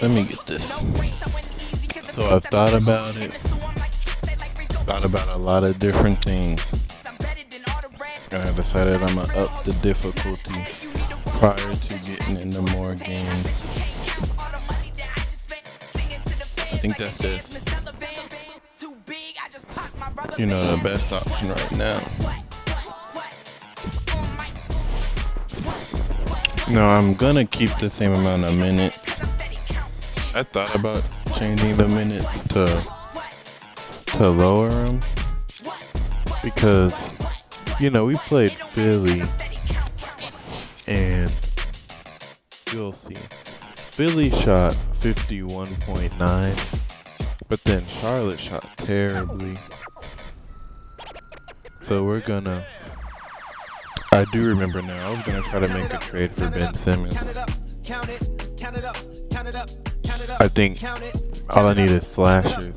Let me get this. So I've thought about it. Thought about a lot of different things. And I decided I'm gonna up the difficulty prior to getting into more games. I think that's it. The best option right now. No, I'm gonna keep the same amount of minutes. I thought about changing the minutes to lower them because we played Philly and you'll see Philly shot 51.9, but then Charlotte shot terribly. So I do remember now, I was gonna try to make a trade for Ben Simmons. I think all I need is flashes.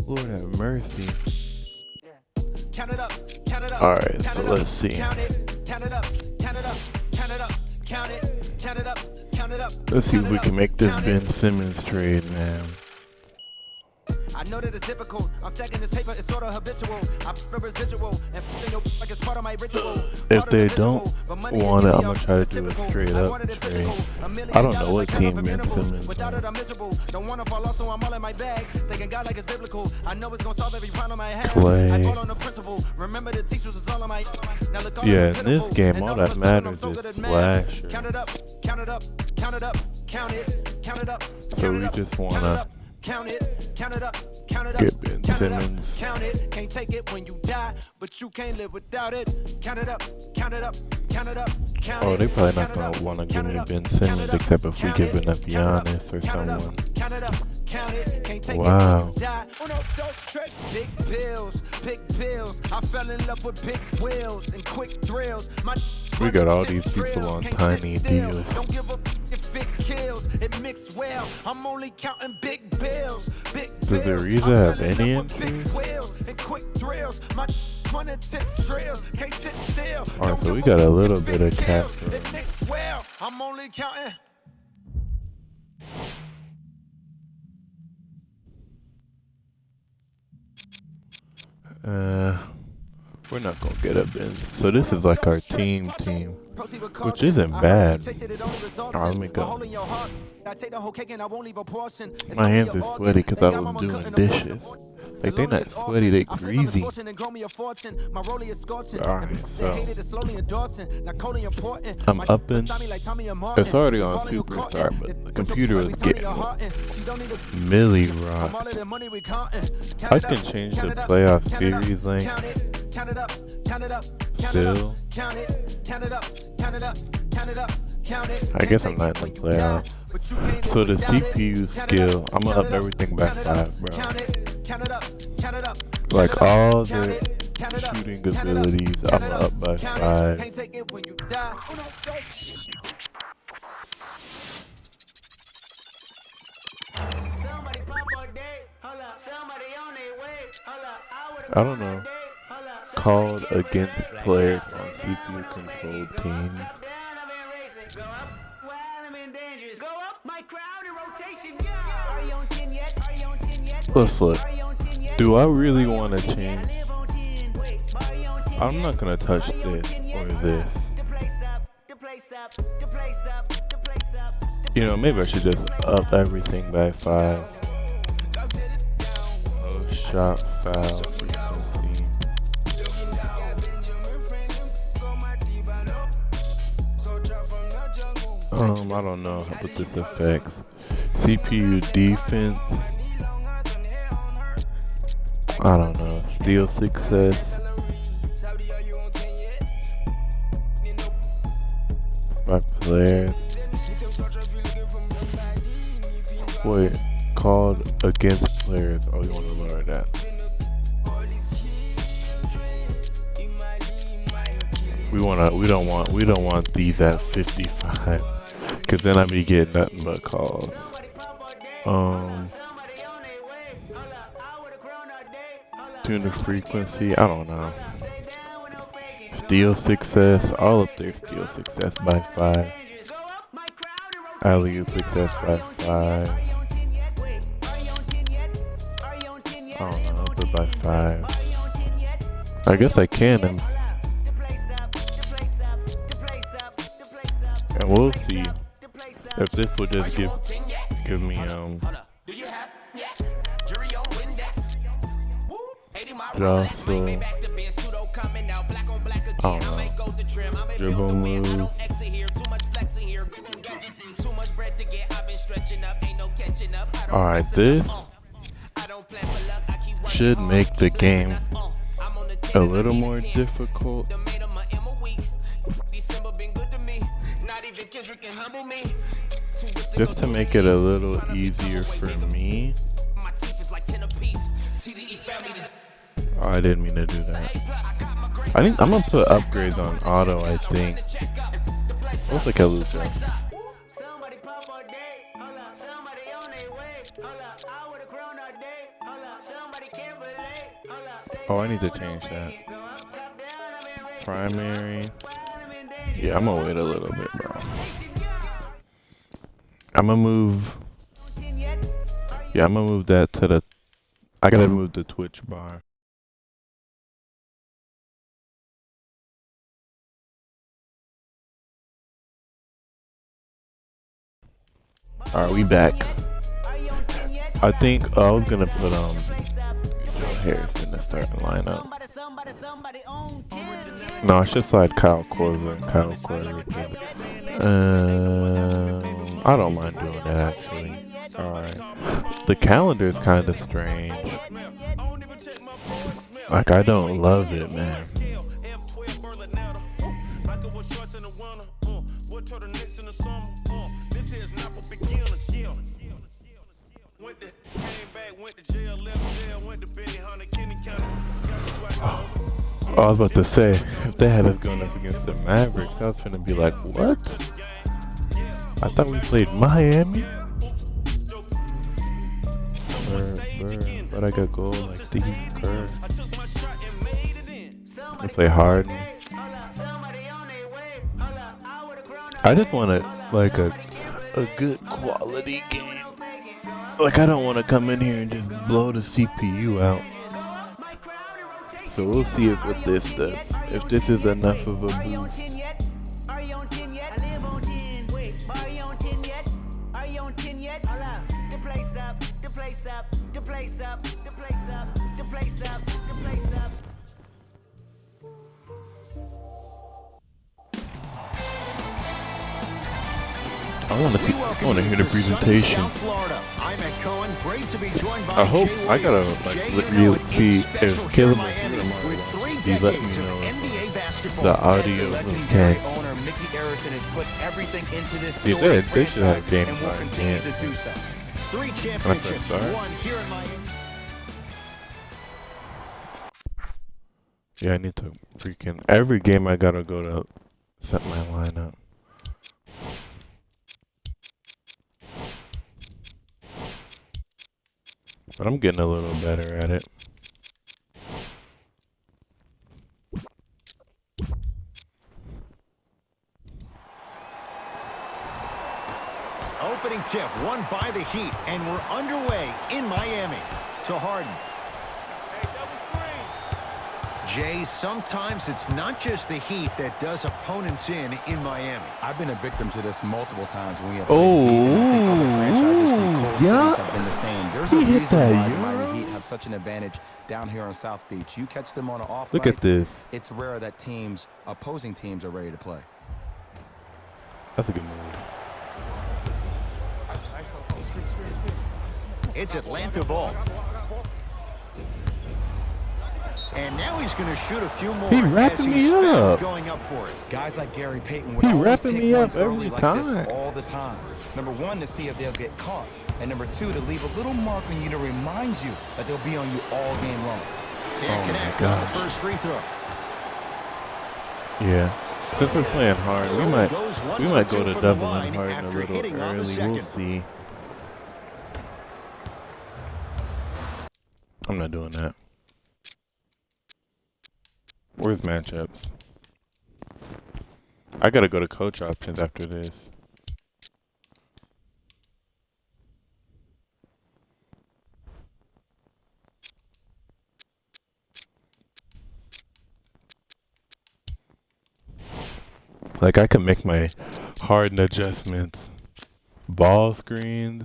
Lord have mercy. Alright, so let's see. Let's see if we can make this Ben Simmons trade, man. I know that it's difficult. I'm stacking this paper, it's sort of habitual. I prefer residual and like it's part of my ritual. If they don't want it, I'm gonna try to do a straight up trade. I don't know what team Ben Simmons on. Don't wanna fall off, so I'm all in my bag. Thinking God like it's biblical. I know it's gonna solve every problem I have. I fall on the principle. Remember the teachers is all on my. Yeah, in this game, all that matters is flash. Count it up, count it up, count it up, count it, count it up. So we just wanna. Count it up, get Ben Simmons. Count it, can't take it when you die, but you can't live without it. Count it up, count it up, count it up. Oh, they probably not gonna wanna give me Ben Simmons except if we give enough Giannis or someone. Wow. Big pills. I fell in love with big wheels and quick thrills. We got all these people on tiny deals. Don't give up if it kills. It mix well. I'm only counting big bills. Does the Ariza have any entries? Alright, so we got a little bit of cash. I'm only counting. We're not gonna get a Ben. So this is like our team, which isn't bad. Alright, let me go. My hands are sweaty because I was doing dishes. Like, they not sweaty, they greasy. Alright, so I'm upping. It's already on Superstar, but the computer was getting Millie Rock. I can change the playoff series length. Still. I guess I'm not in the playoffs. So the CPU skill, I'm gonna up everything by 5, bro. Like all the shooting abilities, I'm gonna up by 5. I don't know. Called against players on CPU controlled teams. Let's look. Do I really want to change? I'm not gonna touch this or this. Maybe I should just up everything by 5. Oh, shot foul frequency. I don't know what this affects. CPU defense. I don't know. Steal success. By players. Wait, called against players. Oh, you want to lower that? We don't want these at 55, cause then I be getting nothing but calls. Tune the frequency. I don't know. Steal success. All up there. Steal success by 5. alley-oop success by 5. I don't know, put by 5. I guess I can, and we'll see if this will just give me just I don't know, dribble move. Alright, this should make the game a little more difficult. Just to make it a little easier for me. Oh, I didn't mean to do that. I think I'm gonna put upgrades on auto, I think. Looks like a loser. Oh, I need to change that. Primary. Yeah, I'm gonna wait a little bit, bro. I'm gonna move. Yeah, I'm gonna move that to the. I gotta move the Twitch bar. Alright, we back. I think I was gonna put Joe Harris in the starting lineup. No, I should slide Kyle Korver and Kyle Korver. I don't mind doing that actually. Alright. The calendar is kind of strange. Like, I don't love it, man. I was about to say, if they had us going up against the Mavericks, I was gonna be like, what? I thought we played Miami? But I got gold like Steve Kerr. We play Harden. I just want a good quality game. Like, I don't want to come in here and just blow the CPU out. So we'll see if what this does. If this is enough of a boost. I want to hear the presentation. I hope I gotta really see if Caleb he let me know the audio is okay. He did. They should have a game plan. Can I press start? Yeah, I need to freaking every game I gotta go to set my lineup. But I'm getting a little better at it. Opening tip, won by the Heat, and we're underway in Miami. To Harden. Jay, sometimes it's not just the Heat that does opponents in Miami. I've been a victim to this multiple times when we have played the Heat, and I think other franchises from cold cities have been the same. There's a reason why the Miami Heat have such an advantage down here on South Beach. You catch them on an off Look night, at this. it's rare that opposing teams are ready to play. That's a good move. It's Atlanta ball. And now he's going to shoot a few more. He wrapping me up. Going up for it. Guys like Gary Payton would He always wrapping take me up ones every early like time. this all the time. Number one, to see if they'll get caught. And number two, to leave a little mark on you to remind you that they'll be on you all game long. Can't connect on the first free throw. Yeah. Since we're playing hard, we might go to doubling Harden a little early. We'll see. I'm not doing that. Where's matchups? I gotta go to coach options after this. Like I can make my hardened adjustments. Ball screens.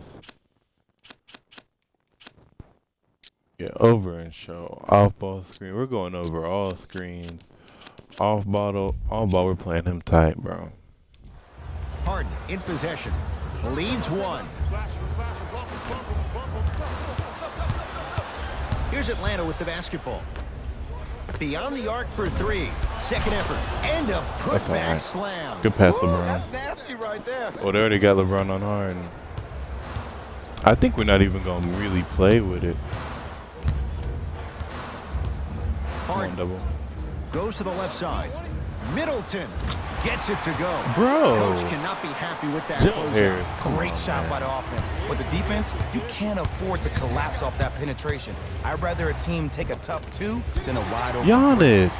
Yeah, over and show. Off ball screen. We're going over all screens. Off bottle. All ball. We're playing him tight, bro. Harden in possession. Leads one. Here's Atlanta with the basketball. Beyond the arc for three. Second effort. And a putback right. slam. Good pass, Ooh, LeBron. that's nasty right there. Oh, they already got LeBron on Harden. I think we're not even going to really play with it. Come on, Harden double. goes to the left side. Middleton gets it to go. Bro. Coach cannot be happy with that Joe closeout. Harris. Great shot by the offense. But the defense, you can't afford to collapse off that penetration. I'd rather a team take a tough two than a wide open three. Giannis.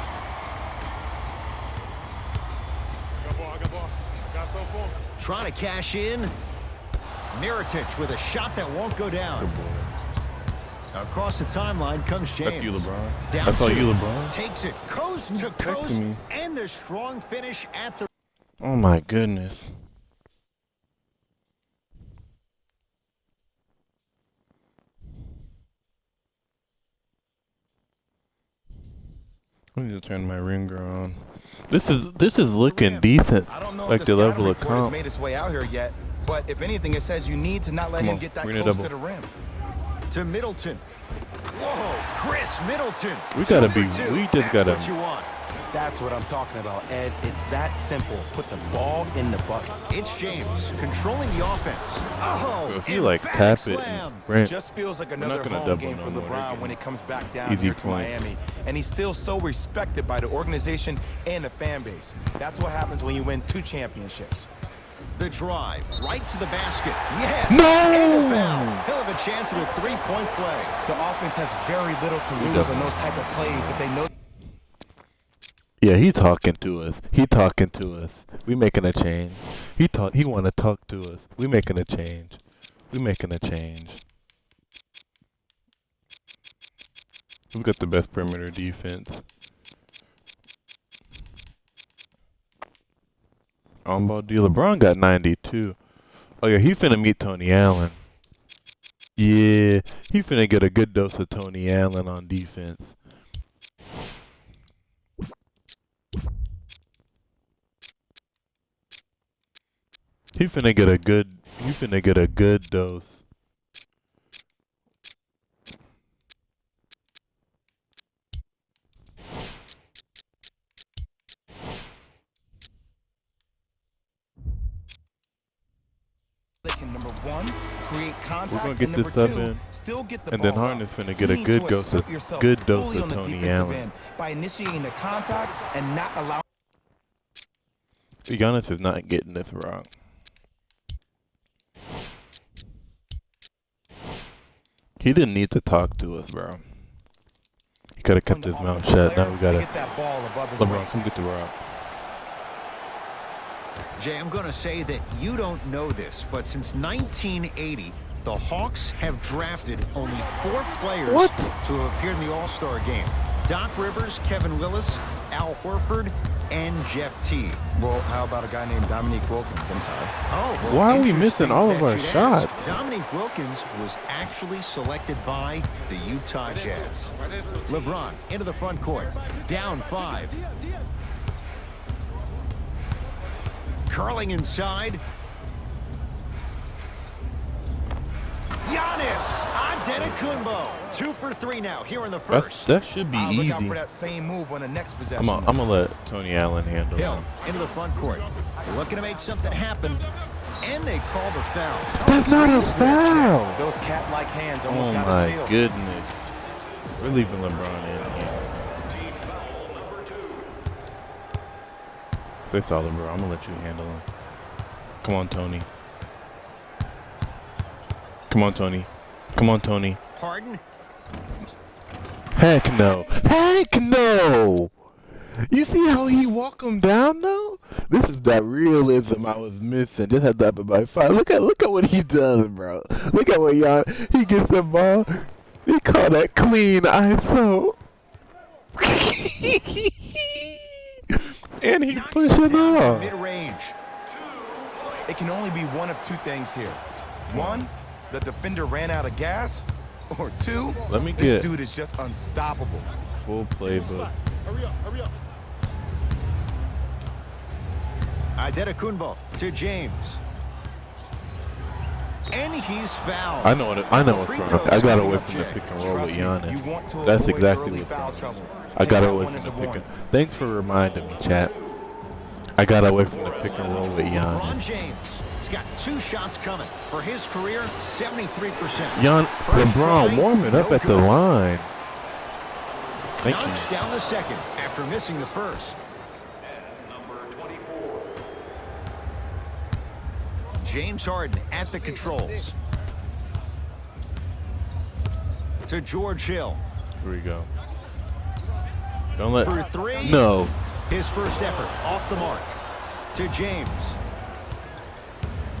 Trying to cash in. Mirotic with a shot that won't go down. Good boy. Across the timeline comes James. That's you, LeBron. Down That's all two. you, LeBron. Takes it coast to texting coast. me. And the strong finish at the... Oh my goodness. I need to turn my ringer on. This is looking decent. I don't know Like if the the level scouting of report has comp. made its way out here yet, but if anything, it says you need to not let Come him on, get that bring it close double. to the rim. To Middleton. Whoa, Chris Middleton. We gotta 2 for be- 2. we just That's gotta- what you want. That's what I'm talking about, Ed. It's that simple. Put the ball in the bucket. It's James controlling the offense. Oh, Bro, if you like emphatic tap it slam. and sprint, Just feels like not another gonna home double game no for more. LeBron when it comes back down Easy here to points. Miami. And he's still so respected by the organization and the fan base. That's what happens when you win 2 championships. The drive right to the basket. Yes. No! And a foul. He'll have a chance at a three-point play. The offense has very little to lose on those type of plays if they know. yeah, he talking to us. He talking to us. We making a change. He want to talk to us. We making a change. We making a change. Who's got the best perimeter defense? On ball D. LeBron got 92. Oh yeah, he finna meet Tony Allen. Yeah, he finna get a good dose of Tony Allen on defense. He finna get a good dose. They can, number one, create contact. We're gonna get and this number sub two, in, still get the and ball then Harden out. is finna get You a need good to dose assert of yourself good dose fully of on the Tony defensive Allen. end by initiating the contact and not allowing. Giannis is not getting this wrong. He didn't need to talk to us, bro. He could have kept his mouth shut. Now we gotta. get that ball above his LeBron, waist. come get the rock. Jay, I'm going to say that you don't know this, but since 1980, the Hawks have drafted only 4 players What? to have appeared in the All-Star game. Doc Rivers, Kevin Willis, Al Horford, and Jeff Teague. Well, how about a guy named Dominique Wilkins? I'm sorry. Oh, well, Why are we interesting missing all of that our you'd shots? ask. Dominique Wilkins was actually selected by the Utah Jazz. LeBron into the front court, down 5. Curling inside. Giannis Antetokounmpo. 2 for 3 now here in the first. That should be Look easy. out for that same move on the next possession. I'm gonna let Tony Allen handle Hill it. into the front court. Looking to make something happen. And they call the foul. That's not a Raise that foul. Those cat-like hands almost Oh got a my steal. goodness. We're leaving LeBron in here. That's all, LeBron. I'm gonna let you handle him. Come on, Tony. Come on, Tony. Come on, Tony. Harden. Heck no. Heck no. You see how he walk him down though? This is that realism I was missing. Just had that by 5. Look at what he does, bro. Look at what y'all. He gets the ball. He call that clean ISO. And he's Knocks pushing it down from off. mid-range. It can only be one of two things here. One, the defender ran out of gas. Or two, Let me this get dude is just unstoppable. full playbook. Hurry up. Adetokunbo to James. And he's fouled. I know what's Free wrong. throws I got coming away up, from the Jay. pick and roll with Trust me, you Giannis. want to That's avoid exactly early what's foul wrong. trouble. I got Take away that from as the a pick and. warning. Thanks for reminding me, chat. I got away from the pick and roll with Giannis. LeBron James. He's got 2 shots coming. For his career, 73%. LeBron warming up at the line. Thank you. Knocks down the second after missing the first. James Harden at the controls. To George Hill. Here we go. Don't let. For 3. No. His first effort off the mark. To James.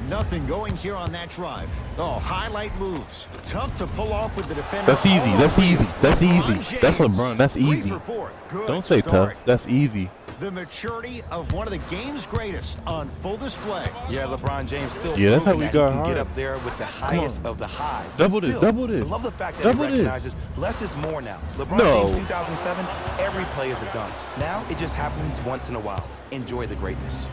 Nothing going here on that drive. Oh, highlight moves. Tough to pull off with the defender. That's easy. all That's over easy. you. That's easy. James, That's LeBron. That's 3 easy. for 4. Good Don't say start. tough. That's easy. The maturity of one of the game's greatest on full display. Yeah, LeBron James still Yeah, that's how proving we that got he can hard. get up there with the highest of the high. Double But this, still, double this. I love the fact that Double he this. recognizes less is more now. LeBron No. James 2007, every play is a dunk. Now it just happens once in a while. Enjoy the greatness.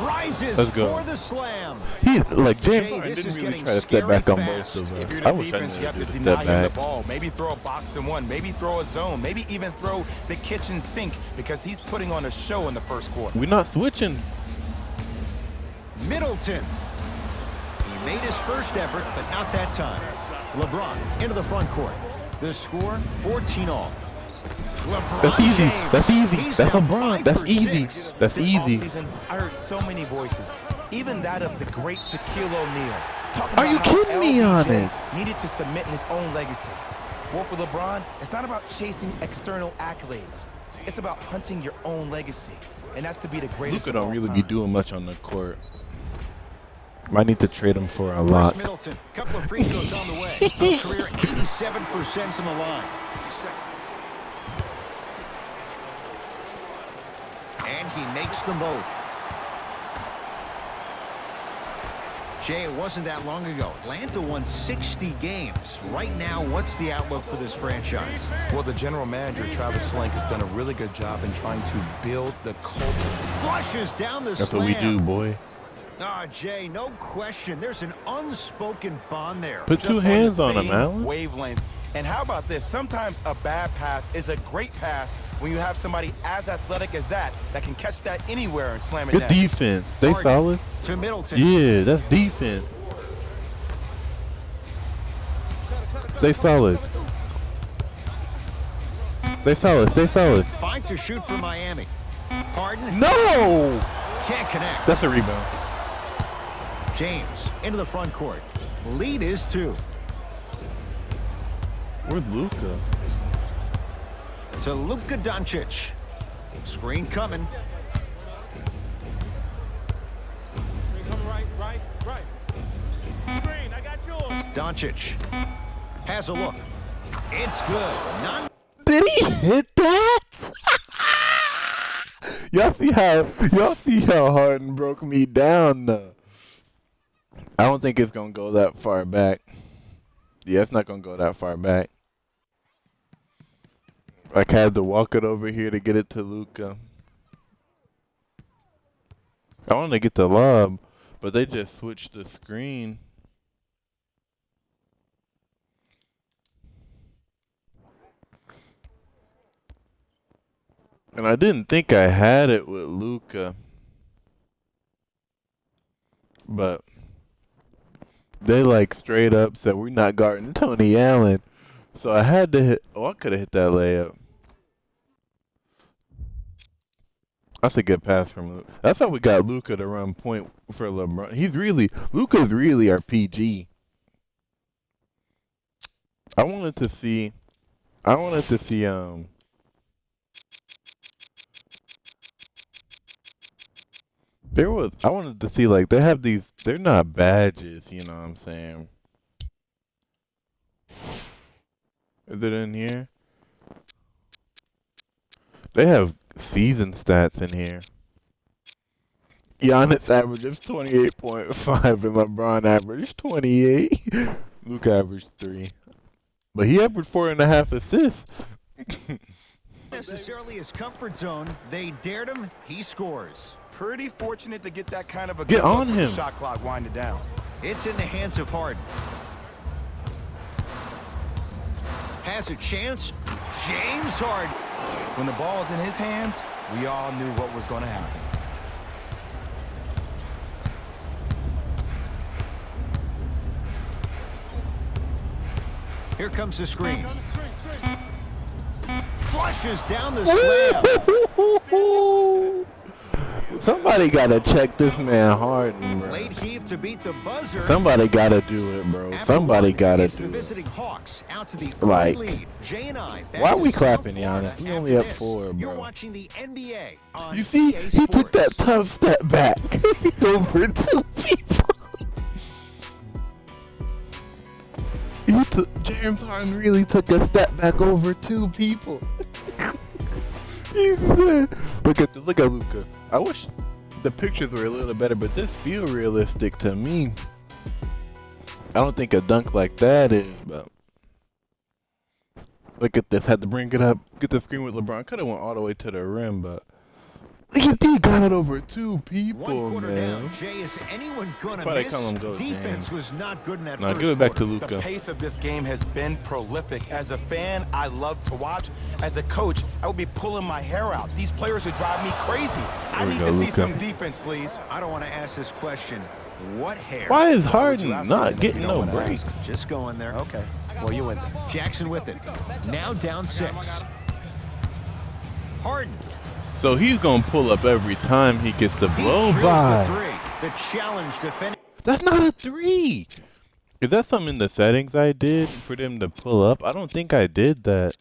Rises Let's go. for the slam. He's like James Jay, Harden this didn't is really getting try to step scary back on fast. both of If us. you're I the was trying defense, you have to to just deny step him the back. ball. Maybe throw a box and one. Maybe throw a zone. Maybe even throw the kitchen sink because he's putting on a show in the first quarter. We're not switching. Middleton. He made his first effort, but not that time. LeBron into the front court. The score, 14 all. LeBron That's easy. James. That's easy. He's That's now LeBron. 5 That's for easy. 6. That's This easy. offseason, I heard so many voices, even that of the great Shaquille O'Neal, talking Are about you how kidding me on LBJ it? needed to submit his own legacy. Well, for LeBron, it's not about chasing external accolades. It's about hunting your own legacy, and that's to be the greatest Luka of don't all really time. be doing much on the court. Might need to trade him for a Chris lot. Middleton, couple of free throws on the way. A career 87% from the line. And he makes them both. Jay, it wasn't that long ago. Atlanta won 60 games. Right now, what's the outlook for this franchise? Well, the general manager, Travis Slank, has done a really good job in trying to build the culture. Flushes down the That's slam. what we do, boy. Ah, Jay, no question. There's an unspoken bond there. Put Just two hands the on him, same Allen. wavelength. And how about this? Sometimes a bad pass is a great pass when you have somebody as athletic as that can catch that anywhere and slam it Good down. defense. Stay Harden solid. to Middleton. Yeah, that's defense. Stay solid. Stay solid. Stay solid. Fine to shoot for Miami. Harden No! can't connect. That's a rebound. James into the front court. Lead is 2. Where's Luka? To Luka Doncic. Screen coming. Right. Green, I got yours. Doncic has a look. It's good. Not Did he hit that? y'all see how Harden broke me down though. I don't think it's gonna go that far back. Yeah, it's not gonna go that far back. Like I had to walk it over here to get it to Luka. I want to get the lob, but they just switched the screen. And I didn't think I had it with Luka. But they like straight up said we're not guarding Tony Allen. So I had to hit. Oh, I could have hit that layup. That's a good pass from Luka. That's how we got Luka to run point for LeBron. Luka's really our PG. I wanted to see I wanted to see like they have these, they're not badges, you know what I'm saying? Is it in here? They have season stats in here. Giannis averages 28.5 and LeBron averaged 28. Luka averaged 3. But he averaged 4.5 assists. Necessarily his comfort zone. They dared him. He scores. Pretty fortunate to get that kind of a Get good on look with him. the shot clock winding down. It's in the hands of Harden. Has a chance. James Harden. When the ball is in his hands, we all knew what was going to happen. Here comes the screen. Flushes down the slam. Somebody gotta check this man Harden, bro. Late heave to beat the buzzer. Somebody gotta do it, bro. After Somebody one, gotta it's the do it. visiting Hawks out to the Like, early lead. Jay and I back why are to we South clapping, Florida Giannis? We after only up this. 4, bro. You're watching the NBA on You see, EA he took that Sports. tough step back over 2 people. James Harden really took a step back over 2 people. He said, look at Luka. I wish the pictures were a little better, but this feel realistic to me. I don't think a dunk like that is, but look at this. Had to bring it up, get the screen with LeBron. Could have went all the way to the rim, but look at he got it over 2 people, One quarter man. down. Jay, is anyone gonna Why they miss? call him Go Defense James? was not good in that Now first give it back to quarter. The Luka. pace of this game has been prolific. As a fan, I love to watch. As a coach, I would be pulling my hair out. These players would drive me crazy. I There we need go, to see Luka. some defense, please. I don't want to ask this question. What hair? Why is Why would Harden you ask not me if getting you no don't wanna break? ask? Just going there. Okay, well, you win. Jackson with it. Now down 6. Harden. So he's gonna pull up every time he gets the He blow drills by. the 3. The challenge defending. That's not a 3. Is that something in the settings I did for them to pull up? I don't think I did that.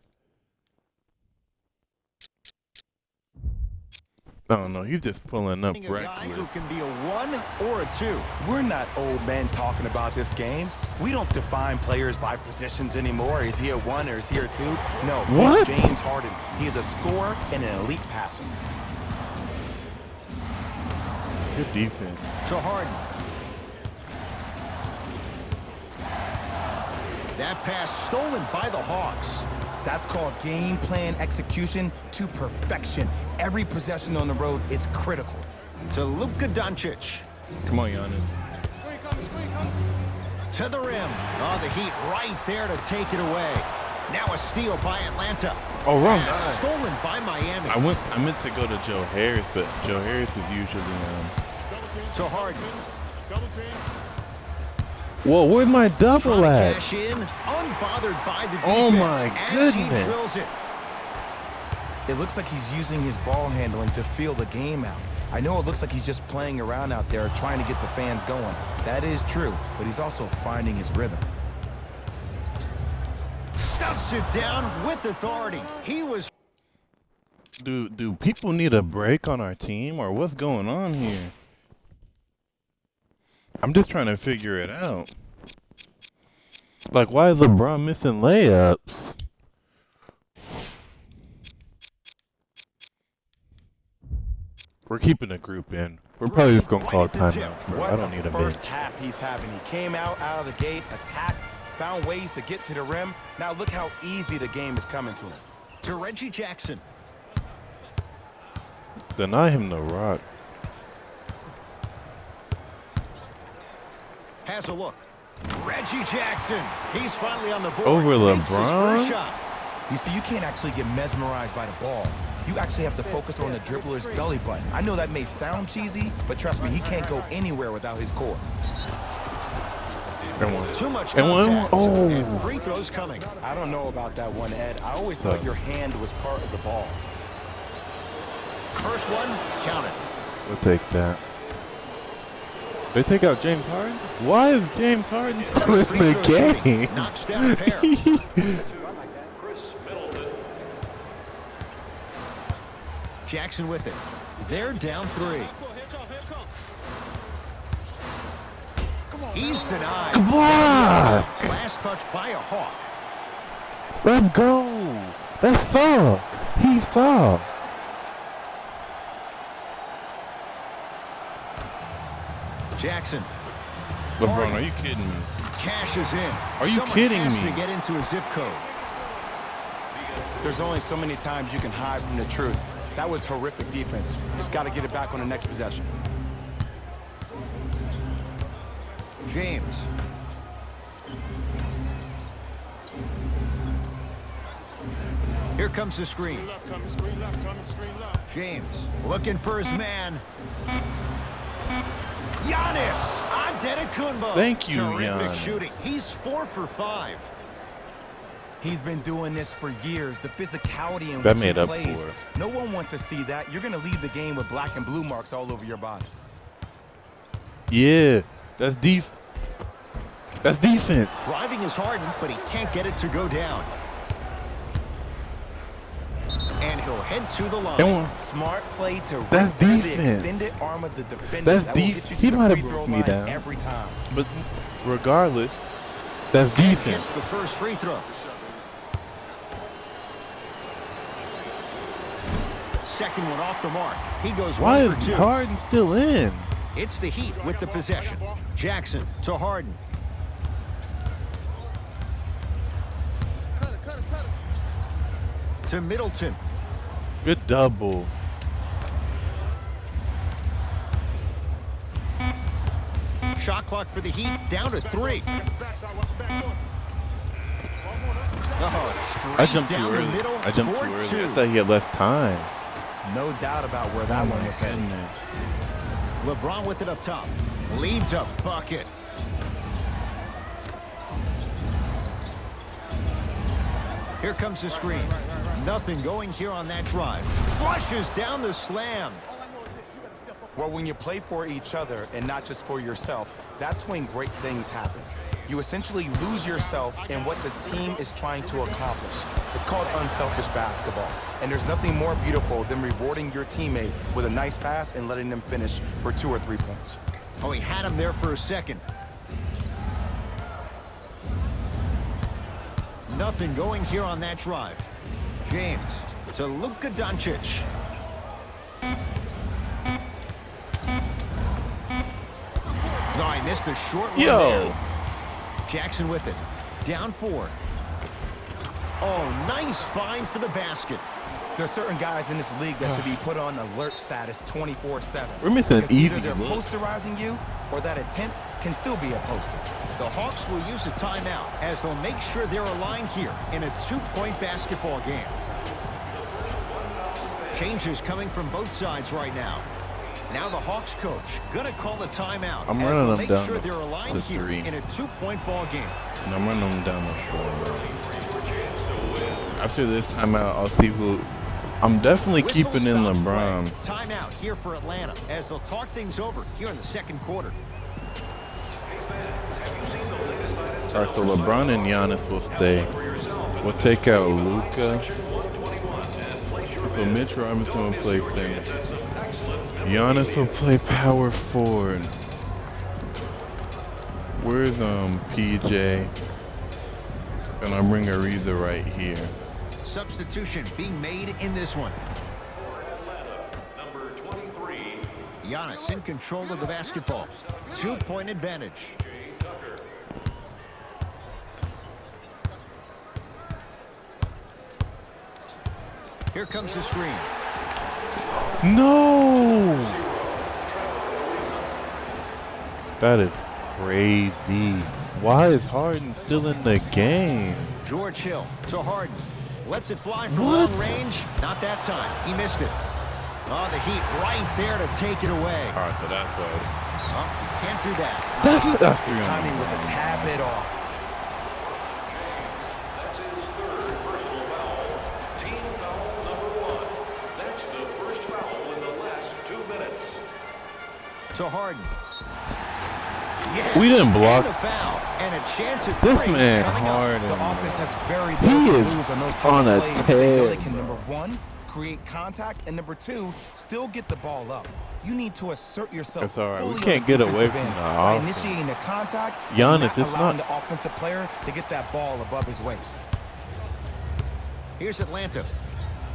I don't know. He's just pulling up A guy reckless. who can be a 1 or a 2. We're not old men talking about this game. We don't define players by positions anymore. Is he a 1 or is he a 2? No, What? he's James Harden. He is a scorer and an elite passer. Good defense. To Harden. That pass stolen by the Hawks. That's called game plan execution to perfection. Every possession on the road is critical. To Luka Doncic. Come on, Giannis. To the rim. Oh, the Heat right there to take it away. Now a steal by Atlanta. Oh, wrong Pass guy. stolen by Miami. I meant to go to Joe Harris, but Joe Harris is usually To Harden. Double team. Whoa, where's my double Trying to at? cash in, unbothered by the defense. Oh, my as goodness. he drills it. It looks like he's using his ball handling to feel the game out. I know it looks like he's just playing around out there trying to get the fans going. That is true, but he's also finding his rhythm. Stuffs it down with authority. He was Do people need a break on our team, or what's going on here? I'm just trying to figure it out. Like, why is LeBron missing layups? We're keeping the group in. We're probably just gonna call timeout, bro. What I don't need a bench. first half he's having. He came out of the gate, attacked, found ways to get to the rim. Now look how easy the game is coming to him. to Reggie Jackson. Deny him the rock. Has a look. Reggie Jackson. He's finally on the board. Over Makes his LeBron? first shot. You see, you can't actually get mesmerized by the ball. You actually have to focus on the dribbler's belly button. I know that may sound cheesy, but trust me, he can't go anywhere without his core. And one. Too much And one. contact. Oh. And free throws coming. I don't know about that one, Ed. I always thought your hand was part of the ball. First one, count it. We'll take that. They take out James Harden? Why is James Harden still in Free the throw shooting. game? Knocks down a pair. Jackson with it. They're down 3. He's denied. Come on! Last touch by a Hawk. Let's go! That's foul! He foul! Jackson. LeBron, are you kidding me? Cashes in. Are you Someone kidding has me? to get into a zip code. There's only so many times you can hide from the truth. That was horrific defense. Just got to get it back on the next possession. James. Here comes the screen. Left coming, screen left coming, screen left. James looking for his man. Giannis Antetokounmpo. Thank you, Terrific Giannis. shooting. He's 4 for 5. He's been doing this for years. The physicality in That which he made up plays. for it. No one wants to see that. You're going to leave the game with black and blue marks all over your body. Yeah, that's deep. That's defense. Driving is Harden, but he can't get it to go down. And he'll head to the line. And one- Smart play to That's rip through the defense. extended arm of the defender. That's That will deep. get you He to might the have free throw broke me line down. every time. But regardless, that's And defense. gets the first free throw. Second one off the mark. He goes Why 1 is for 2. Harden still in? It's the Heat with the possession. Jackson to Harden. Cut it, cut it, cut it. To Middleton. Good double. Shot clock for the Heat down to 3. Get the backside, watch the back door. Oh, I straight jumped too down the early. middle. I jumped too 4-2. early. I thought he had less time. No doubt about where that one was heading. LeBron with it up top. Leads a bucket. Here comes the screen. Nothing going here on that drive. Flushes down the slam. All I know is this, you better step up. Well, when you play for each other and not just for yourself, that's when great things happen. You essentially lose yourself in what the team is trying to accomplish. It's called unselfish basketball. And there's nothing more beautiful than rewarding your teammate with a nice pass and letting them finish for 2 or 3 points. Oh, he had him there for a second. Nothing going here on that drive. James to Luka Doncic. No, he missed a short one Yo. there. Jackson with it. Down 4. Oh, nice find for the basket. There are certain guys in this league that should be put on alert status 24/7. We're missing an Because either easy they're look. posterizing you or that attempt can still be a poster. The Hawks will use a timeout as they'll make sure they're aligned here in a 2-point basketball game. Changes coming from both sides right now. Now the Hawks coach gonna call a timeout I'm as running they'll them make down sure to- they're aligned to here 3. in a 2-point ball game. And I'm running them down the shore. After this timeout, I'll see who. I'm definitely Whistle keeping in stops LeBron. play. Timeout here for Atlanta as they'll talk things over here in the second quarter. All right, so LeBron and Giannis will stay. We'll take out Luka. So Mitch Robinson will play center. Giannis will play power forward. Where's PJ? And I'll bring Ariza right here. Substitution being made in this one. Number 23, Giannis in control of the basketball. 2-point advantage. Here comes the screen. No! That is crazy. Why is Harden still in the game? George Hill to Harden. Lets it fly from What? long range. Not that time. He missed it. Oh, the Heat right there to take it away. All right, so that's what. Oh, you can't do that. That's His timing was a tad bit off. that's his third personal foul. Team foul number 1. That's the first foul in the last 2 minutes. To Harden. Yes, We didn't block. and the foul. And a chance at This break man coming up. Harden. The offense has very He little to is lose on those type on of a plays. They know they tear, can, bro. number 1, create contact, and number 2, still get the ball up. You need to assert yourself. It's all right. We fully can't on get the away defensive from end the by offense. initiating the contact, Giannis, and not it's allowing not- the offensive player to get that ball above his waist. Here's Atlanta.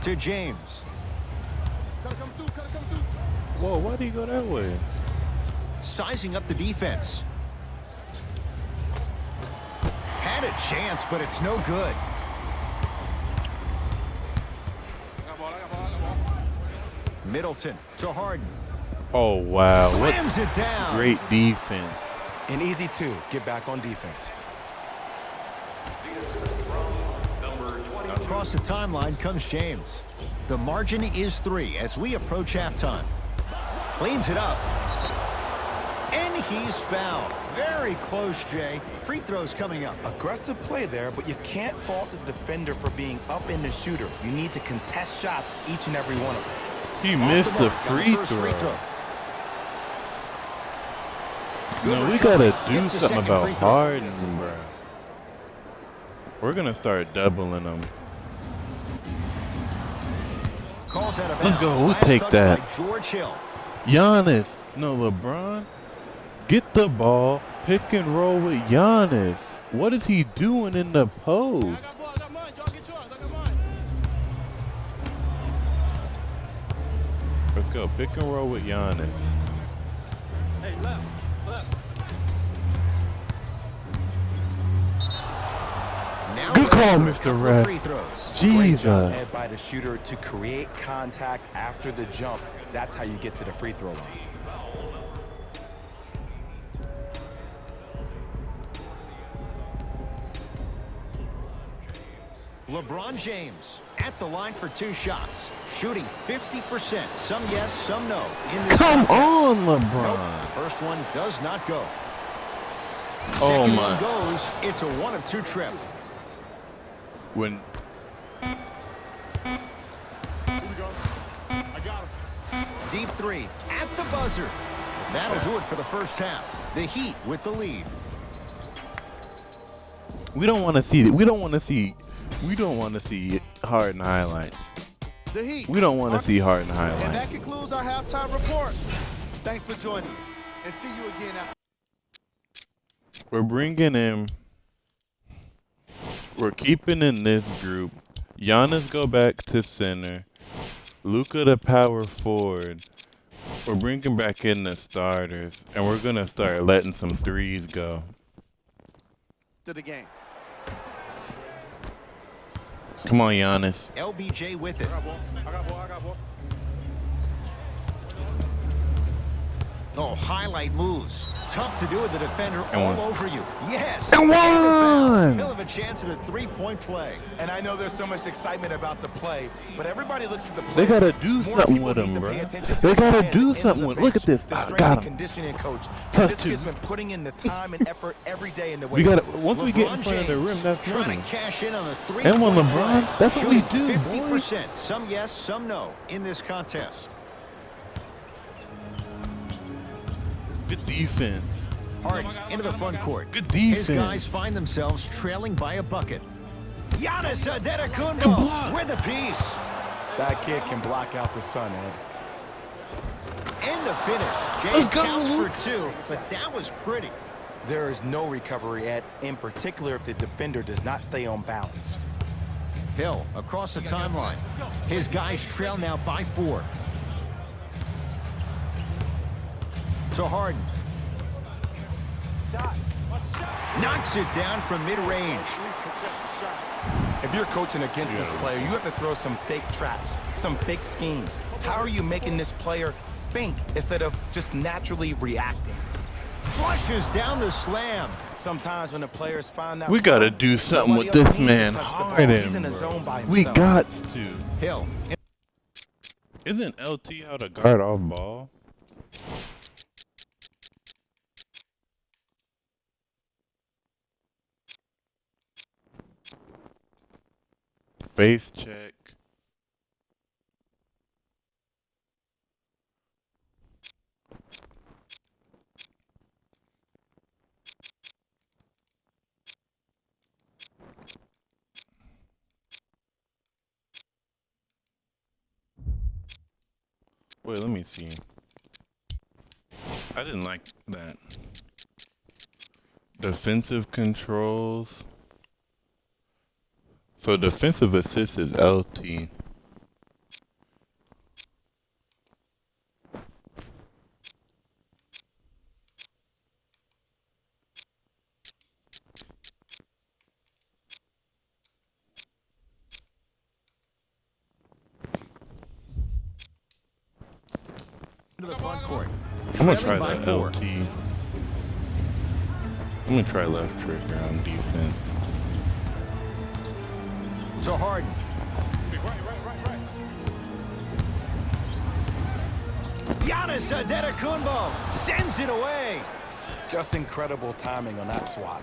To James. Gotta come through, gotta come through. Whoa, why did he go that way? sizing up the defense. Had a chance, but it's no good. Middleton to Harden. Oh, wow. What Slams it down. great defense. And easy too. Get back on defense. The assist from number 22. Across the timeline comes James. The margin is 3 as we approach halftime. Cleans it up. And he's fouled. Very close, Jay. Free throws coming up. Aggressive play there, but you can't fault the defender for being up in the shooter. You need to contest shots, each and every one of them. He Off missed the the mark on free first throw. Good No, we recovery. gotta do It's a something second about free throw. Harden, bro. We're gonna start doubling them. Calls out of Let's bounds. go. We'll Last take touch that. by George Hill. Giannis, no LeBron. Get the ball, pick and roll with Giannis. What is he doing in the post? I got mine. Y'all get yours. I got mine. Let's go, pick and roll with Giannis. Hey, left. Now Good ready call, for a Mr. couple of Ref. Free throws. Great job, Jesus. Ed, by the shooter to create contact after the jump. That's how you get to the free throw line. LeBron James at the line for 2 shots, shooting 50%. Some yes, some no. In this Come contest. on, Nope, LeBron. first one does not go. Oh Second my. one goes. It's a 1 of 2 trip. When Here we go. I got him. Deep 3 at the buzzer. That'll do it for the first half. The Heat with the lead. we don't want to see it. We don't want to see Harden highlights. The Heat. We don't want to see Harden And highlights. that concludes our halftime report. Thanks for joining us. And see you again after. We're bringing in. We're keeping in this group. Giannis go back to center. Luka the power forward. We're bringing back in the starters, and we're gonna start letting some threes go. To the game. Come on, Giannis. LBJ with it. I got ball. Oh, highlight moves. Tough to do with the defender And all one. over you. Yes. And a foul. one. He'll have a chance at a 3-point play. And I know there's so much excitement about the play, but everybody looks at the play. They gotta do More something people with need him, to bro. pay attention to They the gotta play at do the end of something the with. Look at bench. this. The I strength got and him. conditioning coach. Plus Because this 2. kid's been putting in the time and effort every day in the We weight gotta. room. Once we get in LeBron front of the James rim, that's trying winning. to cash in on a 3-point And when LeBron, play. that's what we Shooting do, 50%. Some yes, some no in this contest. Good defense. Harden into the front court. Good His defense. guys find themselves trailing by a bucket. Giannis Good Antetokounmpo block. with the piece. That kid can block out the sun, Ed. And the finish. Jay Let's go. counts for 2, but that was pretty. There is no recovery, Ed, in particular if the defender does not stay on balance. Hill across the timeline. His guys trail now by 4. To Harden. Knocks it down from mid-range. If you're coaching against this player, you have to throw some fake traps, some fake schemes. How are you making this player think instead of just naturally reacting? Flushes down the slam. Sometimes when the players find that We gotta flow, do something nobody with else this needs to man touch the ball. Harden, He's in a bro. zone by We himself. got to. Hill. Isn't LT how to guard off ball? Face check. Wait, let me see. I didn't like that. Defensive controls. So defensive assist is LT. To the front court. I'm gonna try Trailing by that 4. LT. I'm gonna try left trigger on defense. To Harden. Giannis Antetokounmpo sends it away. Just incredible timing on that swat.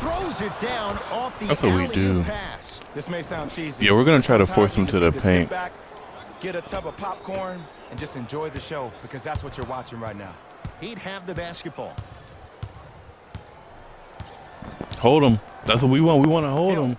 Throws it down off the That's what we do. alley-oop pass. This may sound cheesy. Yeah, we're gonna but try to sometimes force you him just to the need sit paint. back, get a tub of popcorn, and just enjoy the show because that's what you're watching right now. He'd have the basketball. Hold him. That's what we want. We want to hold him.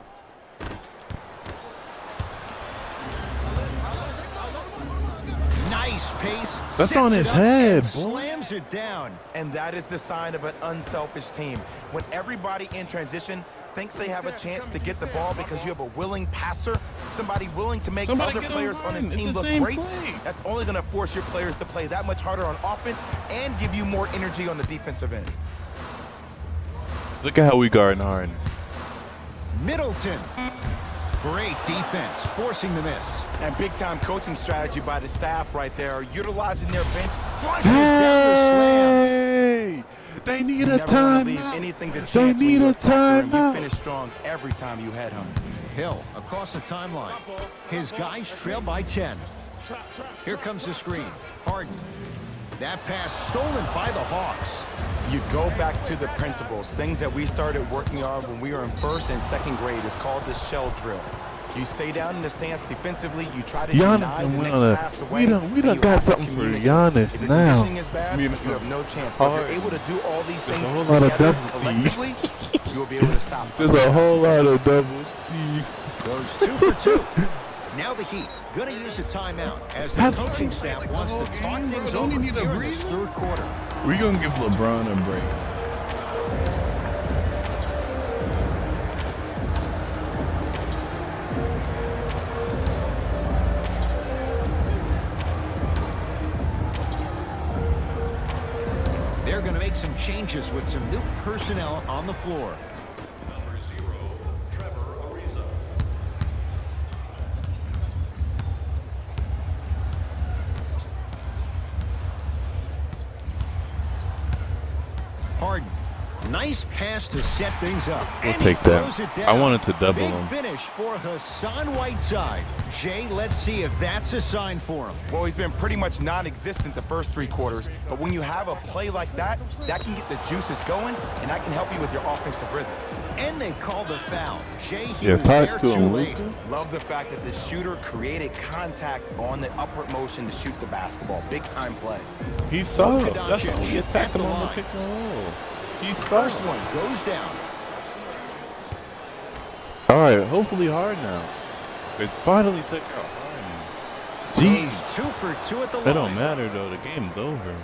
Nice pace. That's sets on it his up head, and boy. slams it down. And that is the sign of an unselfish team. When everybody in transition thinks they have a chance to get the ball because you have a willing passer, somebody willing to make Somebody other get players on on his line. It's team the look same great, play. that's only going to force your players to play that much harder on offense and give you more energy on the defensive end. Look at how we guard Harden. Middleton. Great defense, forcing the miss. And big-time coaching strategy by the staff right there, utilizing their bench. Flushes down the slam. Hey! They need You a never want to leave timeout. anything to They chance when need you a attack the rim. You timeout. finish strong every time you head home. Hill across the timeline. His guys trail by 10. Here comes the screen. Harden. That pass stolen by the Hawks. You go back to the principles, things that we started working on when we were in first and second grade. It's called the shell drill. You stay down in the stance defensively. You try to Giannis deny done the went next on a- pass we away. done and you got have to something for communicate. Giannis If the now. conditioning is bad, you have no chance. But if you're able to do all these There's a things whole lot of together double collectively, you will be able to stop. There's a whole lot of double C. Goes 2 for 2. Now the Heat gonna use a timeout as the That's coaching right. staff Like wants the to whole talk game, bro. things Don't over you need a here in this breather? third quarter. We gonna give LeBron a break. They're gonna make some changes with some new personnel on the floor. Number 0, Trevor Ariza. Harden. Nice pass to set things up. We'll and take he that. throws it down. I wanted to double Big him. finish for Hassan Whiteside. Jay, let's see if that's a sign for him. Well, he's been pretty much non-existent the first 3 quarters, but when you have a play like that, that can get the juices going, and that can help you with your offensive rhythm. And they call the foul. Jay, he Yeah, was talk there to too him, late. Luther. Love the fact that the shooter created contact on the upward motion to shoot the basketball. Big-time play. He saw Luka it. That's Doncic why we at attacked the him on the line. pick and roll. He saw First it. one goes down. All right, hopefully hard now. They finally took out Harden. He's Jeez. 2 for 2 at the line. It don't matter though. The game's over.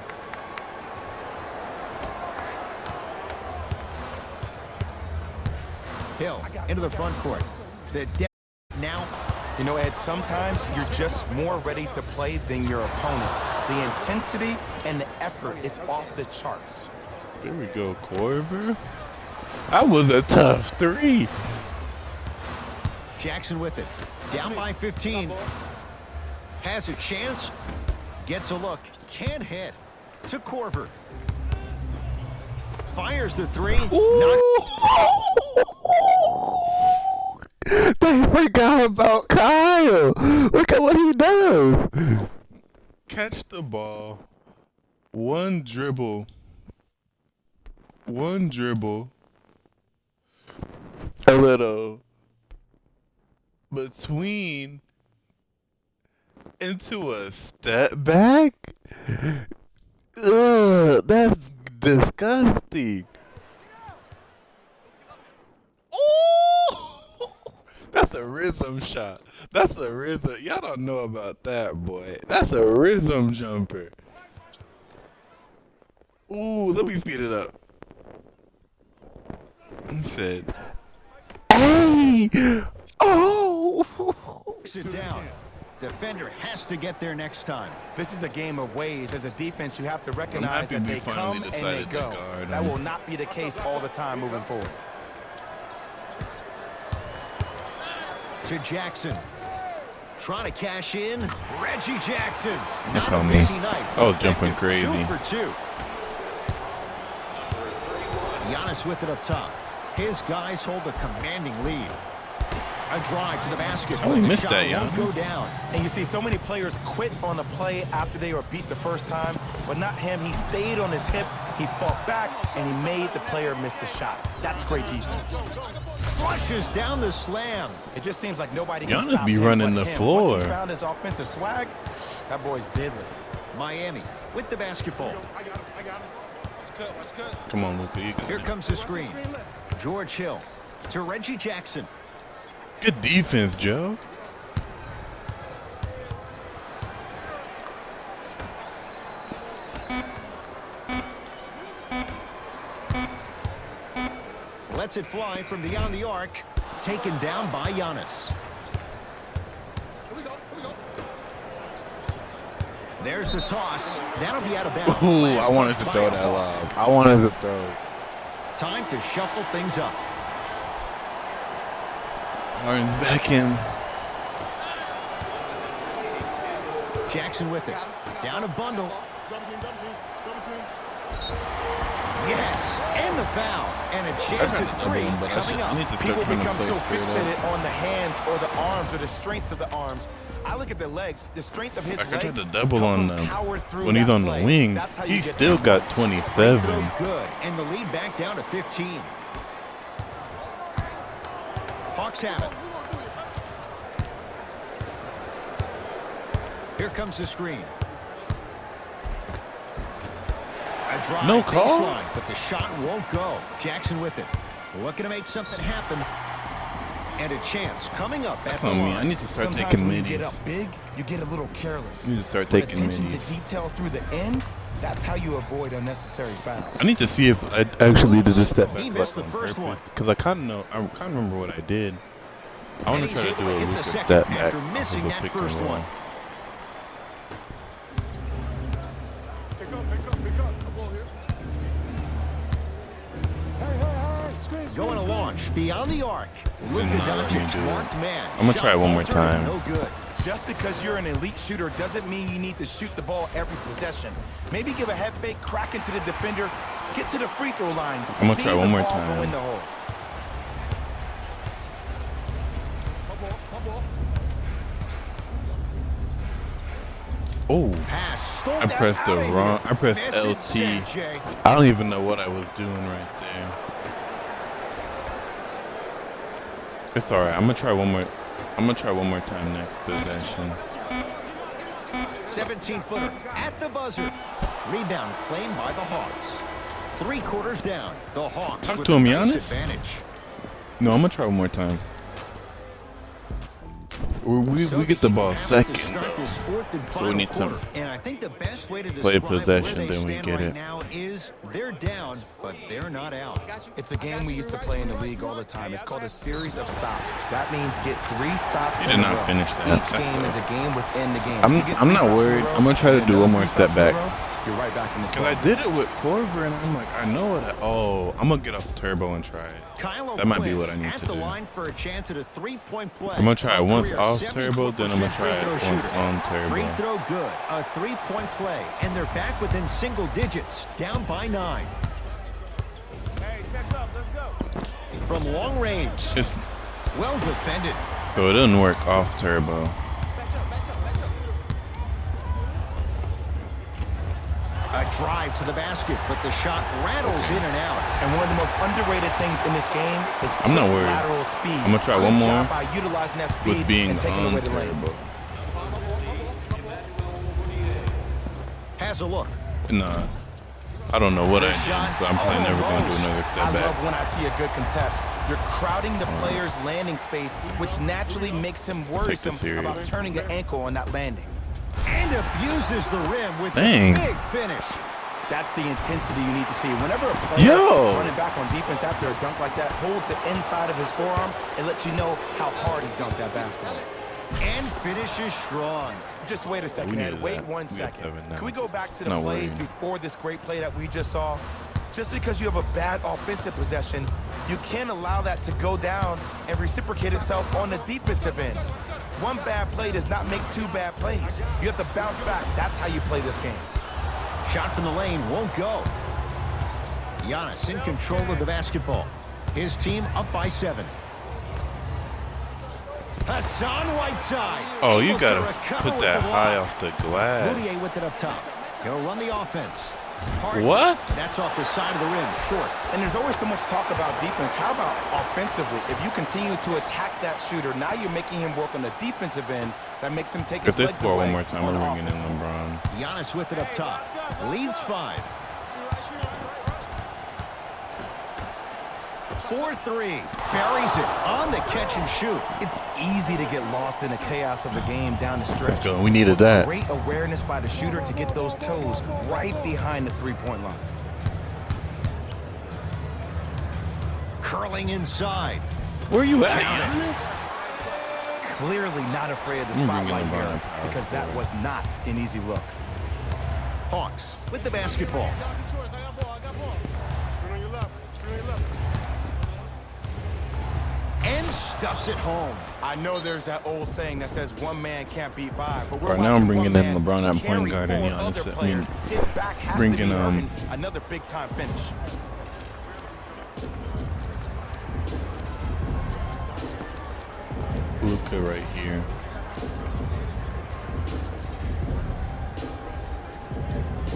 Hill into the front court. The now. You know, Ed, sometimes you're just more ready to play than your opponent. The intensity and the effort, it's off the charts. There we go, Korver. That was a tough 3. Jackson with it. Down by 15. Has a chance. Gets a look. Can't hit. To Korver. Fires the 3. They forgot about Kyle. Look at what he does. Catch the ball. One dribble. A little between into a step back. Ugh, that's disgusting. Oh, that's a rhythm shot. That's a rhythm. Y'all don't know about that, boy. That's a rhythm jumper. Ooh, let me speed it up. He said, "Hey, oh." Sit down. Defender has to get there next time. This is a game of ways. As a defense, you have to recognize happy that we they finally come and they decided to go. guard That him. will not be the case all the time moving forward. To Jackson. Trying to cash in. Reggie Jackson. That's Not a on me. busy night. I was jumping Effective crazy. 2 for 2. Giannis with it up top. His guys hold a commanding lead. A drive to the basket. Oh, we but the missed shot that, won't Giannis. go down. And you see so many players quit on a play after they were beat the first time, but not him. He stayed on his hip, he fought back, and he made the player miss the shot. That's great defense. Flushes down the slam. It just seems like nobody Giannis can stop be him running but the him. floor. Once he's found his offensive swag, that boy's deadly. Miami with the basketball. I got him. Let's cut. Let's cut. Come on, Luka. You Here got it. comes the screen. George Hill to Reggie Jackson. Good defense, Joe. Lets it fly from beyond the arc. Taken down by Giannis. Here we go. Here we go. There's the toss. That'll be out of bounds. Ooh, I Last wanted touch to by throw that Hall. lob. I wanted to throw. Time to shuffle things up. Harden's back in. Jackson with it. Down a bundle. Double team. Double team. Double team. Yes, and the foul. And a chance I at 3 coming I need up. to start People trying to become play so straight fixated up. on the hands or the arms or the strengths of the arms. I look at the legs, the strength of his Like I tried legs. to double help on him them. power through When he's that on the play. wing, That's how you he get still that got points. 27. Free throw good, and the lead back down to 15. Hawks have it. Here comes the screen. A drive No call? baseline, but the shot won't go. Jackson with it. Looking to make something happen. And a chance coming up at the I mean, I line. need to start Sometimes taking when you middies. get up big, you get a little careless. I need to start But taking attention to middies. detail through the end, that's how you avoid unnecessary fouls. I need to see if I actually did this step back. He missed the first one. Because I kind of know. I kind of remember what I did. I want And to try he's to able do a to hit the Luka second step back after off missing of the that pick and first roll. one. Pick up. Pick up. Pick up. Come on here. Hey. Screen. Going to launch beyond the arc. Luka Nah, let me Doncic, do it. marked man. I'm gonna try Shot one more faltered time. and No good. Just because you're an elite shooter doesn't mean you need to shoot the ball every possession. Maybe give a head fake, crack into the defender, get to the free throw line. I'm gonna see try the one more ball time. Go in the hole. My ball. Oh, Pass. Stole I that pressed the outta here. wrong. I pressed Message LT. sent, Jay. I don't even know what I was doing right there. It's alright. I'm gonna try one more. I'm gonna try one more time next possession. 17-footer at the buzzer. Rebound claimed by the Hawks. 3 quarters down. The Hawks Talk with to a him, nice Giannis. advantage. No, I'm gonna try one more time. We So get the keep ball having to second. start this fourth and So we final need some quarter. And I think the best way to play describe possession, where they then we stand get right it. now is they're down, but they're not out. It's a game we used to play in the league all the time. It's called a series of stops. That means get 3 stops He in did a not row. finish that. Each That's game is a game within the game. I'm- You get I'm 3 not stops in a worried. row, I'm gonna try to and do another one more 3 step stops in a back. row, You're right back in this Cause I ball. did it with Corver, and I'm like, I know it. Oh, I'm gonna get off turbo and try it. Kyle That might be O'Quinn what I need at to the do. line for a chance at a 3-point play. I'm gonna try it A once career off 74% turbo, then I'm gonna try it free throw once shooter. on turbo. Free throw good. A 3-point play, and they're back within single digits, down by 9. Hey, check up. Let's go. From long range, It's, well defended. so it doesn't work off turbo. Match up. Match up. Match up. A drive to the basket, but the shot rattles in and out. And one of the most underrated things in this game is I'm not quick worried. lateral speed. I'm gonna try Good one more job by utilizing that speed With being and taking on away the lane. turbo. Has a look. Nah, I don't know what I The did, shot but I'm probably never gonna do almost. another I step love back. when I see a good contest. You're crowding the player's landing space, which naturally makes him worrisome serious. about turning an ankle on that landing. And abuses the rim with Dang. the big finish. That's the intensity you need to see. Whenever a player Yo. running back on defense after a dunk like that holds it inside of his forearm, it lets you know how hard he's dunked that basketball. And finishes strong. Just wait a second, We Ed. needed Wait that. 1 We got second. 7 now. Can we go back to the Not play worried. before this great play that we just saw? Just because you have a bad offensive possession, you can't allow that to go down and reciprocate itself on the defensive end. One bad play does not make two bad plays. You have to bounce back. That's how you play this game. Shot from the lane won't go. Giannis in control of the basketball. His team up by 7. Hassan Whiteside. Oh, you able to gotta recover put with that the high block. off the glass. Moutier with it up top. He'll run the offense. Harden. What? That's off the side of the rim, short. And there's always so much talk about defense. How about offensively? If you continue to attack that shooter, now you're making him work on the defensive end. That makes him take If his this legs score away one more time, on we're bringing in offense. LeBron. Giannis with it up top. Leads 5. 4-3. Buries it on the catch and shoot. It's easy to get lost in the chaos of the game down the stretch. We needed that. Great awareness by the shooter to get those toes right behind the three-point line. Curling inside. Where you at? Clearly not afraid of the I'm bringing spotlight LeBron here power because that forward. was not an easy look. Hawks with the basketball. I got ball. Screen on your left. Screen on your left. And stuffs it home. I know there's that old saying that says one man can't beat 5, but we're Right, now I'm watching bringing one in man LeBron at point carry guard and 4 Giannis other at- players. His back has to bringing, be hurting. Another big-time finish. Luka right here.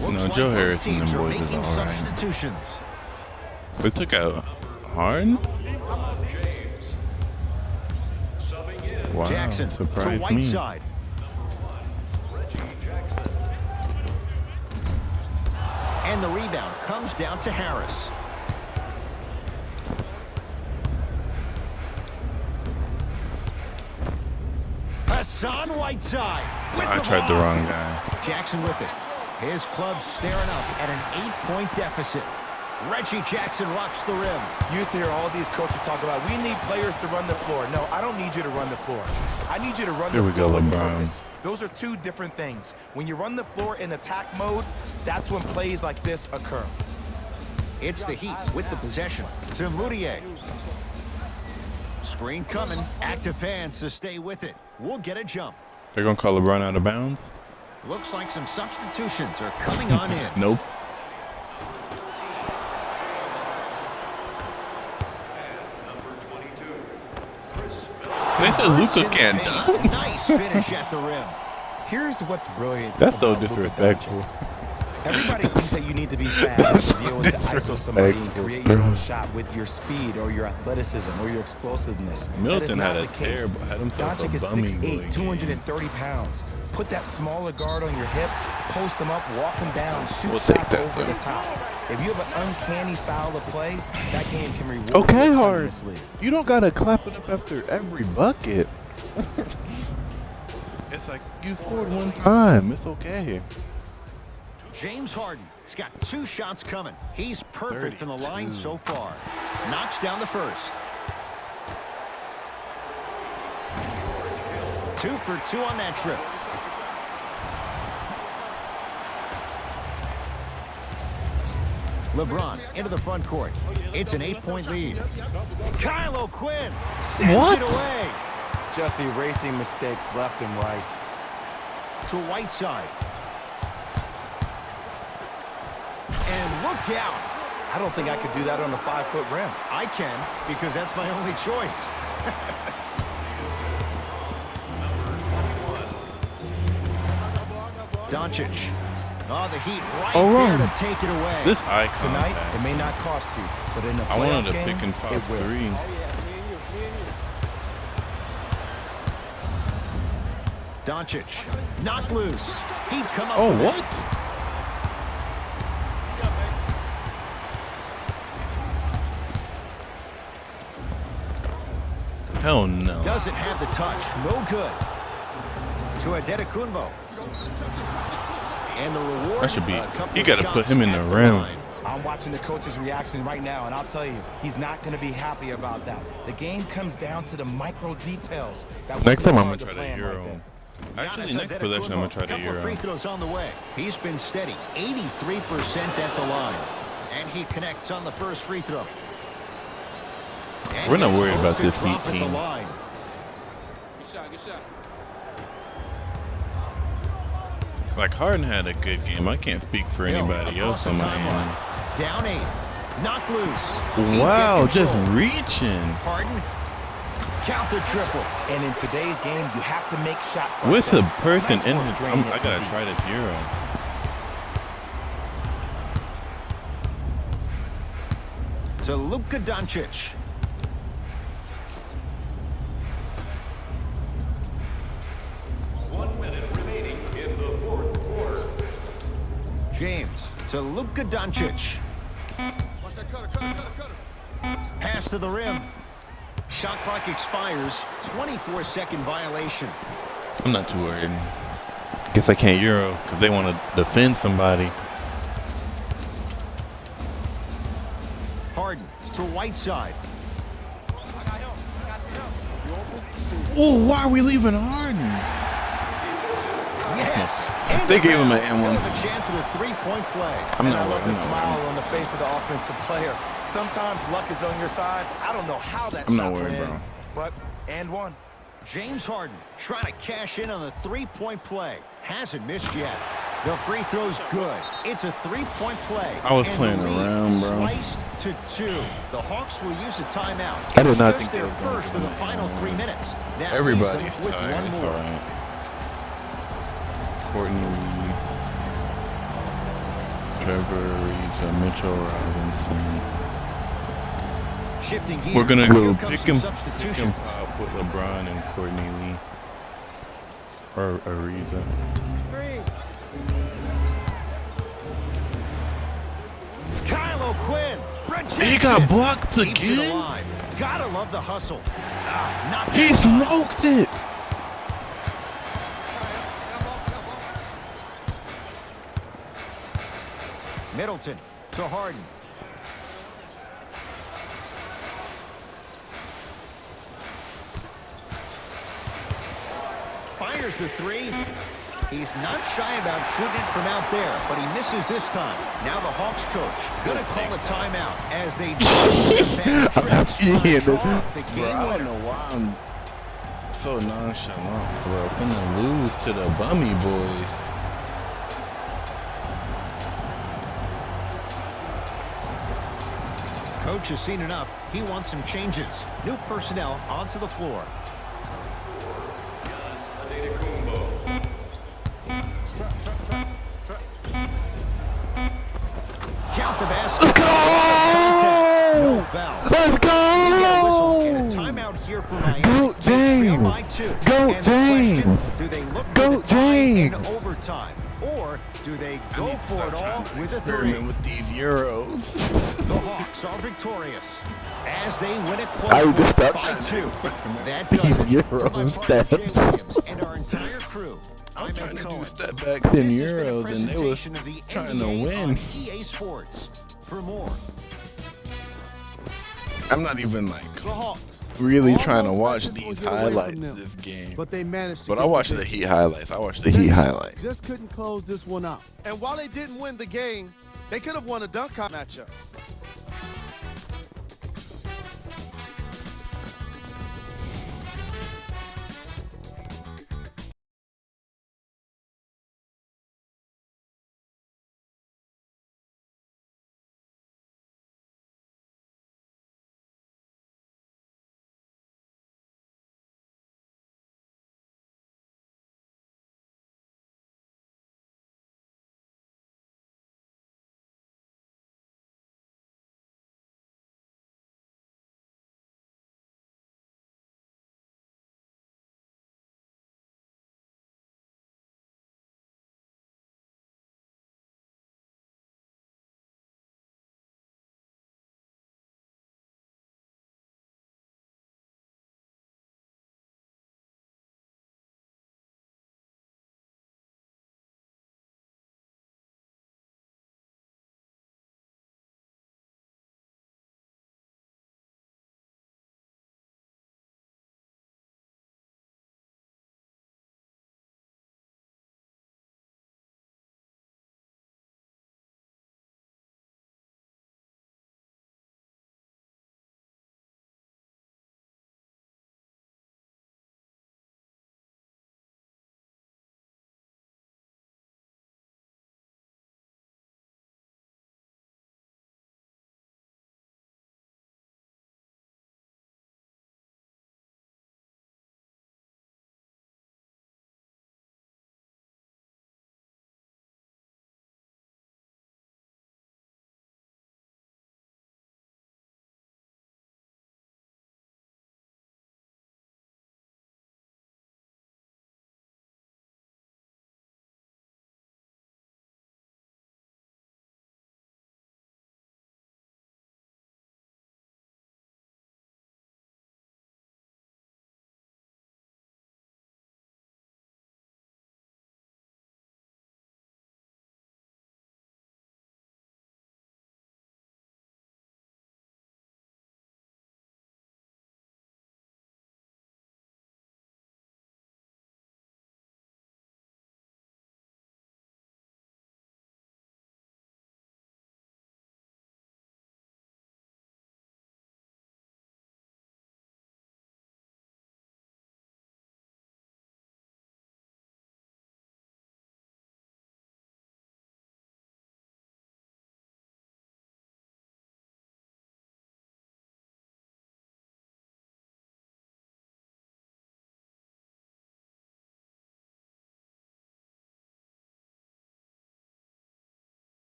Looks No, like Joe both Harris and teams them are boys is making all right. substitutions. They took out Harden? Wow, Jackson to surprised me. Whiteside. And the rebound comes down to Harris. Hassan Whiteside with I the tried the block. wrong guy. Jackson with it. His club staring up at an 8-point deficit. Reggie Jackson rocks the rim. You used to hear all these coaches talk about, we need players to run the floor. No, I don't need you to run the floor. I need you to run Here the we go, floor with LeBron. purpose. Those are two different things. When you run the floor in attack mode, that's when plays like this occur. It's the Heat with the possession to Moutier. Screen coming. Active fans to stay with it. We'll get a jump. They're going to call LeBron out of bounds? Looks like some substitutions are coming on in. Nope. They said Burns in Luka the can't paint. dunk. Nice finish at the rim. Here's what's brilliant. That's so about Luka disrespectful. Doncic. Everybody thinks that you need to be fast to be able to ISO somebody and create your own shot with your speed or your athleticism or your explosiveness. Milton that had is a not the case. terrible, had himself Doncic a is bumming 6'8", boy 230 pounds. Put that smaller guard on your hip, post him up, walk him down, shoot We'll take shots that, over though. the top. If you have an uncanny style of play, that game can reward Okay, you a ton in Hard. this league. You don't got to clap it up after every bucket. It's like you scored one time. It's okay. James Harden has got 2 shots coming. He's perfect from the line 32. so far. Knocks down the first. 2 for 2 on that trip. LeBron into the front court. It's an 8-point lead. Kyle O'Quinn sends What? it away Just erasing mistakes left and right. to Whiteside. And look out. I don't think I could do that on a 5-foot rim. I can, because that's my only choice. Doncic. Oh, the Heat right Oh, there wrong. to take it away. This eye Tonight, contact. it may not cost you, but in the I playoff wanted to game, pick and pop it will. 3. Oh, yeah, me and you. Doncic. Knocked loose. He'd come up Oh, with it. what? Hell no. Doesn't have the touch. No good. To Adetokunbo. And the reward. That should be. a couple You of got to put shots him in at the rim. line. I'm watching the coach's reaction right now, and I'll tell you, he's not going to be happy about that. The game comes down to the micro details. That Next wasn't time I'm part gonna of try the to plan Euro. there. Actually, Giannis next possession I'm gonna try to Couple of free Euro. throws on the way. He's been steady, 83% at the line, and he connects on the first free throw. And We're not he's worried going about to this drop Heat at the team. line. Good shot, good shot. Like Harden had a good game. I can't speak for Hill anybody across else on the my timeline. end. Down 8. Knocked loose. Can't get Wow, just control. reaching. Harden. Count the triple. And in today's game, you have to make shots like With a that. person Nice in work his, draining I it gotta from try this Euro. To Luka Doncic. Remaining in the fourth quarter. James to Luka Doncic. Watch that cutter. Pass to the rim. Shot clock expires. 24-second violation. I'm not too worried. Guess I can't Euro because they want to defend somebody. Harden to Whiteside. Oh, why are we leaving Harden? Yes. They gave him an He'll N1. have a chance at a three-point play. I'm And not I love worried. the smile on the face of the offensive player. Sometimes luck is on your side. I don't know how that I'm shot not went worried, in, bro. but and one. James Harden trying to cash in on the three-point play. Hasn't missed yet. The free throw's good. It's a three-point play. I was and playing the lead around, bro. Sliced to 2. The Hawks will use a timeout. I did It's not just think they their were going first to of the win. final 3 minutes. That Everybody's leaves them with tired. one It's more. alright. Courtney Lee, Trevor Ariza, Mitchell Robinson. Shifting gears. We're gonna Here go comes pick some him substitution. pop with LeBron and Courtney Lee or Ariza. Kyle O'Quinn. He got blocked Keeps it again. alive. Gotta love the hustle. Not He that time. smoked it. Middleton to Harden. Fires the three. He's not shy about shooting it from out there, but he misses this time. Now the Hawks coach gonna call a timeout as they the Bro, game I don't winner. know why I'm so nonchalant, bro. Finna lose to the Bummy boys. Coach has seen enough. He wants some changes. New personnel onto the floor. Giannis Antetokounmpo. Count the basket. Contact. No foul. Let's Get a whistle go! and a timeout here for Miami. Go, They trail James! by 2. Go, And the question, James! do they look for Go, the tie in James! overtime? Or do they go for it all with a 3? Experiment with these Euros. The Hawks are victorious as they win it I close just stopped by trying to 2. experiment That with does these it. For my Euros partner, Jay stats. Williams, and our entire crew, I'm I'm trying Ed to do Cohen. step backs in This has been a Euros, and they was presentation of the trying to NBA win. on EA Sports. For more. I'm not even like The Hawks. really Almost trying to like watch this will these get away from highlights them, this game. But they managed to But get I watched the victory. Heat highlights. I watched the Heat highlights. Just couldn't close this one out. And while they didn't win the game, they could have won a dunk matchup.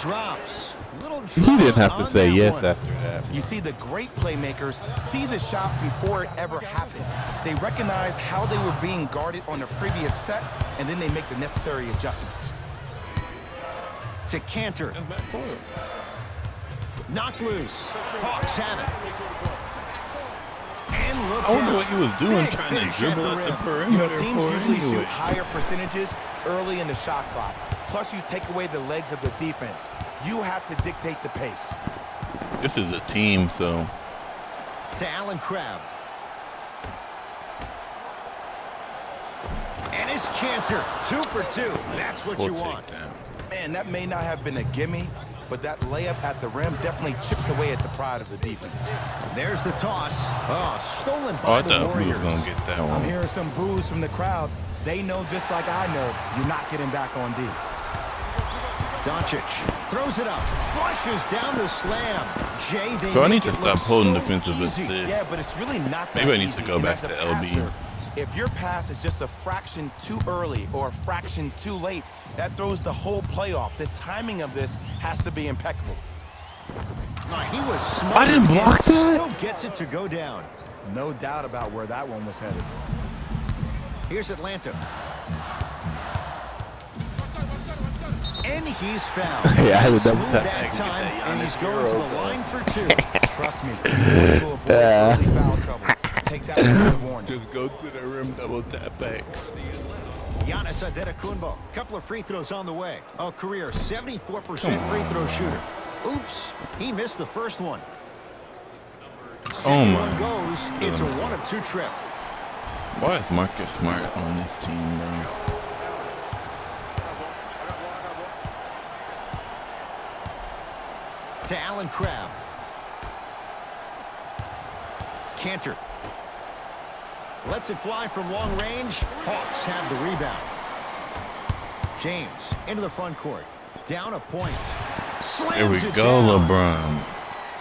drops. Little He didn't have drama to say on that yes one. after that. You see, the great playmakers see the shot before it ever happens. They recognized how they were being guarded on the previous set, and then they make the necessary adjustments. To Cantor. Knocked loose. Hawks have it. And look I wonder out. what he was doing, Big trying to finish at dribble the at the rim. perimeter. You know, teams for usually anyway. shoot higher percentages early in the shot clock. Plus, you take away the legs of the defense. You have to dictate the pace. This is a team, so To Allen Crabbe. And it's Cantor. 2 for 2. That's what we'll you take want. that. Man, that may not have been a gimme, but that layup at the rim definitely chips away at the pride of the defense. There's the toss. Oh, stolen Oh, I by the thought he was Warriors. gonna get that I'm one. hearing some boos from the crowd. They know just like I know, you're not getting back on D. Doncic throws it up. Flushes down the slam. Jay, they So I make need to it stop look holding so defensive easy. assists. Yeah, but it's really not that Maybe I need easy. to go And back as a to LB. passer, if your pass is just a fraction too early or a fraction too late, that throws the whole play off. The timing of this has to be impeccable. He was smart. I didn't block and that? Still gets it to go down. No doubt about where that one was headed. Here's Atlanta. And he's fouled. Yeah, I would double Smooth tap that that and get time, that and he's Giannis going to the Euro, line for 2. Trust me, you want to avoid early foul trouble. Take that as a warning. Just go to the rim, double tap back. Giannis Antetokounmpo. Couple of free throws on the way. A career 74% free throw shooter. Oops, he missed the first one. Second my one goes. It's a 1 of 2 trip. Why is Marcus Smart on this team, bro? To Allen Crabbe. Cantor. Lets it fly from long range. Hawks have the rebound. James into the front court. Down a point. Slams There we it go, down. LeBron.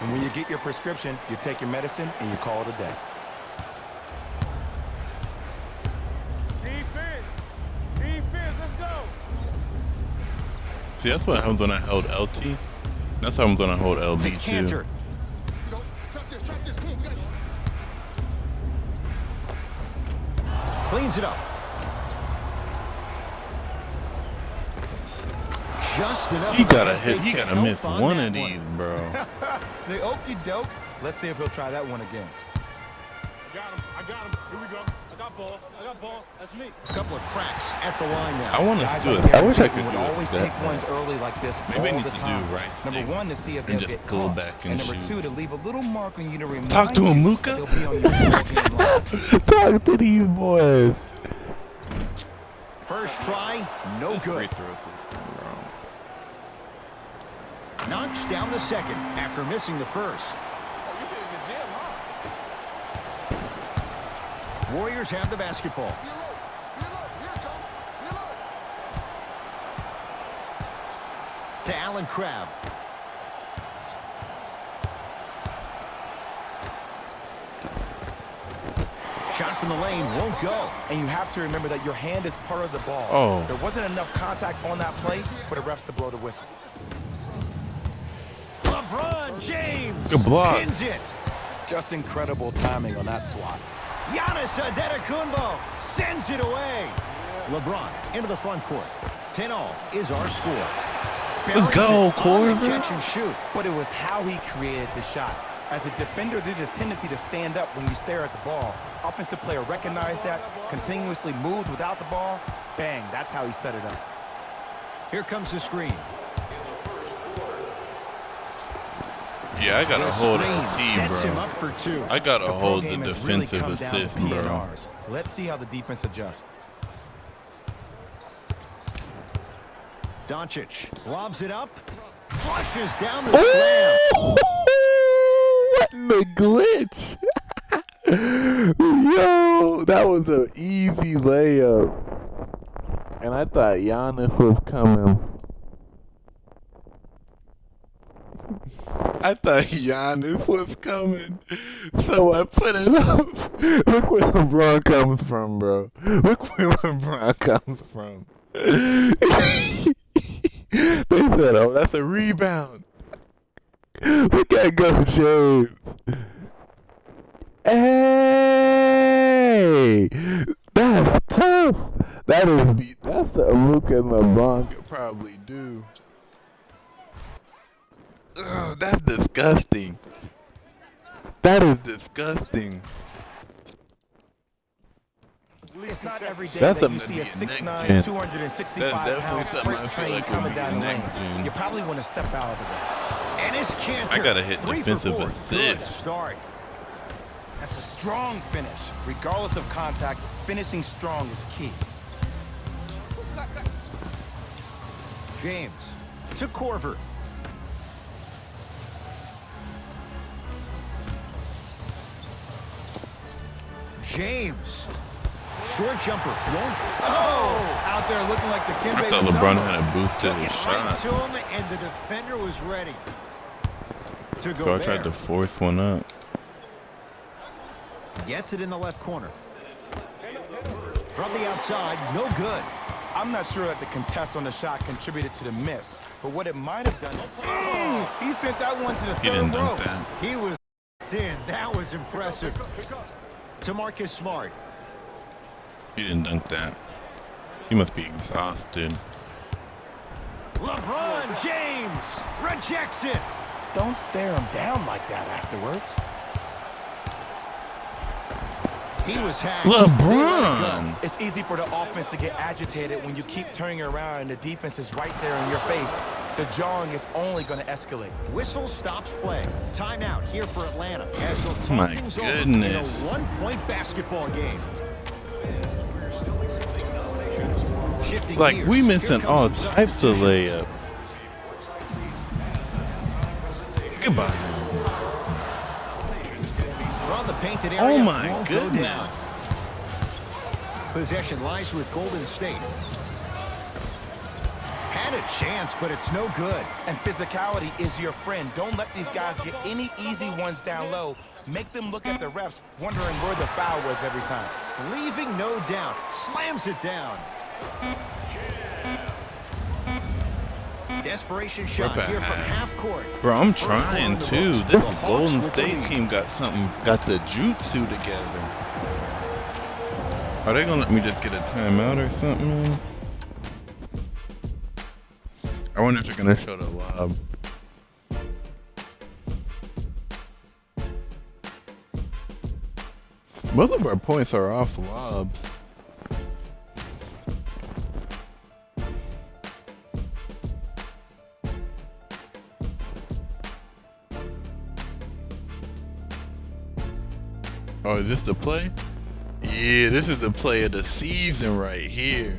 And when you get your prescription, you take your medicine and you call it a day. Defense, let's go. See, that's what happens when I held LT. That's how I'm gonna hold To LB too. Cantor. Trap this. Come on, we got it. Cleans it up. Just enough. He of a gotta head hit. fake He to gotta help miss on one that of these, bro. The okey doke. Let's see if he'll try that one again. I got him. Here we go. I got ball. That's me. A couple of cracks at the line now. I want to Guys do like it. I Gary wish I Payton could would do it. always take ones early like this Maybe I all need the to do time. right Number stick one, to see if and they'll just get pull caught. back And and number shoot. two, to leave a little mark on you to remind Talk to him, you Luka. that they'll be on your ball game line. Talk to these boys. First try, no Free good. throw system, bro. Knocks down the second after missing the first. Oh, you been in the gym, huh? Warriors have the basketball. Here it comes. To Allen Crabbe. Shot from the lane won't go. And you have to remember that your hand is part of the ball. Oh. There wasn't enough contact on that play for the refs to blow the whistle. LeBron James Good block. pins it. Just incredible timing on that swat. Giannis Antetokounmpo sends it away. LeBron into the front court. 10-all is our score. Let's go, Corey. Corey. Catch and shoot. But it was how he created the shot. As a defender, there's a tendency to stand up when you stare at the ball. Offensive player recognized that, continuously moved without the ball. Bang, that's how he set it up. Here comes the screen. Yeah, I gotta The hold screen LT, sets him bro. up for 2. I gotta The pro hold the game has really defensive come down to assist, bro. PNRs. Let's see how the defense adjusts. Doncic lobs it up, flushes down the slam. What the glitch? Yo, that was an easy layup. And I thought Giannis was coming. I thought Giannis was coming. So I put it up. Look where LeBron comes from, bro. Look where LeBron comes from. They said, oh, that's a rebound. Look at go, James. Hey, that's tough. That's what Luka and LeBron could probably do. Ugh, that's disgusting. That is disgusting. It's not every day That's that you something see a to be 6'9", next, 265-pound something I freight feel train like coming would be down the lane. next, dude. You probably want to step out of the way. And his canter. I gotta hit 3 for defensive 4. Good assist. start. That's a strong finish. Regardless of contact, finishing strong is key. James to Korver. James. Short jumper. Oh! Out there looking like the I Kimbe thought LeBron Mutombo. had a boost to Took his it right shot. to him, and the defender was ready to go So I there. tried to force one up. Gets it in the left corner. From the outside, no good. I'm not sure that the contest on the shot contributed to the miss, but what it might have done is he sent that one to the He third didn't row. dunk that. He was in. That was impressive. To Marcus Smart. He didn't dunk that. He must be exhausted. LeBron James rejects it. Don't stare him down like that afterwards. He was hacked. They let it LeBron! go. It's easy for the offense to get agitated when you keep turning around and the defense is right there in your face. The jawing is only going to escalate. Whistle stops play. Timeout here for Atlanta as they'll talk My things over in a goodness. one-point basketball game. Shifting Like, gears. we Here missing comes all some types of substitutions. layups. Goodbye. From the painted area, Oh my won't go goodness. down. Possession lies with Golden State. Had a chance, but it's no good. And physicality is your friend. Don't let these guys get any easy ones down low. Make them look at the refs, wondering where the foul was every time. Leaving no doubt. Slams it down. Desperation shot back. here from half court. Bro, I'm First score trying on the too. books. This The Hawks Golden with the State lead. team got the jutsu together. Are they gonna let me just get a timeout or something? I wonder if they're gonna show the lob. Most of our points are off lobs. Oh, is this the play? Yeah, this is the play of the season right here.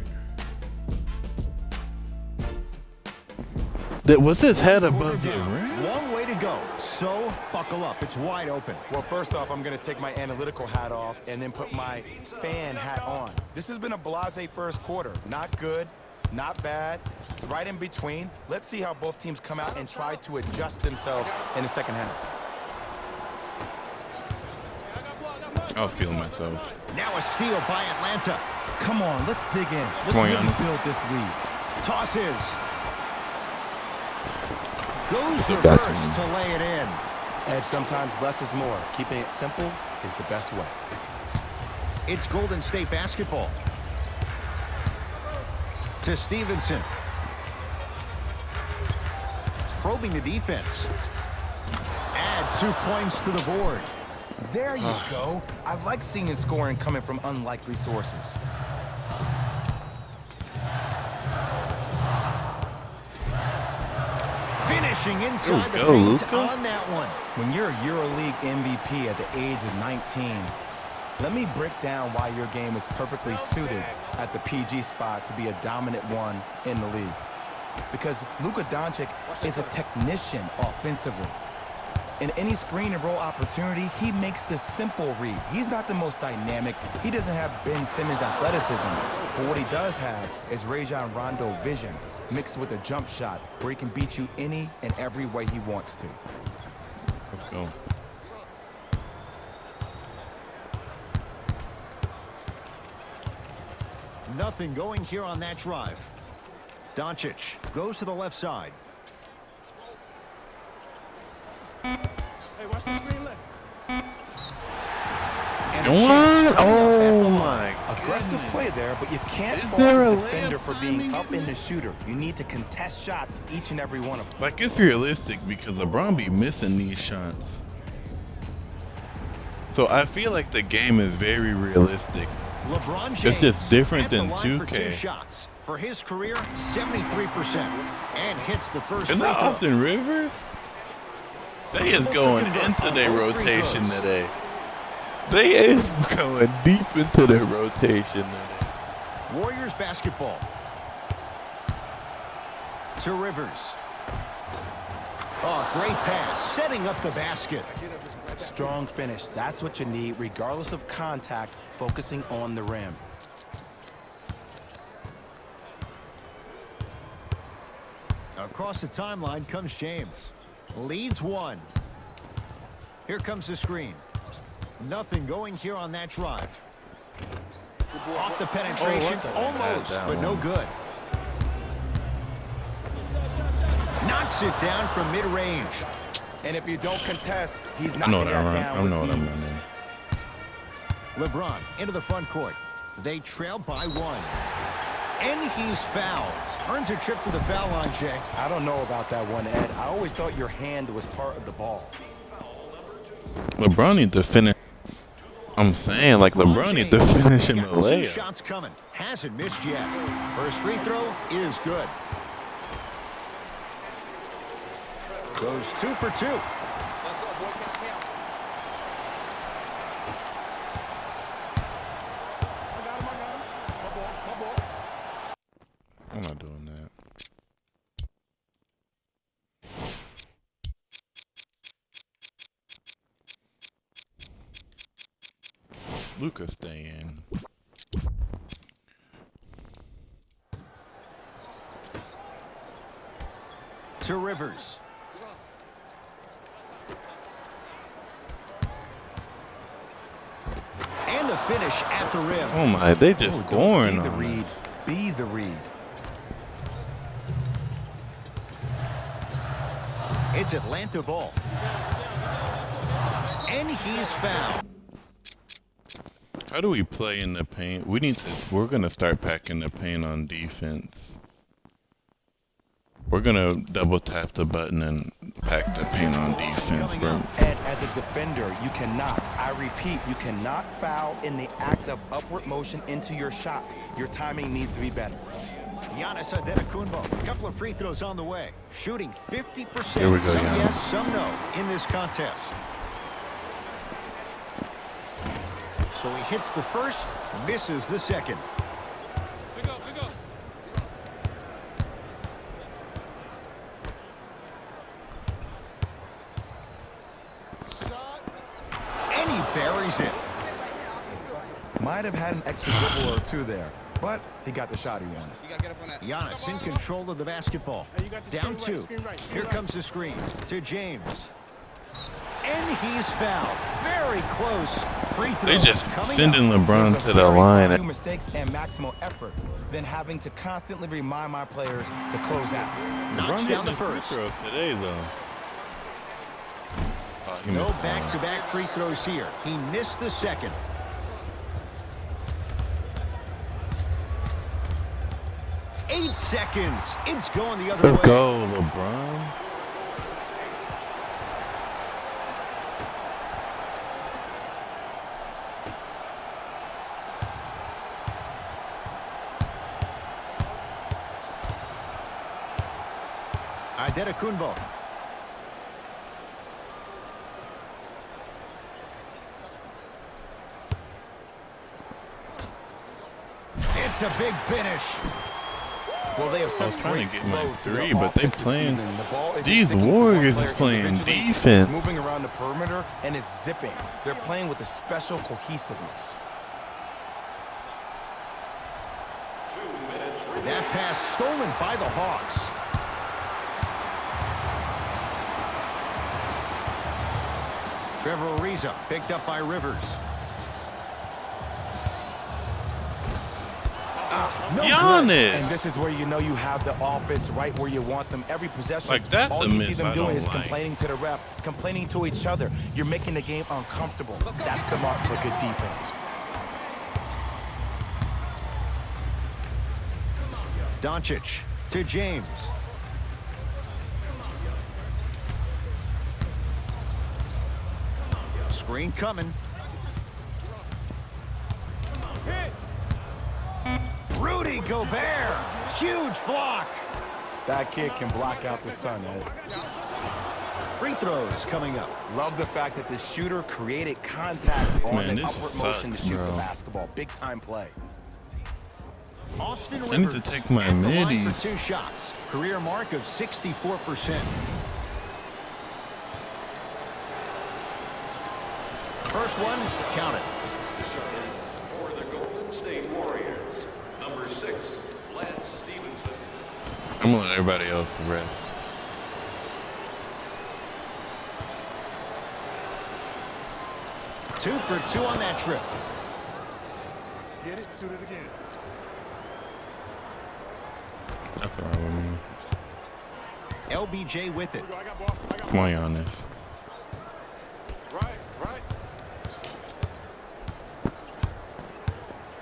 Was his head above the rim? Long way to go. So, buckle up. It's wide open. Well, first off, I'm going to take my analytical hat off and then put my fan hat on. This has been a blasé first quarter. Not good, not bad, right in between. Let's see how both teams come out and try to adjust themselves in the second half. I was feeling myself. Now a steal by Atlanta. Come on, let's dig in. Let's Come on, really Giannis. build this lead. Tosses. Goes Got reverse him. to lay it in. Ed, sometimes less is more. Keeping it simple is the best way. It's Golden State basketball. To Stevenson. Probing the defense. Add 2 points to the board. There you go. I like seeing the scoring coming from unlikely sources. Finishing inside the go, paint Luka. on that one. When you're a EuroLeague MVP at the age of 19, let me break down why your game is perfectly suited at the PG spot to be a dominant one in the league. Because Luka Doncic is a technician offensively. In any screen and roll opportunity, he makes the simple read. He's not the most dynamic. He doesn't have Ben Simmons athleticism. But what he does have is Rajon Rondo vision mixed with a jump shot where he can beat you any and every way he wants to. Let's go. Nothing going here on that drive. Doncic goes to the left side. Hey, watch the screen left. And What? Oh my Aggressive goodness. play there, but you can't Is fault there the a defender layup for being timing? up in the shooter. You need to contest shots, each and every one of them. Like, it's realistic because LeBron be missing these shots. So I feel like the game is very realistic. LeBron James just different at the than line for 2K. 2 shots. For his career, 73%. And hits the first Isn't free that throw. Austin Rivers? They is going into their rotation today. They is going deep into their rotation today. Warriors basketball. To Rivers. Oh, great pass. Setting up the basket. Strong finish. That's what you need, regardless of contact, focusing on the rim. Across the timeline comes James. Leads one. Here comes the screen. Nothing going here on that drive. Off the penetration, almost, that but no one. good. Knocks it down from mid-range. And if you don't contest, he's I know knocking what I'm that running. down I know with what I'm ease. running. LeBron into the front court. They trail by one. And he's fouled. Earns a trip to the foul line, Jay. I don't know about that one, Ed. I always thought your hand was part of the ball. LeBron needs to finish. I'm saying, like, LeBron needs to James finish him a got 2 layup. shots coming. Hasn't missed yet. First free throw is good. Goes 2 for 2. Let's go, boy. Count, count. I got him. Come on. I'm not doing that. Luka stay in. To Rivers. And the finish at the rim. Oh my, they just Oh, don't scoring see the on read. us. Be the read. It's Atlanta ball. And he's fouled. How do we play in the paint? We're gonna start packing the paint on defense. We're gonna double tap the button and pack the paint on defense, bro. Ed, as a defender, you cannot, I repeat, you cannot foul in the act of upward motion into your shot. Your timing needs to be better. Giannis Antetokounmpo. A couple of free throws on the way. Shooting 50%. Here we go, Some Giannis. yes, some no in this contest. So he hits the first, misses the second. Pick up, pick up. Shot. And he buries it. Might have had an extra dribble or two there, but he got the shot he wanted. You gotta get up on that. Giannis in control of the basketball. Hey, you got the Down screen 2. right, screen right, screen Here right. comes the screen to James. And he's fouled. Very close. Free throws They just coming sending up. LeBron There's a to the very line. few mistakes and maximal effort than having to constantly remind my players to close out. Knocks LeBron down the getting his free first. throws today, though. Oh, he No missed one. back-to-back free throws here. He missed the second. Eight seconds. It's going the other Let's way. go, LeBron. Antetokounmpo. It's a big finish. Well, they have I such was trying great to get my flow to their three, but they offense this playing. evening. The ball isn't These sticking to one Warriors player is playing individually. defense. It's moving around the perimeter, and it's zipping. They're playing with a special cohesiveness. 2 minutes remaining. That pass stolen by the Hawks. Trevor Ariza picked up by Rivers. No Giannis. And this is where you know you have the offense right where you want them. Every possession, Like, that's all a you miss see them I doing don't is like. complaining to the ref, complaining to each other. You're making the game uncomfortable. That's the mark for good defense. Doncic to James. Screen coming. Rudy Gobert. Huge block. That kid can block out the sun, Ed. Free throws coming up. Love the fact that the shooter created contact on Man, an this upward motion to sucks, shoot bro. the basketball. Big time play. Austin I need to Rivers take my at the line middies. for 2 shots. Career mark of 64%. First one, count it. For the Golden State Warriors, number 6, Lance Stevenson. I'm gonna let everybody else rest. Two for 2 on that trip. Get it, shoot it again. That's all right with me. LBJ with it. I got Boston. I got Come on, Giannis. Right.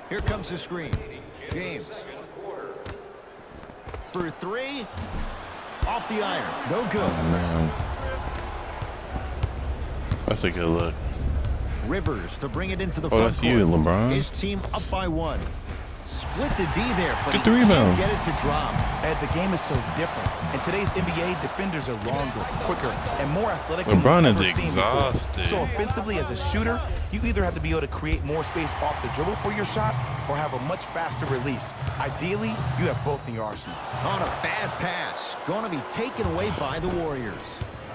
Here comes the screen. James. For 3. Off the iron. No good. Oh, man. That's a good look. Rivers to bring it into the Oh, front that's court. you, LeBron. His team up by 1. Split the D there, but Get he the rebound. can't get it to drop. Ed, the game is so different. In today's NBA, defenders are longer, quicker, and more athletic LeBron than is we've ever seen before. exhausted. So offensively, as a shooter, you either have to be able to create more space off the dribble for your shot or have a much faster release. Ideally, you have both in your arsenal. On a bad pass. Going to be taken away by the Warriors.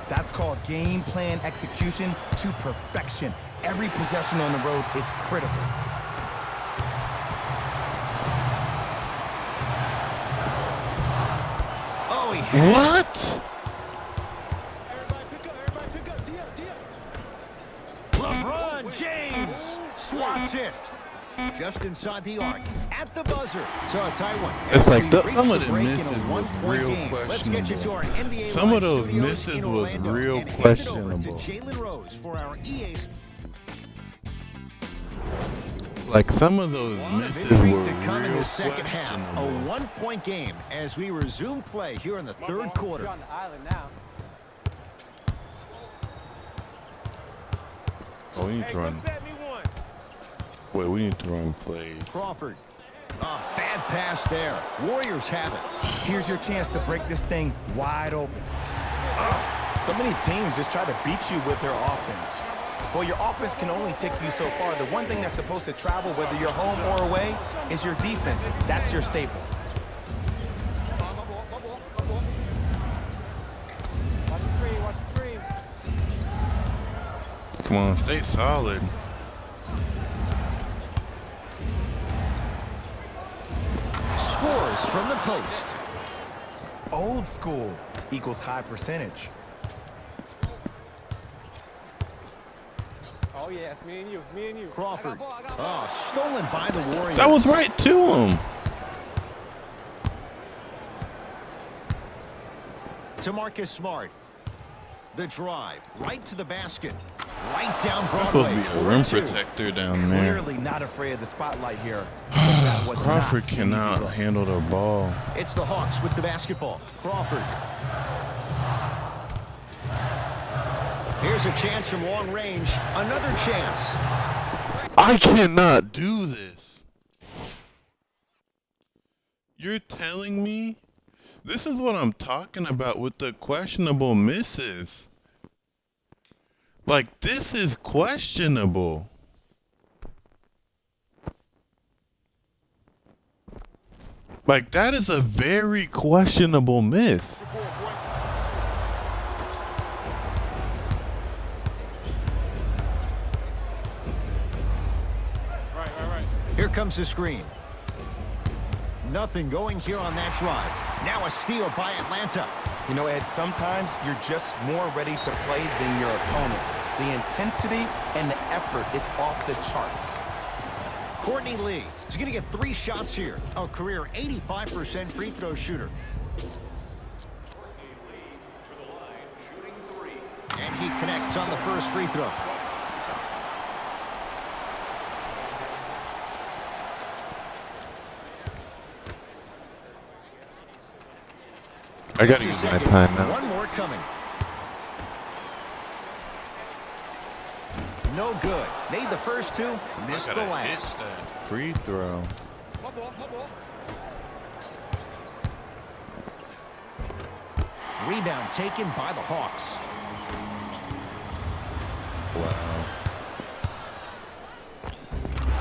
That's called game plan execution to perfection. Every possession on the road is critical. Oh, he hit it. What? Everybody pick up. Dia. LeBron James swats it. Just inside the arc. At the buzzer. So a tight one. It's As like we the- reach some the of the break in a misses was one-point real game. Let's get you to our NBA Some Live of those studios misses in was Orlando real and hand it over to questionable. Jalen Rose for our EA Like, some of those lot of misses intrigue were to come in real the second half. A questionable. one-point game as we resume play here in the third quarter. You're on the island now. Oh, we need Hey, to run. come set me one. Wait, we need to run plays. Crawford. Bad pass there. Warriors have it. Here's your chance to break this thing wide open. So many teams just try to beat you with their offense. Well, your offense can only take you so far. The one thing that's supposed to travel, whether you're home or away, is your defense. That's your staple. My ball. Watch the screen. Come on, stay solid. Scores from the post. Old school equals high percentage. Oh, yeah, it's me and you. Crawford. Stolen by the Warriors. That was right to him. To Marcus Smart. The drive. Right to the basket. Right down That's Broadway. supposed to be a rim 4-2. protector down there. Clearly not afraid of the spotlight here. Because that was Crawford not an easy cannot look. handle the ball. It's the Hawks with the basketball. Crawford. Here's a chance from long range. Another chance. I cannot do this. You're telling me? This is what I'm talking about with the questionable misses. Like, this is questionable. Like, that is a very questionable miss. Right. Here comes the screen. Nothing going here on that drive. Now a steal by Atlanta. You know, Ed, sometimes you're just more ready to play than your opponent. The intensity and the effort, it's off the charts. Courtney Lee is going to get 3 shots here. A career 85% free throw shooter. And he connects on the first free throw. I gotta use my timeout. One more coming. No good. Made the first 2, missed the last. Free throw. My ball, my ball. Rebound taken by the Hawks. Wow.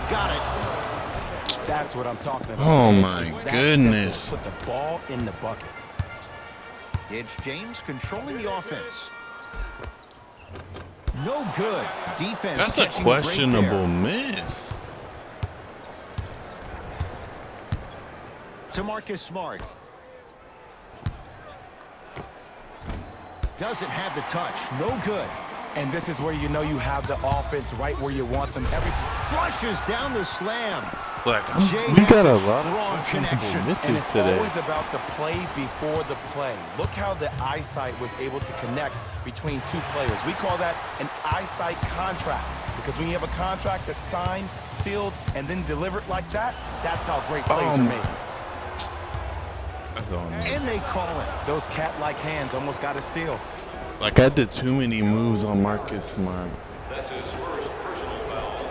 Got it. That's what I'm talking about. Oh my It's that goodness. simple. Put the ball in the bucket. It's James controlling the offense. No good. Defense That's a catching break questionable there. miss. To Marcus Smart. Doesn't have the touch. No good. And this is where you know you have the offense right where you want them. Flushes down the slam. Like, Jay we got a has lot strong of connection. misses And it's today. always about the play before the play. Look how the eyesight was able to connect between 2 players. We call that an eyesight contract. Because when you have a contract that's signed, sealed, and then delivered like that, that's how great plays are made. That's on me. And they call it. Those cat-like hands almost got a steal. Like, I did too many moves on Marcus Smart. That's his first personal foul.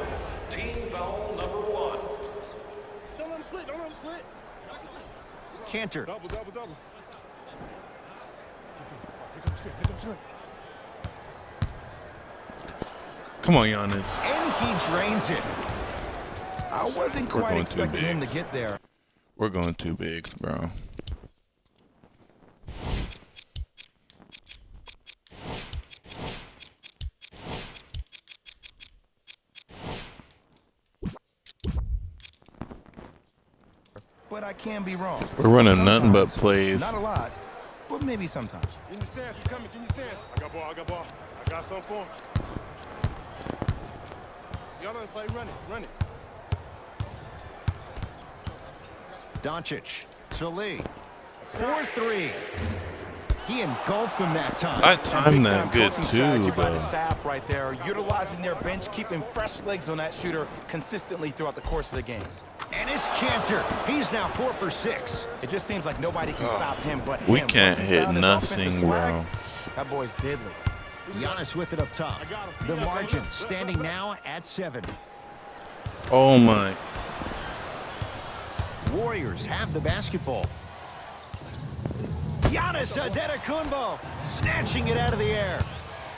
Team foul number 1. Don't let him split, don't let him split. Cantor. Double, double, double. Here comes Trent, here comes Trent. Come on, Giannis. And he drains it. I wasn't We're quite going too expecting him to big. get there. We're going too big, bro. But I can be wrong. We're running nothing but Sometimes. plays. Not a lot, but maybe sometimes. Get in the stance, he's coming, get in the stance. I got ball, I got ball. I got something for him. Y'all don't play, run it, run it. Doncic to Lee. 4-3. He engulfed him that time. I And timed big-time that good coaching too, strategy by the though. staff right there, utilizing their bench, keeping fresh legs on that shooter consistently throughout the course of the game. And it's Cantor. He's now 4 for 6. It just seems like nobody can stop him but We him. can't Once he's hit found his offensive nothing, swag, bro. That boy's deadly. Giannis with it up top. The margin standing now at 7. Oh my. Warriors have the basketball. Giannis Antetokounmpo snatching it out of the air.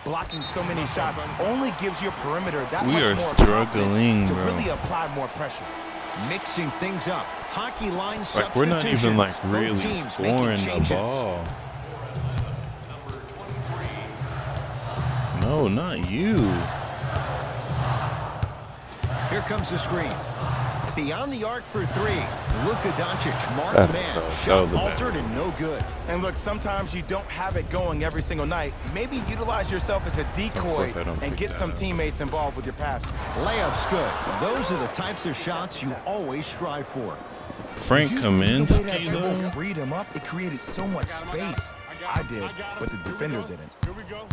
Blocking so many shots only gives your perimeter that We much are more struggling, confidence to bro. really apply more pressure. Mixing things up. Hockey line Like, we're not even, like, substitutions. really Both teams making scoring the changes. ball. No, not you. Here comes the screen. Beyond the arc for 3. Luka Doncic marked That's man. so- that Shot was a bad altered and no good. And look, sometimes you don't have it going every single night. Maybe utilize yourself as a decoy I don't and pick get that some up. teammates involved with your pass. Layup's good. Those are the types of shots you always strive for. Frank Did you see the way that Kaminsky, dribble though. freed him up? It created so much space. I did, but the defender didn't. Here we go.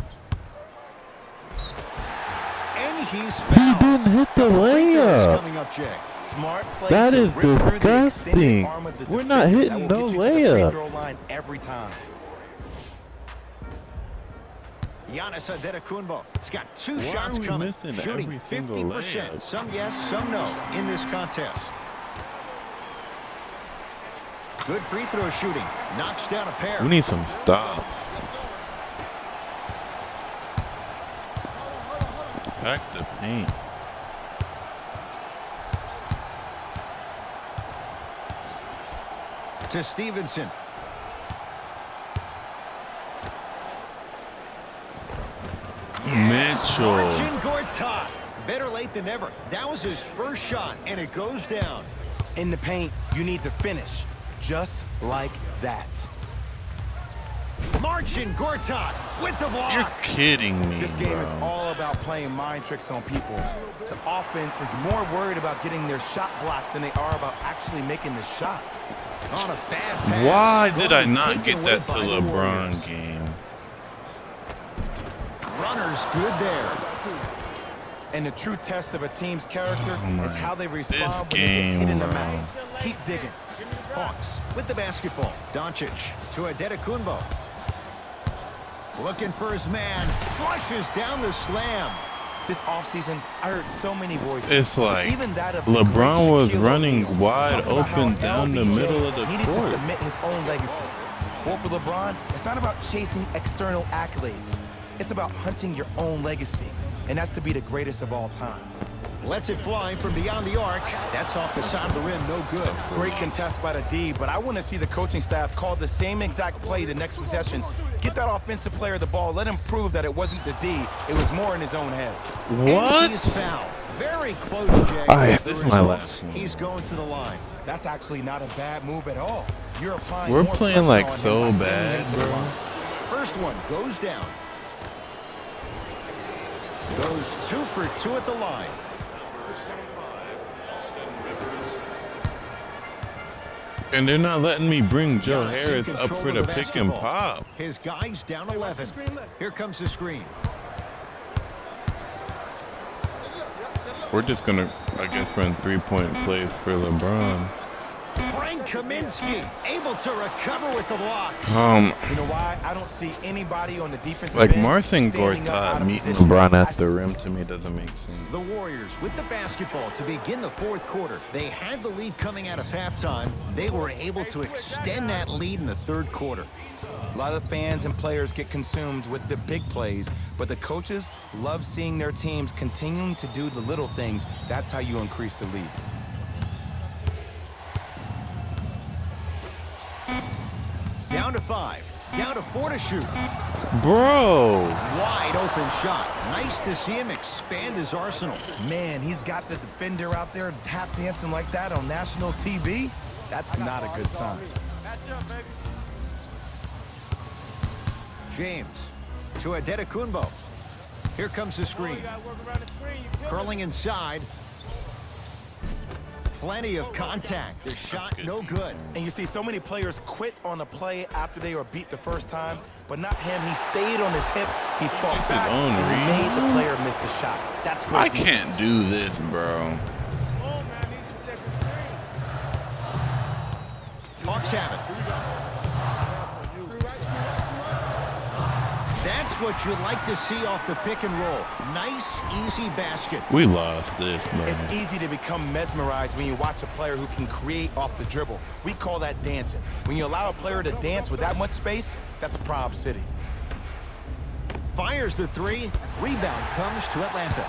And he's He fouled. didn't hit the Free throws layup. coming up, Jay. Smart play That to is rip through the extended disgusting. arm of the We're not defender. hitting That will no get you to the free layup. throw line every time. Giannis Antetokounmpo. He's got 2 Why shots are we coming. missing Shooting every single 50%. layup? Some yes, some no in this contest. Good free throw shooting. Knocks down a pair. We need some stops. Back to paint. To Stevenson. Mitchell. Marcin Gortat. Better late than never. That was his first shot, and it goes down. In the paint, you need to finish just like that. Marcin Gortat with the block. You're kidding me, This game is bro. all about playing mind tricks on people. The offense is more worried about getting their shot blocked than they are about actually making the shot. On a bad pass. Why did I Going not taken get away that to by the LeBron Warriors. game? Runners good there. And the true test of a team's character Oh is how they respond this when they get hit in the game, bro. mouth. Keep digging. Hawks with the basketball. Doncic to Adetokunbo. Looking for his man. Flushes down the slam. This offseason, I heard so many voices. It's like even that of the LeBron great was Shaquille running O'Neal, wide talking about how open down the LBJ middle of the needed to court. submit his own legacy. Well, for LeBron, it's not about chasing external accolades. It's about hunting your own legacy, and that's to be the greatest of all time. Lets it fly from beyond the arc. That's off the side of the rim, no good. Great contest by the D, but I want to see the coaching staff call the same exact play the next possession. Get that offensive player the ball. Let him prove that it wasn't the D. It was more in his own head. And What? he's fouled. Very close, Jay. Alright, The this is my results, last one. He's going to the line. That's actually not a bad move at all. You're applying We're more playing pressure like on him so by sending bad, him to the bro. line. First one goes down. Goes 2 for 2 at the line. And they're not letting me bring Joe Giannis in Harris up control for of the the pick and basketball. pop. His guy's down 11. Here comes the screen. We're just gonna, I guess, run 3-point plays for LeBron. Frank Kaminsky able to recover with the block. You know why? I don't see anybody on the defensive Like end Marcin standing up out Gortat of meeting position. LeBron at the rim to me doesn't make sense. The Warriors with the basketball to begin the fourth quarter. They had the lead coming out of halftime. They were able to extend that lead in the third quarter. A lot of fans and players get consumed with the big plays, but the coaches love seeing their teams continuing to do the little things. That's how you increase the lead. Down to 5. Down to 4 to shoot. Bro, Wide open shot. Nice to see him expand his arsenal. Man, he's got the defender out there tap dancing like that on national TV. That's not a good sign. James to Adetokunbo. Here comes the screen. Curling inside. Plenty of contact. The shot no good. And you see so many players quit on a play after they were beat the first time, but not him. He stayed on his hip, he fought his back, own and he read. made the player miss the shot. That's great I can't defense. do this, bro. Hawks have it. That's what you like to see off the pick and roll. Nice, easy basket. We lost this, It's man. easy to become mesmerized when you watch a player who can create off the dribble. We call that dancing. When you allow a player to dance with that much space, that's Prob City. Fires the 3. Rebound comes to Atlanta.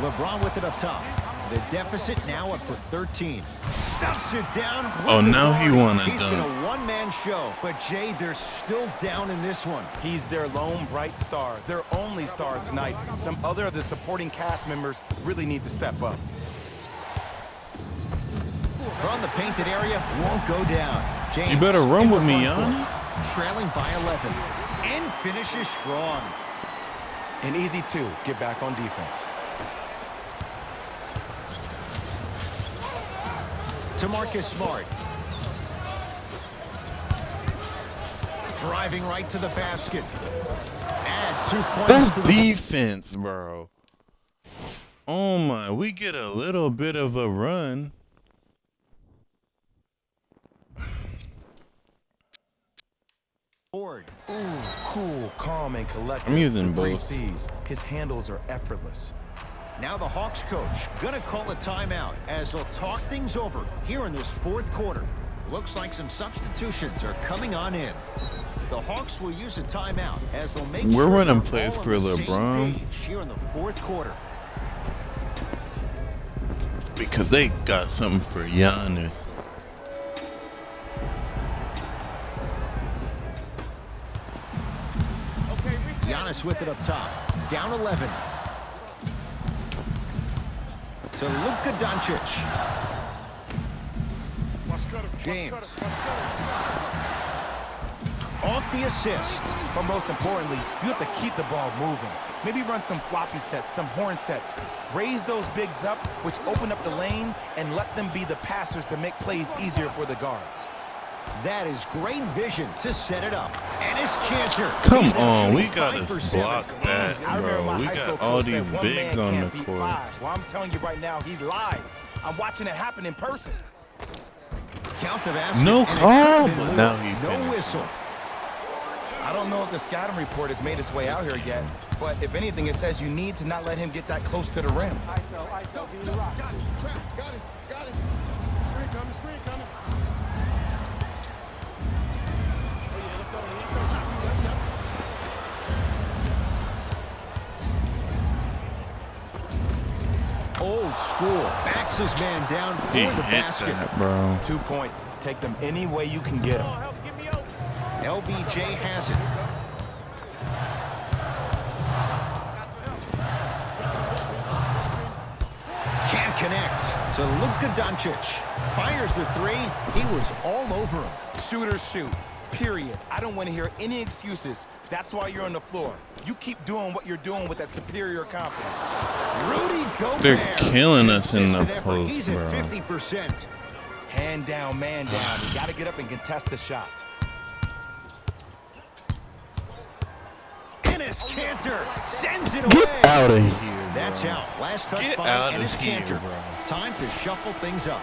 LeBron with it up top. The deficit now up to 13. Stuffs it down. with Oh, the now he guard. wanna He's dunk. been a one-man show, but Jay, they're still down in this one. He's their lone bright star, their only star tonight. Some other of the supporting cast members really need to step up. From the painted area, won't go down. James You better run in the with me, front court, Giannis. trailing by 11. And finishes strong. And easy too, get back on defense. To Marcus Smart. Driving right to the basket. Add 2 points That's to the defense, bro. Oh my, we get a little bit of a run. board. Ooh, cool, calm, and collected. I'm using the 3 both. C's. His handles are effortless. Now the Hawks coach gonna call a timeout as they'll talk things over here in this fourth quarter. Looks like some substitutions are coming on in. The Hawks will use a timeout as they'll make We're sure running they're plays all on for the same LeBron. page here in the fourth quarter. Because they got something for Giannis. Giannis with it up top. Down 11. To Luka Doncic. James. off the assist. But most importantly, you have to keep the ball moving. Maybe run some floppy sets, some horn sets. Raise those bigs up, which open up the lane, and let them be the passers to make plays easier for the guards. That is great vision to set it up. And it's Cantor. Come He's now on, we shooting gotta 5 for 7. block that, I remember bro. my We high school got all coach these said one bigs man on can't the beat court. 5. Well, I'm telling you right now, he lied. I'm watching it happen in person. Count the basket. No and it call, could have been but more. now he no finished. whistle. I don't know if the scouting report has made its way out here yet, but if anything, it says you need to not let him get that close to the rim. ISO, give me the rock. Got it, trap, got it. Screen coming. Oh yeah, let's go. Old school. Backs his man down for He the hit basket. that, bro. 2 points. Take them any way you can get them. LBJ has it. Can't connect to Luka Doncic. Fires the 3. He was all over him. Shooters shoot, period. I don't want to hear any excuses. That's why you're on the floor. You keep doing what you're doing with that superior confidence. Rudy Gobert. They're killing us in the Consistent effort. post, He's bro. at 50%. Hand down, man down. You got to get up and contest the shot. Enes Kanter sends it away. Get out of here, That's bro. out. Last touch Get by out Enes of here, Kanter. bro. Time to shuffle things up.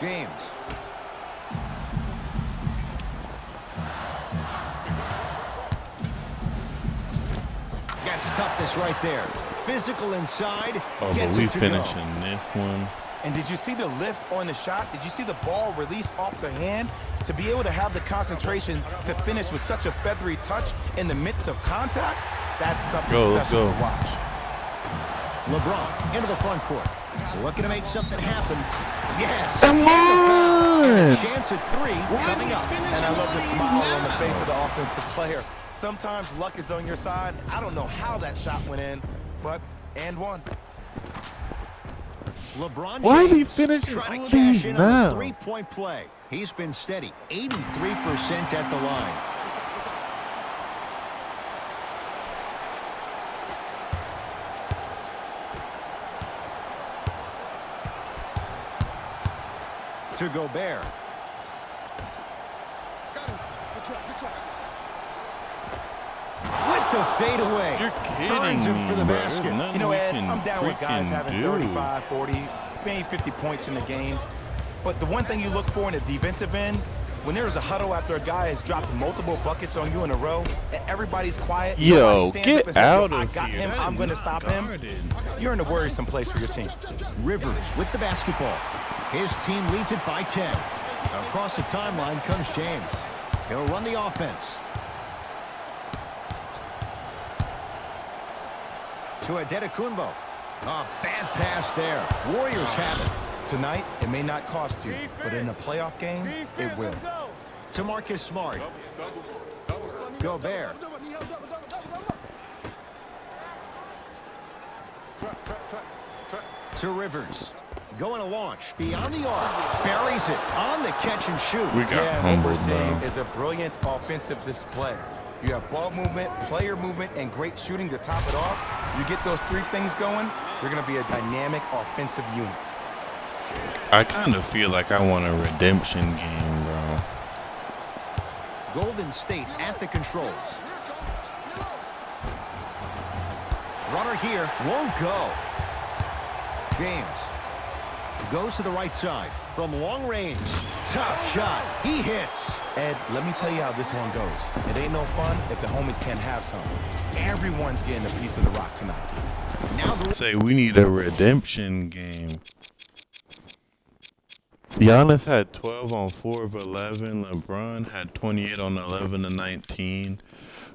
James. Gets toughness right there. Physical inside. Oh, Gets but we it to finishing go. this one. And did you see the lift on the shot? Did you see the ball release off the hand? To be able to have the concentration to finish with such a feathery touch in the midst of contact, that's something Let's special go. to watch. LeBron into the front court. Looking to make something happen. Yes. Come And the foul. And a on. chance at 3 coming up. And I love the smile on the face of the offensive player. Sometimes luck is on your side. I don't know how that shot went in, but and one. LeBron Why is he James finishing trying all to cash these in now? on a 3-point play. He's been steady, 83% at the line. To Gobert. Got him. Good try. With the fadeaway. You're Burns kidding him me, for the bro. basket. There's nothing You know, we Ed, can I'm down with guys freaking having do. 35, 40, maybe 50 points in the game. But the one thing you look for in the defensive end, when there's a huddle after a guy has dropped multiple buckets on you in a row, and everybody's quiet, Yo, nobody stands get up and says, out "Yo, I of got here. him, That I'm is going to not stop him," guarded. you're in a worrisome place for your team. Rivers with the basketball. His team leads it by 10. Across the timeline comes James. He'll run the offense. To Adetokunbo. A bad pass there. Warriors have it. Tonight, it may not cost you, but in a playoff game, it will. To Marcus Smart. Gobert. To Rivers. Going to launch. Beyond the arc. Buries it. On the catch and shoot. We got Yeah, what humbled, we're seeing bro. is a brilliant offensive display. You have ball movement, player movement, and great shooting to top it off. You get those 3 things going, you're going to be a dynamic offensive unit. I kind of feel like I want a redemption game, bro. Golden State at the controls. Runner here. Won't go. James. Goes to the right side. From long range. Tough shot. He hits. Ed, let me tell you how this one goes. It ain't no fun if the homies can't have some. Everyone's getting a piece of the rock tonight. Now the Say we need a redemption game. Giannis had 12 on 4 of 11. LeBron had 28 on 11 of 19.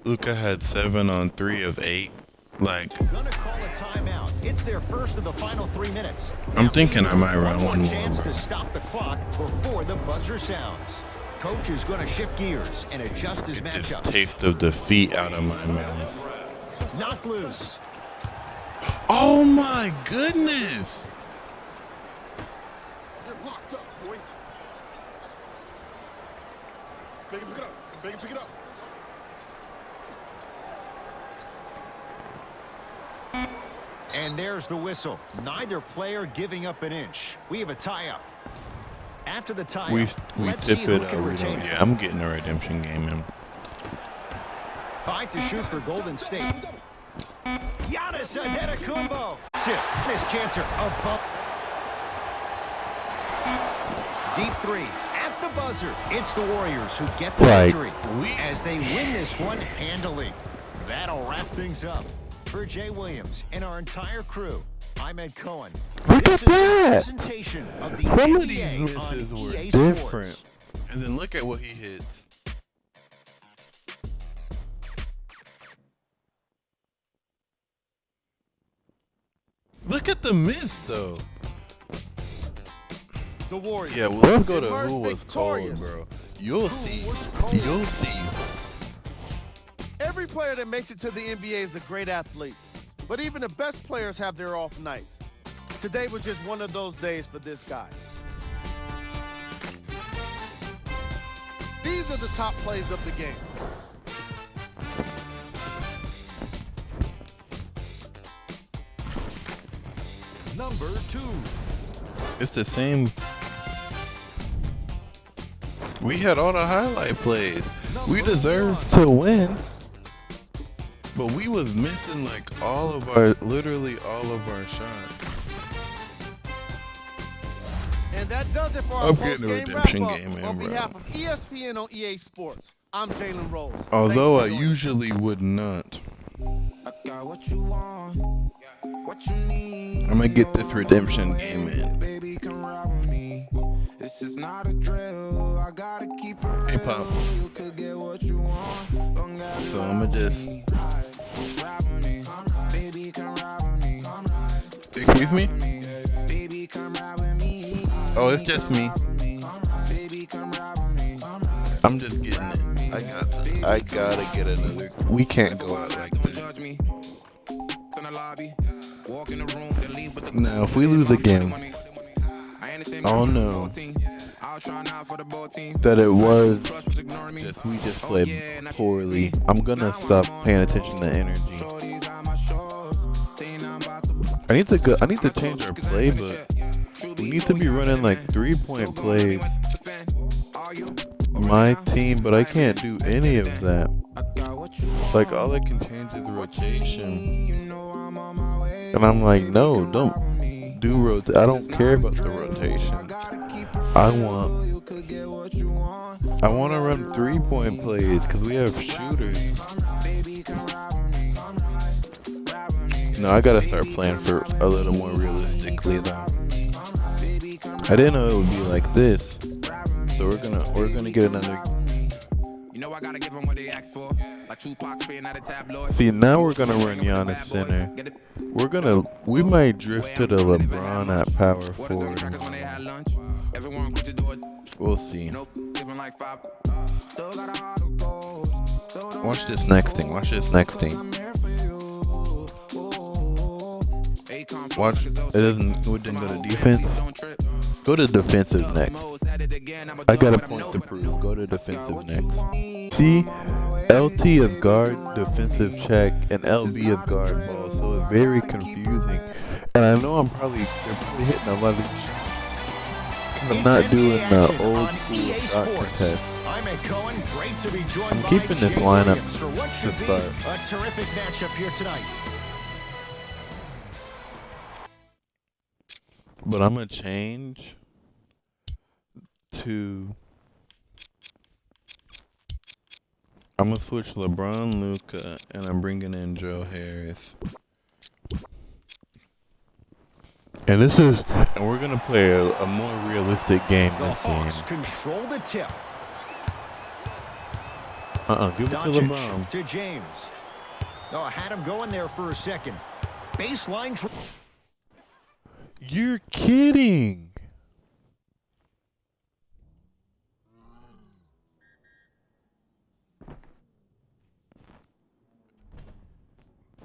Luka had 7 on 3 of 8. Like, gonna call a timeout. It's their first of the final 3 minutes. I'm Now thinking leaves I might them run one more, chance bro. to stop the clock before the buzzer sounds. Coach is gonna shift gears and adjust his get this matchups. taste of defeat out of my mouth. Knocked loose. Oh my goodness! Get locked up, boy. Big, pick it up. Big, pick it up. And there's the whistle. Neither player giving up an inch. We have a tie-up. After the tie-up, We let's see tip who it. can We retain don't. it. Yeah, I'm getting a redemption game in. 5 to shoot for Golden State. Giannis Antetokounmpo. This Cantor above. Deep three at the buzzer. It's the Warriors who get the victory as they win this one handily. That'll wrap things up. For Jay Williams and our entire crew, I'm Ed Cohen. Look This at is that! a presentation of the Some of these NBA on misses were EA different. Sports. And then look at what he hits. Look at the miss, though. The Warriors. Yeah, well, let's go to Emerged who was victorious. cold, bro. You'll see. was cold? You'll see. Every player that makes it to the NBA is a great athlete. But even the best players have their off nights. Today was just one of those days for this guy. These are the top plays of the game. Number 2. It's the same. We had all the highlight plays. We deserved to win. But we was missing like literally all of our shots. And that does it for our I'm getting a post-game redemption wrap-up. game in, On bro. behalf of ESPN on EA Sports, I'm Jalen Rose. Although I Thanks for joining. usually would not. I got what you want, what you need. I'm gonna get this redemption game in. Baby, come ride with me. This is not a drill. I gotta keep it real. Hey, Pop. You could get what you want. Long as So I'ma just. ride with me. Baby, come ride with me. Excuse me? Baby, come ride with me. Oh, it's just me. Baby, come ride with me. I'm just getting it. I gotta get another. We can't go out like this. Judge me. In the lobby. Walk in the room, then leave with the Now, if we lose again, I ain't the same oh guy no. from 14. I was trying out for the ball team. that it was Crush was ignoring me. just we just played poorly. I'm gonna stop paying attention to energy. Shorties on my shorts. Saying I'm about to I need to change our playbook. We need to be running like 3-point plays. Are you? My team, but I can't do any of that. I got what you Like all I can change is rotation. You know I'm on my way. And I'm like, no, don't do rotate. I don't care about the rotation. I want You could get what you want. to run 3-point plays because we have shooters. Baby, come ride with me. Ride with me. No, I gotta start playing for a little more realistically though. I didn't know it would be like this. So we're gonna get another. You know I gotta give them what they asked for. Like Tupac spitting at a tabloid. See, now we're gonna run Giannis center. We might drift to the LeBron at power What is them forward. crackers when they had lunch? Everyone quit the door. We'll see. Nope, giving like 5. Still got a heart of gold. So don't Watch this next thing. Watch this next thing. I'm here for you. Akon Watch. It didn't go to defense. don't trip. Go to defensive next. Mo's at it again. I'm I got a point to prove. Go to defensive next. See, LT is guard, defensive check, and LB is guard ball. So it's very confusing. And I know they're probably hitting a lot of these shots. I'm not It's doing NBA the action old on school EA shot Sports. contest. I'm Ed Cohen. Great to be joined I'm by keeping this Jay lineup Williams for what should to be start. a terrific matchup here tonight. But I'm gonna change to. I'm gonna switch LeBron, Luka, and I'm bringing in Joe Harris. And we're gonna play a more realistic game The this Hawks game. control the tip. Give it to Doncic LeBron. to James. Oh, I had him going there for a second. Baseline. You're kidding.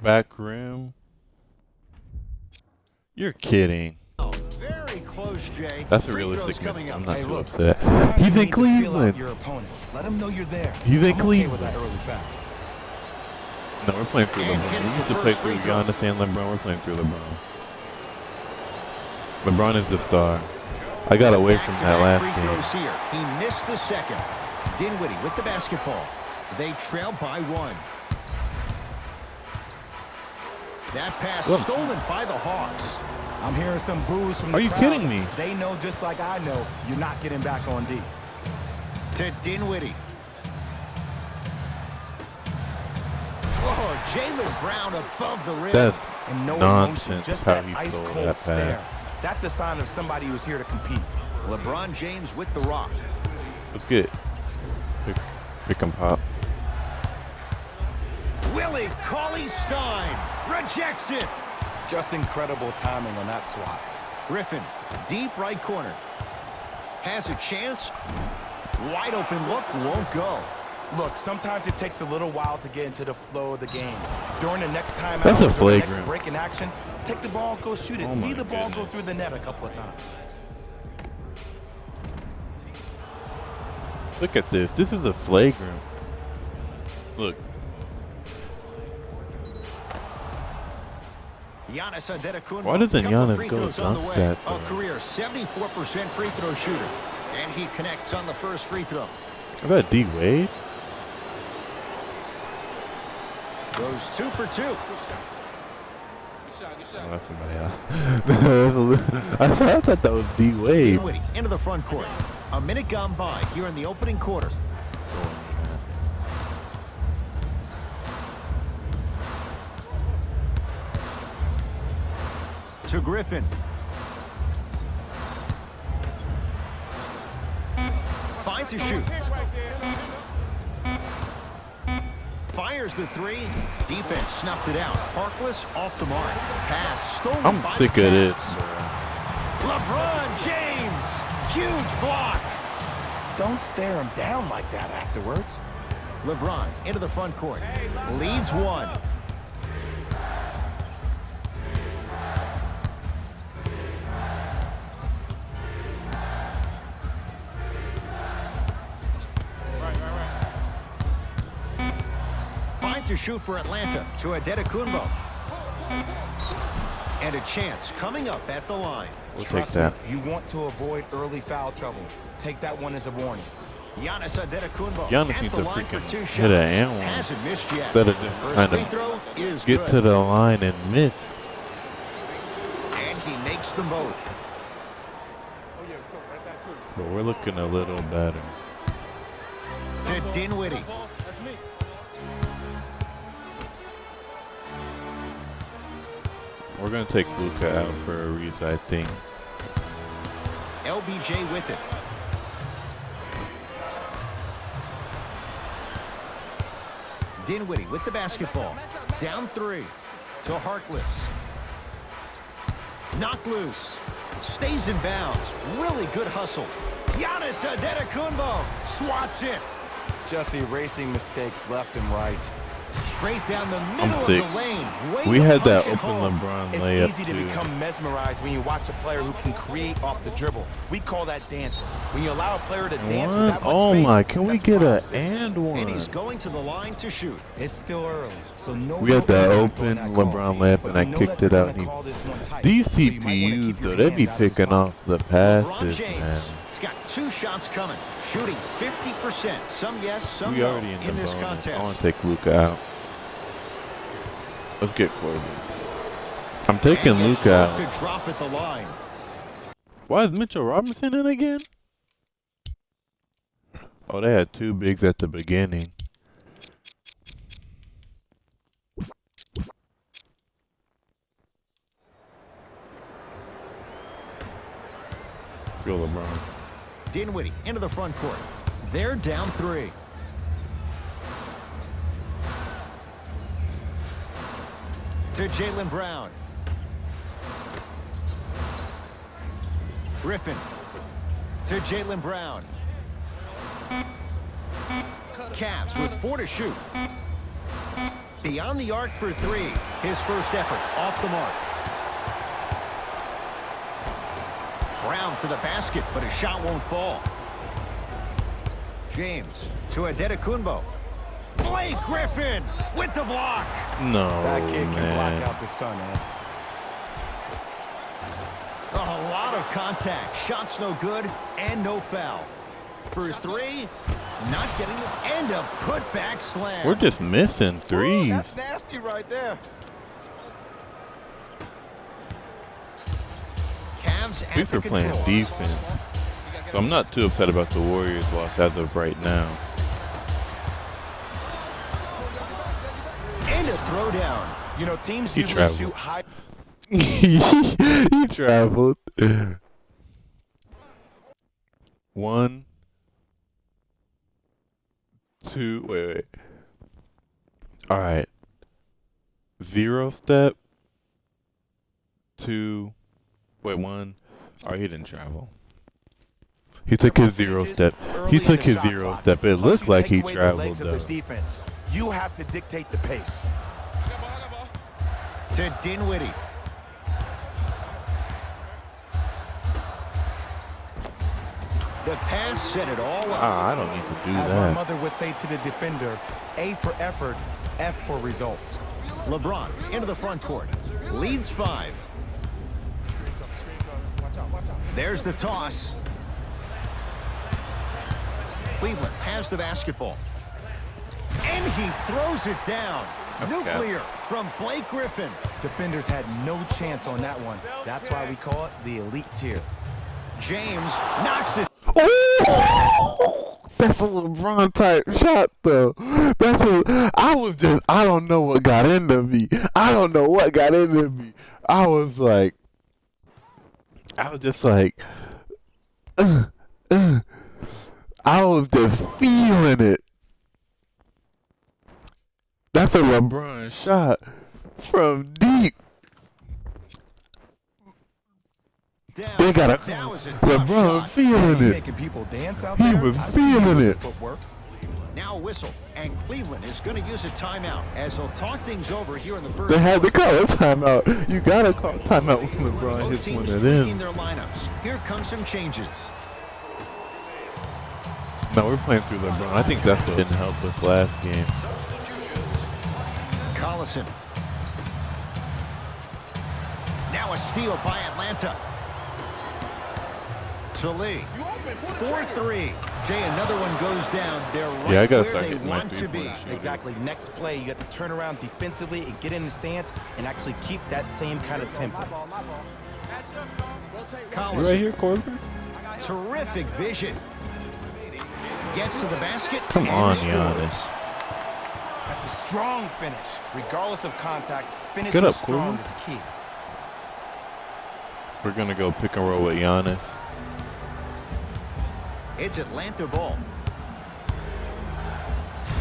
Back rim. You're kidding. Very close, Jay. That's a Free throws realistic coming match. up. I'm not Hey, too look, upset. sometimes He's you in need to feel out Cleveland. your opponent. Let them know you're there. He's in I'm okay with Cleveland. that early foul. No, we're playing through And LeBron. hits We the used to first play free through throw. Giannis and LeBron. We're playing through LeBron. LeBron is the star. I got away from that Back-to-back last free game. throws here. He missed the second. Dinwiddie with the basketball. They trail by 1. That pass Look. stolen by the Hawks. I'm hearing some boos from the Are you crowd. kidding me? They know just like I know you're not getting back on D. To Dinwiddie. Oh, Jaylen Brown above the rim. That's And no emotion, nonsense just how that he ice stole cold that stare. pass. That's a sign of somebody who's here to compete. LeBron James with the rock. Let's get pick and pop. Willie Cauley-Stein rejects it. Just incredible timing on that swat. Griffin, deep right corner. Has a chance. Wide open look, won't go. Look, sometimes it takes a little while to get into the flow of the game. During the next time That's out, a during the next flagrant. break in action, take the ball, go shoot it. Oh See my the ball go goodness. through the net a couple of times. Look at this. This is a flagrant. Look. Giannis Antetokounmpo. Why doesn't Couple Giannis free go throws on the dunk way. that, A though? career 74% free throw shooter. And he connects on the first free throw. I got D Wade. Goes 2 for 2. Oh, that's somebody else. I thought that was D Wade. Dinwiddie into the front court. A minute gone by here in the opening quarter. To Griffin. Five to shoot. Fires the 3. Defense snuffed it out. Harkless off the mark. Pass stolen I'm by sick the of this. Cavs. LeBron James. Huge block. Don't stare him down like that afterwards. LeBron into the front court. Leads 1. Five to shoot for Atlanta. To Antetokounmpo. And a chance coming up at the line. We'll take Trust that. me, you want to avoid early foul trouble. Take that one as a warning. Giannis Antetokounmpo Giannis at needs the to line for freaking 2 hit shots. an and one. Hasn't missed yet. Instead of just First trying free to throw is get good. to the line and miss. And he makes them both. But we're looking a little better. To Dinwiddie. We're gonna take Luka out for a reason, I think. LBJ with it. Dinwiddie with the basketball. Down 3 to Harkless. Knocked loose. Stays in bounds. Really good hustle. Giannis Antetokounmpo swats it. Just erasing mistakes left and right. Straight down the middle of sick. the lane. Way We to had that punch it open home. LeBron It's layup easy to too. become mesmerized when you watch a player who can create off the dribble. We call that dancing. When you allow a player to dance with What? that much Oh space, my! Can we that's get prime a city. and one? And he's going to the line to shoot. It's still early, so no. We had real that impact on open that call. LeBron layup, But and I you know kicked that it they're out. gonna And call this one tight, these so you might wanna CPUs keep your though, they be hands out of his picking pocket. off the LeBron passes, James. man. He's got 2 shots coming. Shooting 50%. Some yes, some We no already in the this bonus. contest. I want to take Luka out. Let's get Corbin. I'm taking And gets Luka out. to drop at the line. Why is Mitchell Robinson in again? Oh, they had 2 bigs at the beginning. Go LeBron. Dinwiddie into the front court. They're down 3. To Jaylen Brown. Griffin. To Jaylen Brown. Cavs with 4 to shoot. Beyond the arc for 3. His first effort off the mark. Brown to the basket, but his shot won't fall. James to Adetokunbo. Blake Griffin with the block. No, That kid can man. block out the sun, man. A lot of contact. Shots no good and no foul. For three, not getting it, and a putback slam. We're just missing Ooh, threes. that's nasty right there. Cavs At least we're playing controls. defense. So I'm not too upset about the Warriors loss as of right now. And a throwdown. You know, teams He usually traveled. shoot high. He traveled. 1, 2, wait. All right. 0 step. 2, wait, 1. All right, he didn't travel. He took his 0 step. Early He in took the his shot 0 clock. step. It Plus looked you like take he away the traveled legs of though. the defense. You have to dictate the pace. To Dinwiddie. The pass set it all up. I don't need to do As my that. mother would say to the defender, A for effort, F for results. LeBron into the front court. Leads 5. There's the toss. Cleveland has the basketball. And he throws it down. Okay. Nuclear from Blake Griffin. Defenders had no chance on that one. That's why we call it the elite tier. James knocks it. Oh! That's a LeBron type shot though. I don't know what got into me. I don't know what got into me. I was just like, I was just feeling it. That's a LeBron shot from deep. Down. They got a That was a tough LeBron shot. feeling He's it. making people dance out He there. was I see you feeling with the it. footwork. Now a whistle, and Cleveland is going to use a timeout as they'll talk things over here in the first They had to quarter. call a timeout. You gotta call timeout when LeBron Both hits one teams of tweaking them. their lineups. Here come some changes. No, we're playing through LeBron. I think that's what didn't help us last game. Collison. Now a steal by Atlanta. To Lee. 4-3. Jay, another one goes down. They're right Yeah, I gotta where start they getting my want to be. three-pointer shooting. Exactly. Next play, you have to turn around defensively and get in the stance and actually keep that same kind of tempo. You Collison. right here, Corbin? Terrific vision. Gets to the basket. Come and on, scores. Giannis. That's a strong finish. Regardless of contact, Get finishing up, strong Corbin. is key. We're gonna go pick and roll with Giannis. It's Atlanta ball.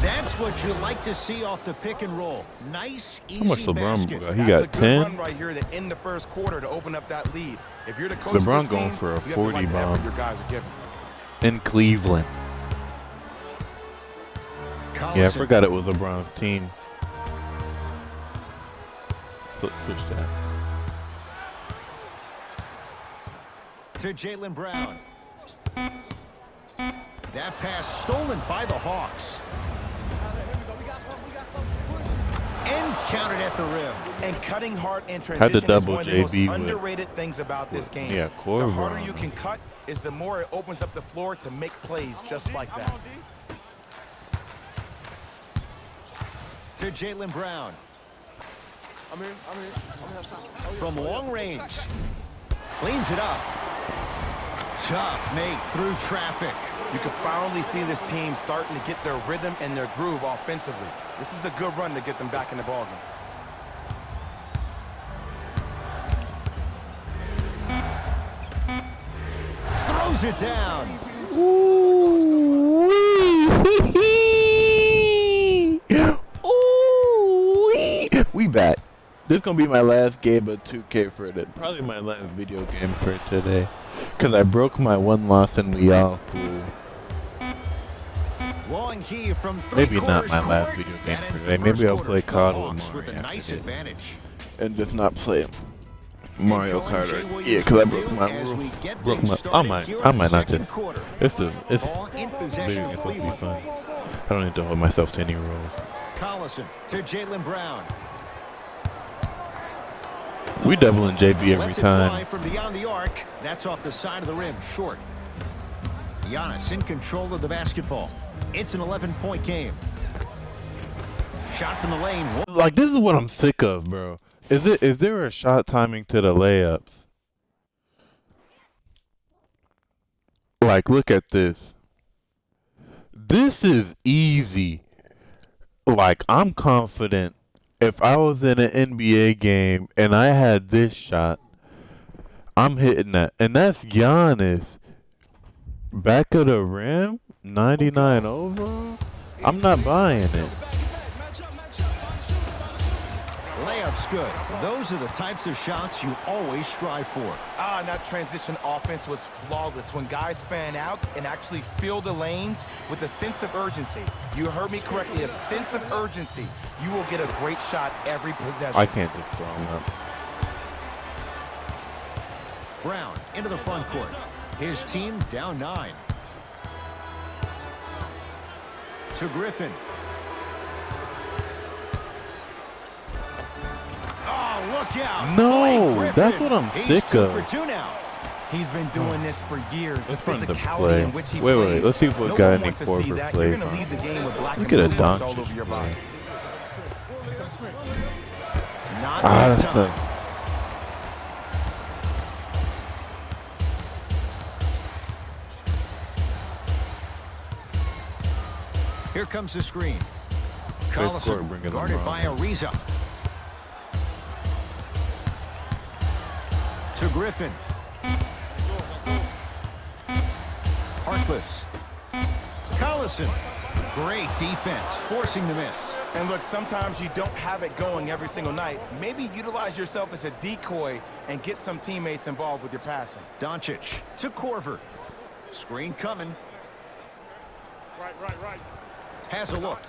That's what you like to see off the pick and roll. Nice, easy How much LeBron basket. got? He That's a got good 10. run right here to end the first quarter to open up that lead. If you're the coach LeBron of this going team, for a you have to 40 like the effort bomb. your guys are giving. In Cleveland. Collison. Yeah, I forgot it was LeBron's team. Switch that. To Jaylen Brown. That pass stolen by the Hawks. And counted at the rim. And cutting hard in Had to transition is double one of the most JB with- underrated things about this game. Yeah, the Corver harder on you him. can cut is the more it opens up the floor to make plays just like that. To Jaylen Brown. From long range. Cleans it up. Tough make through traffic. You can finally see this team starting to get their rhythm and their groove offensively. This is a good run to get them back in the ballgame. Throws it down. We back. This is gonna be my last game of 2K for today. Probably my last video game for today. Cause I broke my one loss and we all fool. Long heave from three Maybe not my quarters last court. video game That for ends today. the Maybe first I'll quarter. play The COD Hawks more with a after nice this. advantage. And just not play him. Mario And Jay Kart. Williams Yeah, because I with broke you my as rule. we get Broke things my. started here I in the might not second just. quarter. It's Ball in possession video of game's supposed to be Cleveland. fun. I don't need to hold myself to any rules. Collison to Jaylen Brown. We doubling JB every Lets it fly time. from beyond the arc. That's off the side of the rim, short. Giannis in control of the basketball. It's an 11-point game. Shot from the lane. Like, this is what I'm sick of, bro. Is there a shot timing to the layups? Like, look at this. This is easy. Like, I'm confident if I was in an NBA game and I had this shot, I'm hitting that. And that's Giannis. Back of the rim, 99 overall. I'm not buying it. Layup's good. Those are the types of shots you always strive for. And that transition offense was flawless when guys fan out and actually fill the lanes with a sense of urgency. You heard me correctly, a sense of urgency. You will get a great shot every possession. I can't just throw him up. Brown into the front court. His team down 9. To Griffin. Oh, look out. No, Blake that's Griffin. what I'm He's sick 2 of. for 2 now. He's been doing this for years. The It's fun to physicality play. in which he Wait, plays. let's see if we've No got one any wants to see Korver that. play You're going to from. lead the game with black Look and at a blue marks all Doncic over your play. body. Not Ah, that that's time. the. Here comes the screen. court, Collison bring it guarded around. by Ariza. To Griffin. Harkless. Collison. Great defense, forcing the miss. And look, sometimes you don't have it going every single night. Maybe utilize yourself as a decoy and get some teammates involved with your passing. Doncic to Korver. Screen coming. Right. Has a look.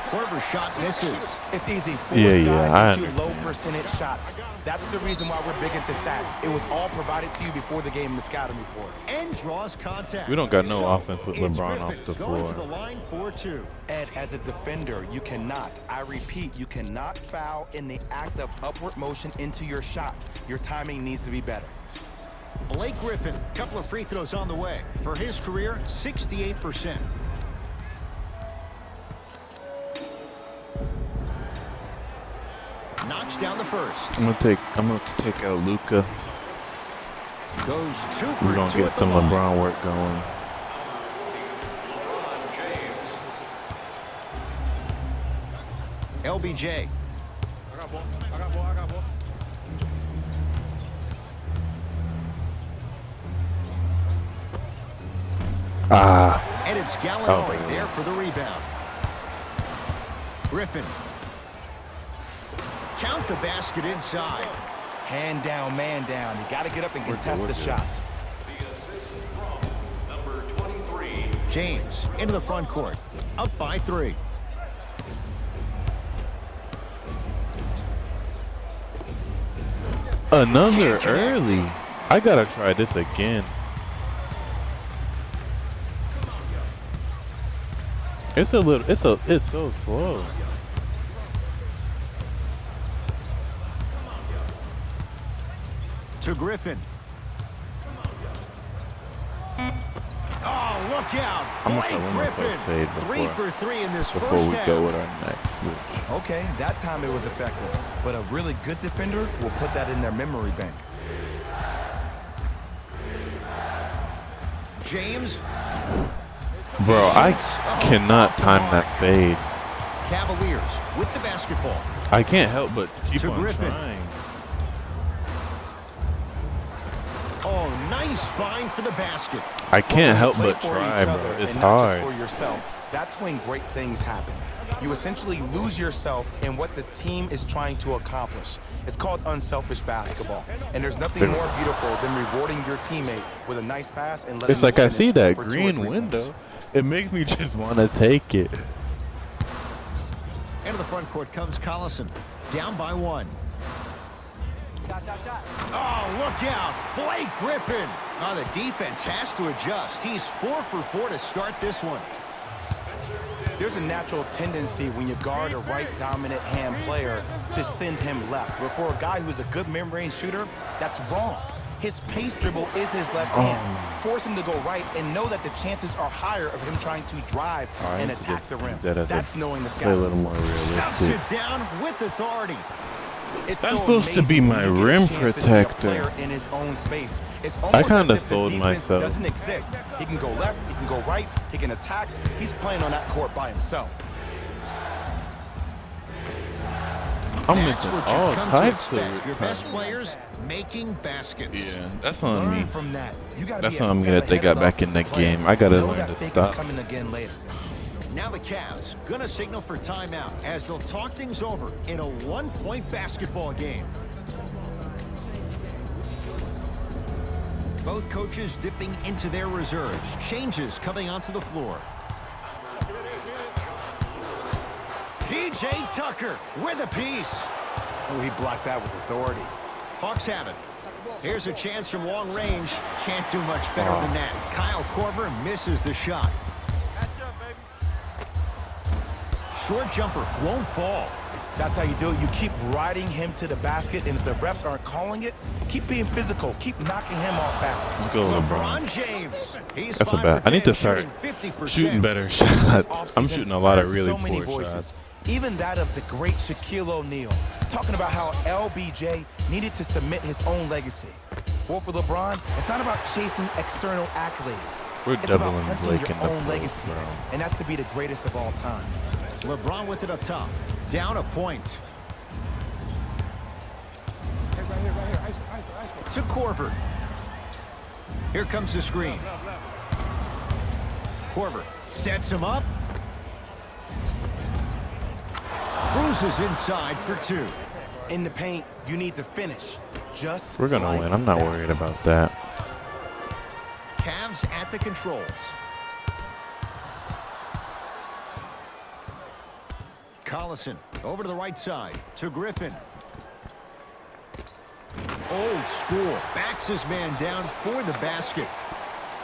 Korver's shot misses. It's easy. Force Yeah, I guys into understand. low percentage shots. That's the reason why we're big into stats. It was all provided to you before the game in the scouting report. And draws contact. We don't got no So, offense with it's LeBron Griffin off the going to floor. the line for 2. Ed, as a defender, you cannot, I repeat, you cannot foul in the act of upward motion into your shot. Your timing needs to be better. Blake Griffin, couple of free throws on the way. For his career, 68%. Knocks down the first. I'm gonna take out Luca. Goes 2 for 2 We're gonna at get the some line. LeBron work going. LeBron James. LBJ. I got ball. Ah, And it's Gallinari Oh. there for the rebound. Griffin. Count the basket inside. Hand down, man down. You got to get up and contest the shot. The assist from number 23. James into the front court. Up by 3. another Can't connect. early. I gotta try this again. It's so slow. To Griffin. Oh, look out. I'm gonna Blake try one more Griffin. first fade 3 for 3 in this Before first we half. go with our next switch. Okay, that time it was effective. But a really good defender will put that in their memory bank. James. Bro, I Oh, cannot off the time mark. that fade. Cavaliers with the basketball. I can't help but keep To on Griffin. trying. Oh, nice find for the basket. I can't help Play but for try, each bro. other It's and not hard. just for yourself. That's when great things happen. You essentially lose yourself in what the team is trying to accomplish. It's called unselfish basketball. And there's nothing more beautiful than rewarding your teammate with a nice pass and letting It's like them I see finish that for 2 or green 3 window. points. It makes me just want to take it. Into the front court comes Collison. Down by 1. Oh, look out. Blake Griffin. Oh, the defense has to adjust. He's 4 for 4 to start this one. There's a natural tendency when you guard a right dominant hand player to send him left. But for a guy who's a good mid-range shooter, that's wrong. His pace dribble is his left hand. Force him to go right and know that the chances are higher of him trying to drive and attack the rim. That's knowing the Play a scout. little more Stuffs realistic. it down with authority. It's That's so supposed to be amazing my when you get a rim chance to see a protector. player in his own space. It's almost kinda as if the sold defense myself. doesn't exist. He can go left, he can go right, he can attack. He's playing on that court by himself. I'm That's missing what you all come to types of expect. Your best it. players making baskets. Yeah, that's on me. Learn from that. You gotta That's be a why I'm step glad they ahead got of the back in offensive that game. player. I gotta Know learn that to fake is stop. coming again later. Now the Cavs gonna signal for timeout as they'll talk things over in a one-point basketball game. Both coaches dipping into their reserves. Changes coming onto the floor. PJ Tucker with a piece. Oh, he blocked that with authority. Hawks have it. Here's a chance from long range. Can't do much better than that. Kyle Korver misses the shot. Short jumper won't fall. That's how you do it. You keep riding him to the basket, and if the refs aren't calling it, keep being physical. Keep knocking him off balance. Let's go, LeBron. LeBron James. He's That's a 5 bad. for I need 10, to start shooting 50%. shooting better This shots. I'm offseason, shooting a lot of heard really so many poor voices, shots. even that of the great Shaquille O'Neal, talking about how LBJ needed to submit his own legacy. Well, for LeBron, it's not about chasing external accolades. We're It's about doubling hunting Blake your in the own post, legacy, bro. and that's to be the greatest of all time. LeBron with it up top. Down a point. To Korver. Here comes the screen. Korver sets him up. Cruises inside for 2. In the paint, you need to finish. Just We're gonna like win. I'm not that. worried about that. Cavs at the controls. Collison over to the right side to Griffin. Old school. Backs his man down for the basket.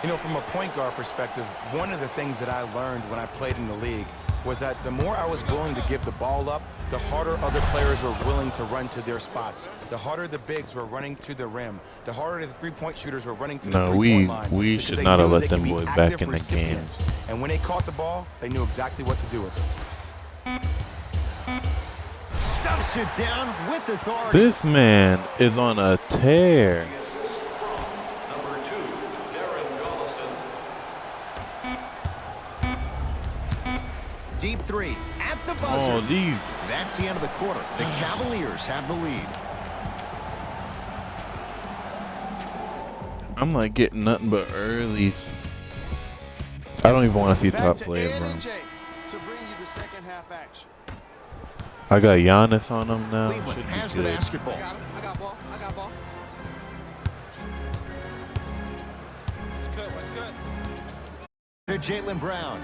You know, from a point guard perspective, one of the things that I learned when I played in the league was that the more I was willing to give the ball up, the harder other players were willing to run to their spots. The harder the bigs were running to the rim. The harder the three-point shooters were running to the No, three-point line. we because should they not have knew let they them could be boys active back in the game. recipients. And when they caught the ball, they knew exactly what to do with it. Stuffs it down with authority. This man is on a tear. The assist from number 2, Darren Collison. Deep 3 at the buzzer. Oh, these. That's the end of the quarter. The Cavaliers have the lead. I'm like getting nothing but early. I don't even want to see Back top to player, Ed bro. and Jay to bring you the second half action. I got Giannis on him now. Cleveland Should be has the good. basketball. I got ball. To Jaylen Brown.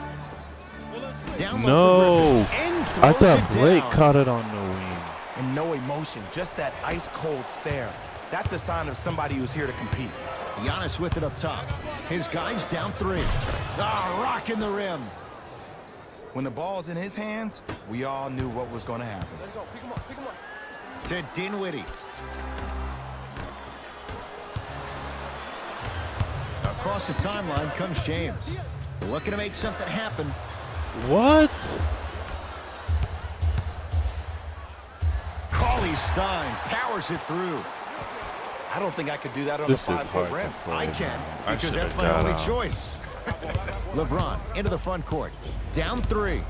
Down low No, for Griffin. And I throws thought it Blake down. caught it on the wing. And no emotion, just that ice-cold stare. That's a sign of somebody who's here to compete. Giannis with it up top. His guys down 3. Ah, rocking the rim. When the ball's in his hands, we all knew what was going to happen. Let's go. Pick him up. Pick him up. To Dinwiddie. Across the timeline comes James. Looking to make something happen. What? Cauley Stein powers it through. I don't think I could do that on This a is 5-foot hard rim. to play, I can, man. I because should've that's my got only out. choice. LeBron into the front court. Down 3.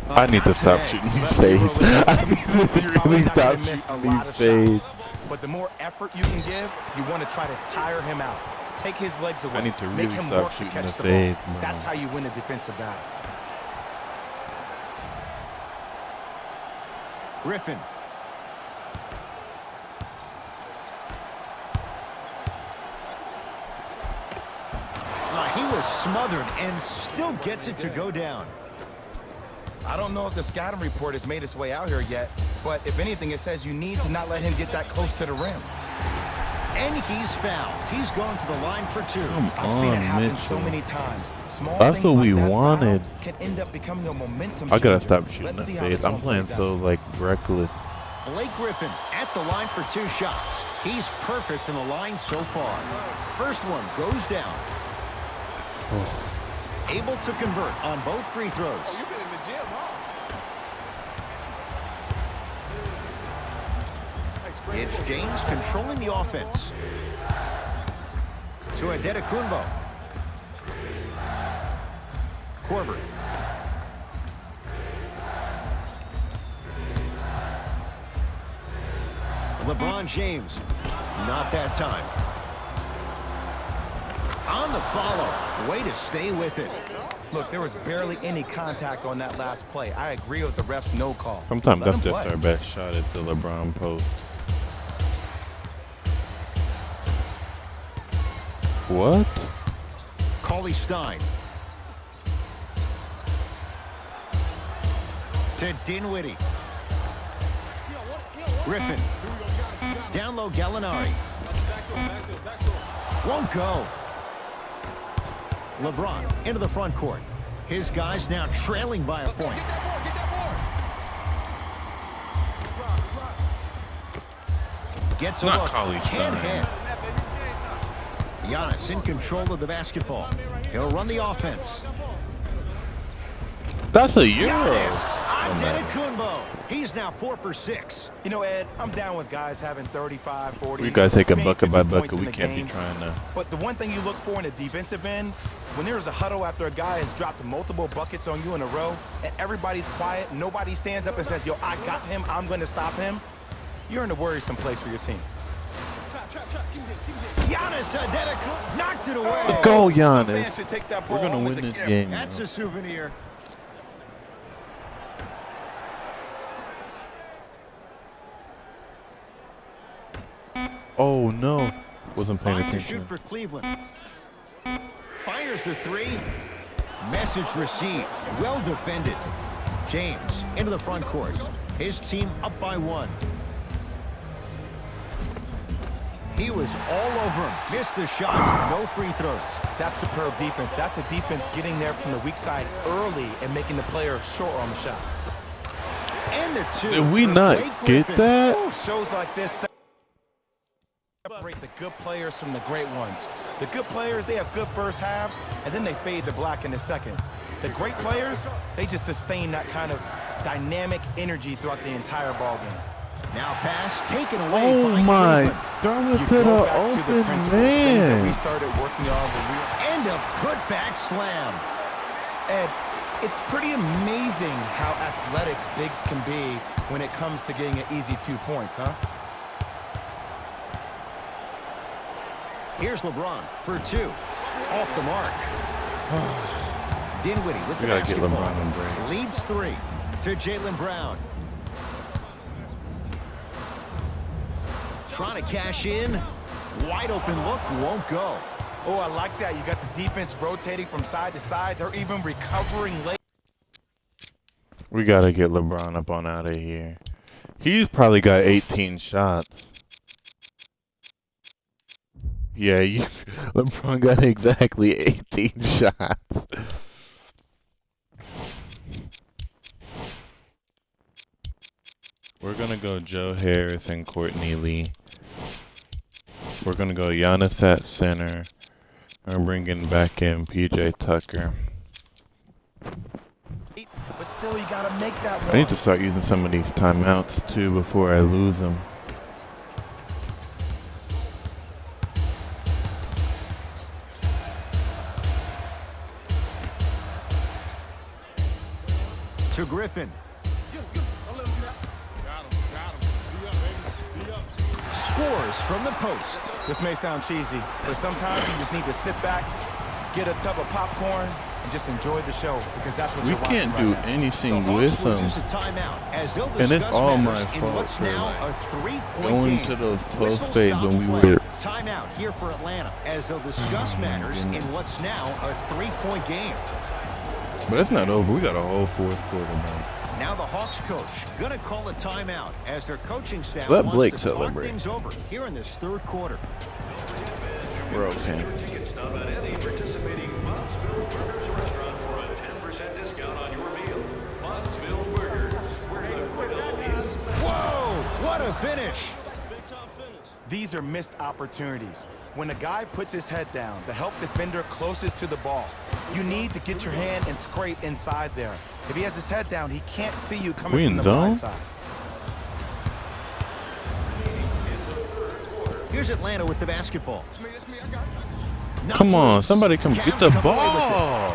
I need to stop shooting these fades. I need He's to probably really not stop gonna miss a shooting lot these of fades. shots. But the more effort you can give, you want to try to tire him out. Take his legs away. need to Make really him stop work to shooting catch the the ball. fades, bro. That's how you win a defensive battle. Griffin. He was smothered and still gets it to go down. I don't know if the scouting report has made its way out here yet, but if anything, it says you need to not let him get that close to the rim. And he's fouled. He's going to the line for 2. I've seen it happen Mitchell. so many times. Small That's things what we like that wanted. foul can end up becoming a momentum I gotta changer. stop shooting Let's the see how face. this I'm one playing plays so out. like reckless. Blake Griffin at the line for 2 shots. He's perfect from the line so far. First one goes down. Able to convert on both free throws. It's James controlling the offense. To Adetokunbo. Korver. LeBron James. Not that time. On the follow. Way to stay with it. Look, there was barely any contact on that last play. I agree with the ref's no call. Sometimes Let that's him just play. our best shot at the LeBron post. What? Cauley Stein. To Dinwiddie. Griffin. Down low, Gallinari. Won't go. LeBron into the front court. His guys now trailing by a point. Gets a Not look. Cauley Can't Stein. hit. Giannis in control of the basketball. He'll run the offense. That's a Euro. Giannis Antetokounmpo. He's now 4 for 6. You know, Ed, I'm down with guys having 35, 40. We gotta take a maybe bucket by 50 points bucket. in We the can't be game. trying to. But the one thing you look for in the defensive end, when there's a huddle after a guy has dropped multiple buckets on you in a row, and everybody's quiet, nobody stands up and says, yo, I got him, I'm going to stop him, you're in a worrisome place for your team. Giannis Antetokounmpo knocked it away. Go, Some Giannis. fans should take that ball We're gonna home as win a this gift. game. That's a souvenir. Oh no. Wasn't paying Line to attention. shoot for Cleveland. Fires the 3. Message received. Well defended. James into the front court. His team up by 1. He was all over him. Missed the shot. No free throws. That's superb defense. That's a defense getting there from the weak side early and making the player short on the shot. And the 2. Did we for not Blake get Griffin. that? Ooh, shows like this separate the good players from the great ones. The good players, they have good first halves, and then they fade to black in the second. The great players, they just sustain that kind of dynamic energy throughout the entire ball game. Now pass taken away Oh by my. Cleveland. Throw it You to go the back to the open principles, things that we man. started working on when we And a putback slam. Ed, it's pretty amazing how athletic bigs can be when it comes to getting an easy 2 points, huh? Here's LeBron for 2. Off the mark. Dinwiddie with the We gotta get basketball. LeBron a break. Leads 3 to Jaylen Brown. Trying to cash in. Wide open look, won't go. Oh, I like that. You got the defense rotating from side to side. They're even recovering late. We gotta get LeBron up on out of here. He's probably got 18 shots. Yeah, LeBron got exactly 18 shots. We're gonna go Joe Harris and Courtney Lee. We're gonna go Giannis at center. I'm bringing back in PJ Tucker. But still, you got to make that one. I need to start using some of these timeouts too before I lose them. To Griffin. Scores from the post. This may sound cheesy, but sometimes you just need to sit back, get a tub of popcorn, and just enjoy the show, because that's what We you're watching can't right do now. The anything Hawks with will them. use a timeout as they'll And it's discuss all matters my in fault what's for, now like, a 3-point going game. to those Whistle post fades stops when we play. were. Timeout here for Atlanta as they'll discuss matters in what's now a 3-point game. But it's not over. We got a whole fourth quarter, man. Now the Hawks coach gonna call a timeout as their coaching staff Let wants Blake to talk celebrate. things over here in this third quarter. We're okay. Tickets now at any participating Pottsville Burgers restaurant for a 10% discount on your meal. Pottsville Burgers, where the grill is. Whoa! What a finish! These are missed opportunities. When a guy puts his head down, the help defender closest to the ball, you need to get your hand and scrape inside there. If he has his head down, he can't see you We coming in from the zone? blind side. Here's Atlanta with the basketball. Not Come on, loose. somebody come Cavs get the come away with it. ball.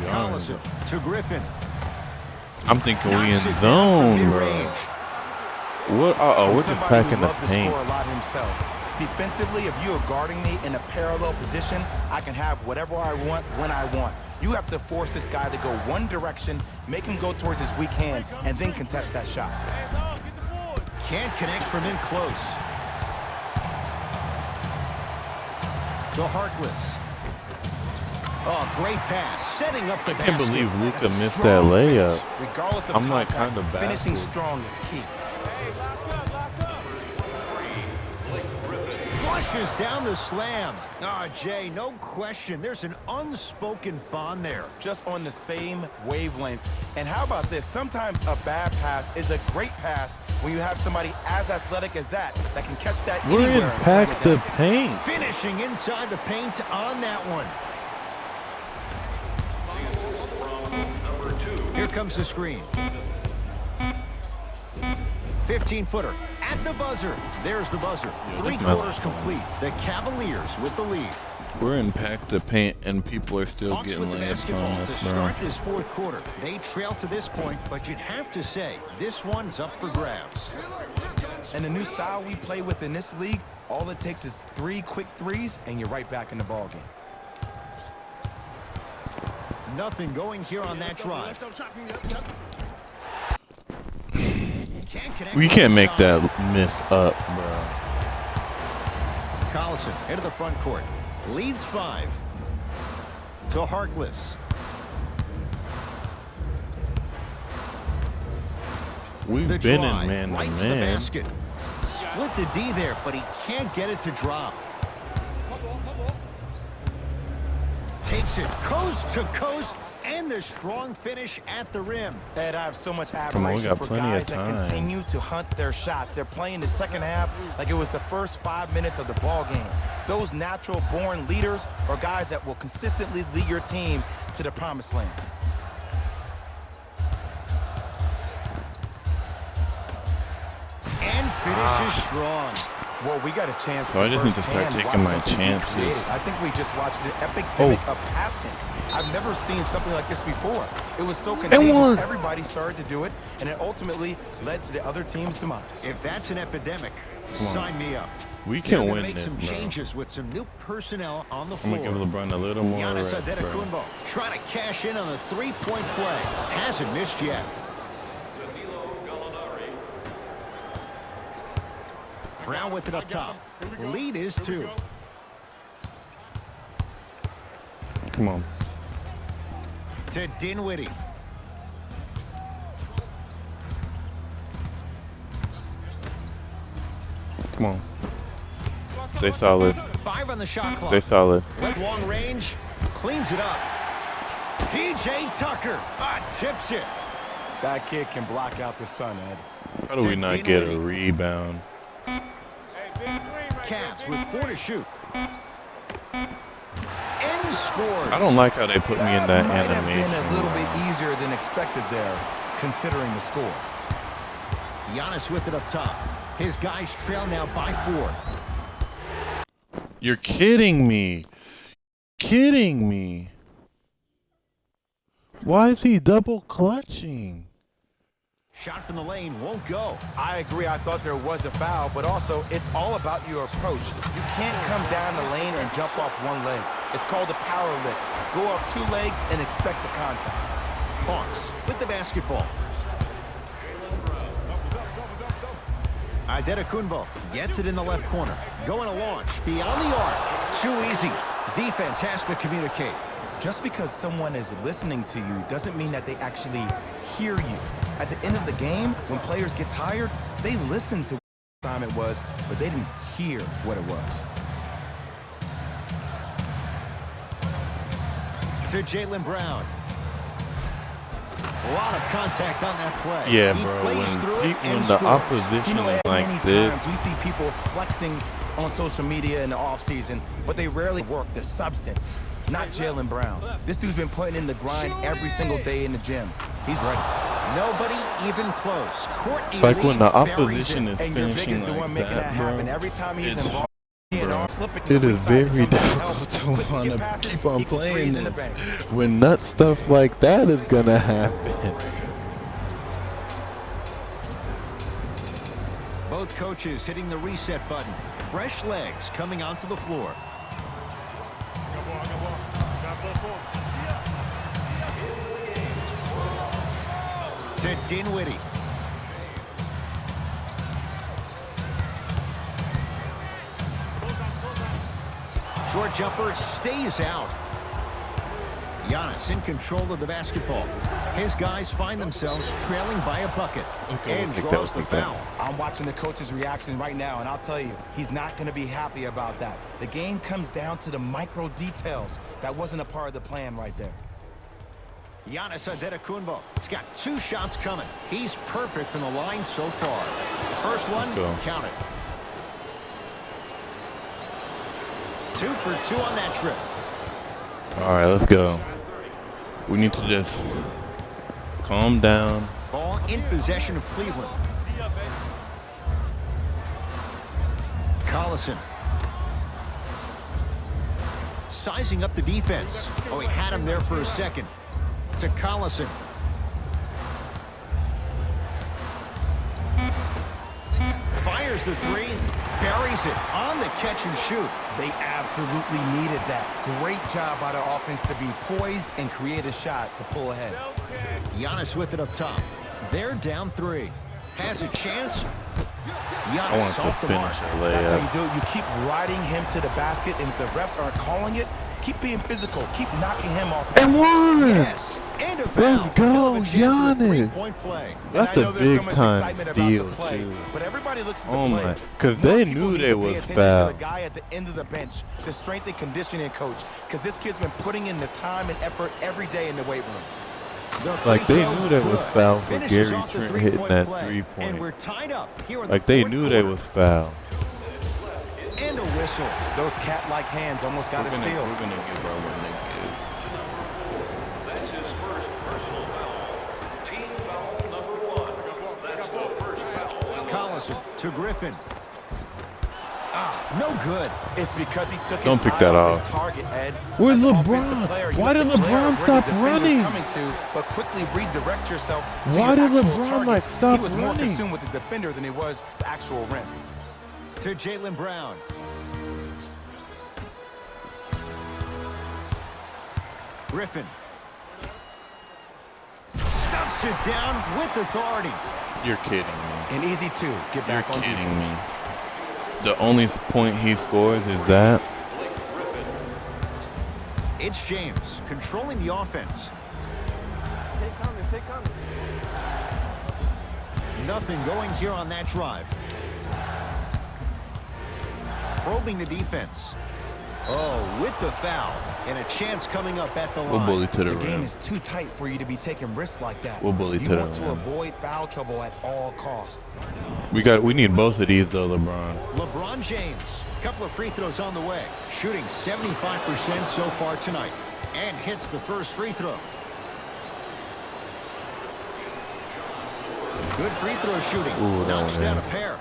We are in Collison zone. to Griffin. I'm thinking we Knocks in it down zone, from bro. mid-range. What? From We're just somebody packing who the loved to paint. score a lot himself. Defensively, if you are guarding me in a parallel position, I can have whatever I want when I want. You have to force this guy to go one direction, make him go towards his weak hand, and then contest that shot. Can't connect from in close. To Harkless. Oh, great pass. Setting up the I can't basket. believe Luka That's a missed that strong layup. finish. Regardless of I'm like contact, kinda finishing baffled. strong is key. Flushes down the slam. Ah, Jay, no question. There's an unspoken bond there. Just on the same wavelength. And how about this? Sometimes a bad pass is a great pass when you have somebody as athletic as that can catch that We're in anywhere and slam pack it the down. paint. Finishing inside the paint on that one. Number 2. Here comes the screen. 15-footer at the buzzer. There's the buzzer. Three quarters complete. The Cavaliers with the lead. We're in pack the paint, and people are still Hawks getting with the layups basketball on to us, bro. start this fourth quarter. They trail to this point, but you'd have to say this one's up for grabs. And the new style we play with in this league, all it takes is 3 quick threes, and you're right back in the ball game. Nothing going here on that drive. Can't connect We with can't the make shot. that miss up, bro. Collison into the front court. Leads 5. To Harkless. We've The been drive, in man right to to the man. basket. Split the D there, but he can't get it to drop. Takes it coast to coast, and the strong finish at the rim. Ed, I have so much on, we admiration got for plenty of guys that time. continue to hunt their shot. They're playing the second half like it was the first 5 minutes of the ball game. Those natural-born leaders are guys that will consistently lead your team to the promised land. And finishes strong. Well, we got a chance So to I just need to start firsthand taking watch my something be chances. created. I think we just watched an epic Oh. gimmick of passing. I've never seen something like this before. It was so contagious, one. everybody started to do it, and it ultimately led to the other team's demise. If that's an epidemic, sign me up. We They're can gonna win make this, some bro. changes with some new personnel on the I'm floor. gonna give LeBron a little more Giannis rest, bro. Antetokounmpo trying to cash in on the three-point play. Hasn't missed yet. Danilo Gallinari. Brown with it up top. Lead is 2. Come on. To Dinwiddie. Come on. Stay solid. 5 on the shot clock. Stay solid. With long range, cleans it up. PJ Tucker tips it. That kid can block out the sun, Ed. How do we not get a rebound? Cavs with 4 to shoot. And scores. I don't like how they put me in that Might have been a animation. little bit easier than expected there, considering the score. Giannis with it up top. His guys trail now by 4. You're kidding me. Kidding me. Why is he double clutching? Shot from the lane won't go. I agree, I thought there was a foul, but also it's all about your approach. You can't come down the lane and jump off one leg. It's called a power lift. Go off 2 legs and expect the contact. Hawks with the basketball. Adetokunbo gets it in the left corner. Going to launch beyond the arc. Too easy. Defense has to communicate. Just because someone is listening to you doesn't mean that they actually hear you. At the end of the game, when players get tired, they listen to what time it was, but they didn't hear what it was. To Jaylen Brown. A lot of contact on that play. Yeah, He bro. plays through it When and the scores. opposition You know, is many like this, times we see people flexing on social media in the offseason, but they rarely work the substance. Not Jaylen Brown. This dude's been putting in the grind every single day in the gym. He's ready. Nobody even close. Courtney like Lee when the buries opposition it. is And your big finishing is the like one making that happen. bro. Every time he's It's involved, bro. slipping to It the weak is side very to come to help. difficult Quick to skip want passes to keep on equal playing threes in the this bank. when nut stuff like that is gonna happen. Both coaches hitting the reset button. Fresh legs coming onto the floor. To Dinwiddie. Short jumper stays out. Giannis in control of the basketball. His guys find themselves trailing by a bucket and I think that draws was the like that. foul. I'm watching the coach's reaction right now, and I'll tell you, he's not going to be happy about that. The game comes down to the micro details. That wasn't a part of the plan right there. Giannis Antetokounmpo. He's got 2 shots coming. He's perfect from the line so far. First one, go. count it. 2 for 2 on that trip. All right, let's go. We need to just calm down. Ball in possession of Cleveland. Collison. Sizing up the defense. Oh, he had him there for a second. To Collison. Fires the 3. Buries it on the catch and shoot. They absolutely needed that. Great job by the offense to be poised and create a shot to pull ahead. Giannis with it up top. They're down 3. Has a chance. I want Giannis to off the finish mark. a That's how layup. you do it. You keep riding him to the basket, and if the refs aren't calling it, keep being physical. Keep knocking him off. And one! Yes, and a foul. Let's go, He'll have a chance at a Giannis. 3-point play. That's And I a know there's so big much time excitement about deal, the play, too. but everybody looks at the Oh play. my, because More they people knew need they to pay was attention foul. to the guy at the end of the bench, the strength and conditioning coach, because this kid's been putting in the time and effort every day in the weight room. The Like, free they throw, knew that was good. foul for Finishes Gary off the Trent hitting three-point that play. three-point. And we're tied up here in Like, the they fourth knew they quarter. was foul. And a whistle. Those cat-like hands almost got a steal. We're gonna give our one That's his first personal foul. Team foul number 1. That's the first foul. Collison to Griffin. No good. It's because he took Don't his pick eye that off off. his target, Ed. Where's As an LeBron? offensive player, you Why have did to glare LeBron at where stop the defender's running? coming to, but quickly redirect yourself to Why your did actual LeBron, target. like, stop He was more running? consumed with the defender than he was the actual rim. To Jaylen Brown. Griffin. Stuffs it down with authority. You're kidding me. And easy two, get You're back on kidding defense. me. The only point he scores is that. It's James controlling the offense. Nothing going here on that drive. Probing the defense. Oh, with the foul. And a chance coming up at the line. We'll bully to the The game rim. is too tight for you to be taking risks like that. We'll bully you to the want to rim. avoid foul trouble at all costs. We need both of these though, LeBron. LeBron James. Couple of free throws on the way. Shooting 75% so far tonight. And hits the first free throw. Good free throw shooting. Ooh, that Knocks one down a in. pair.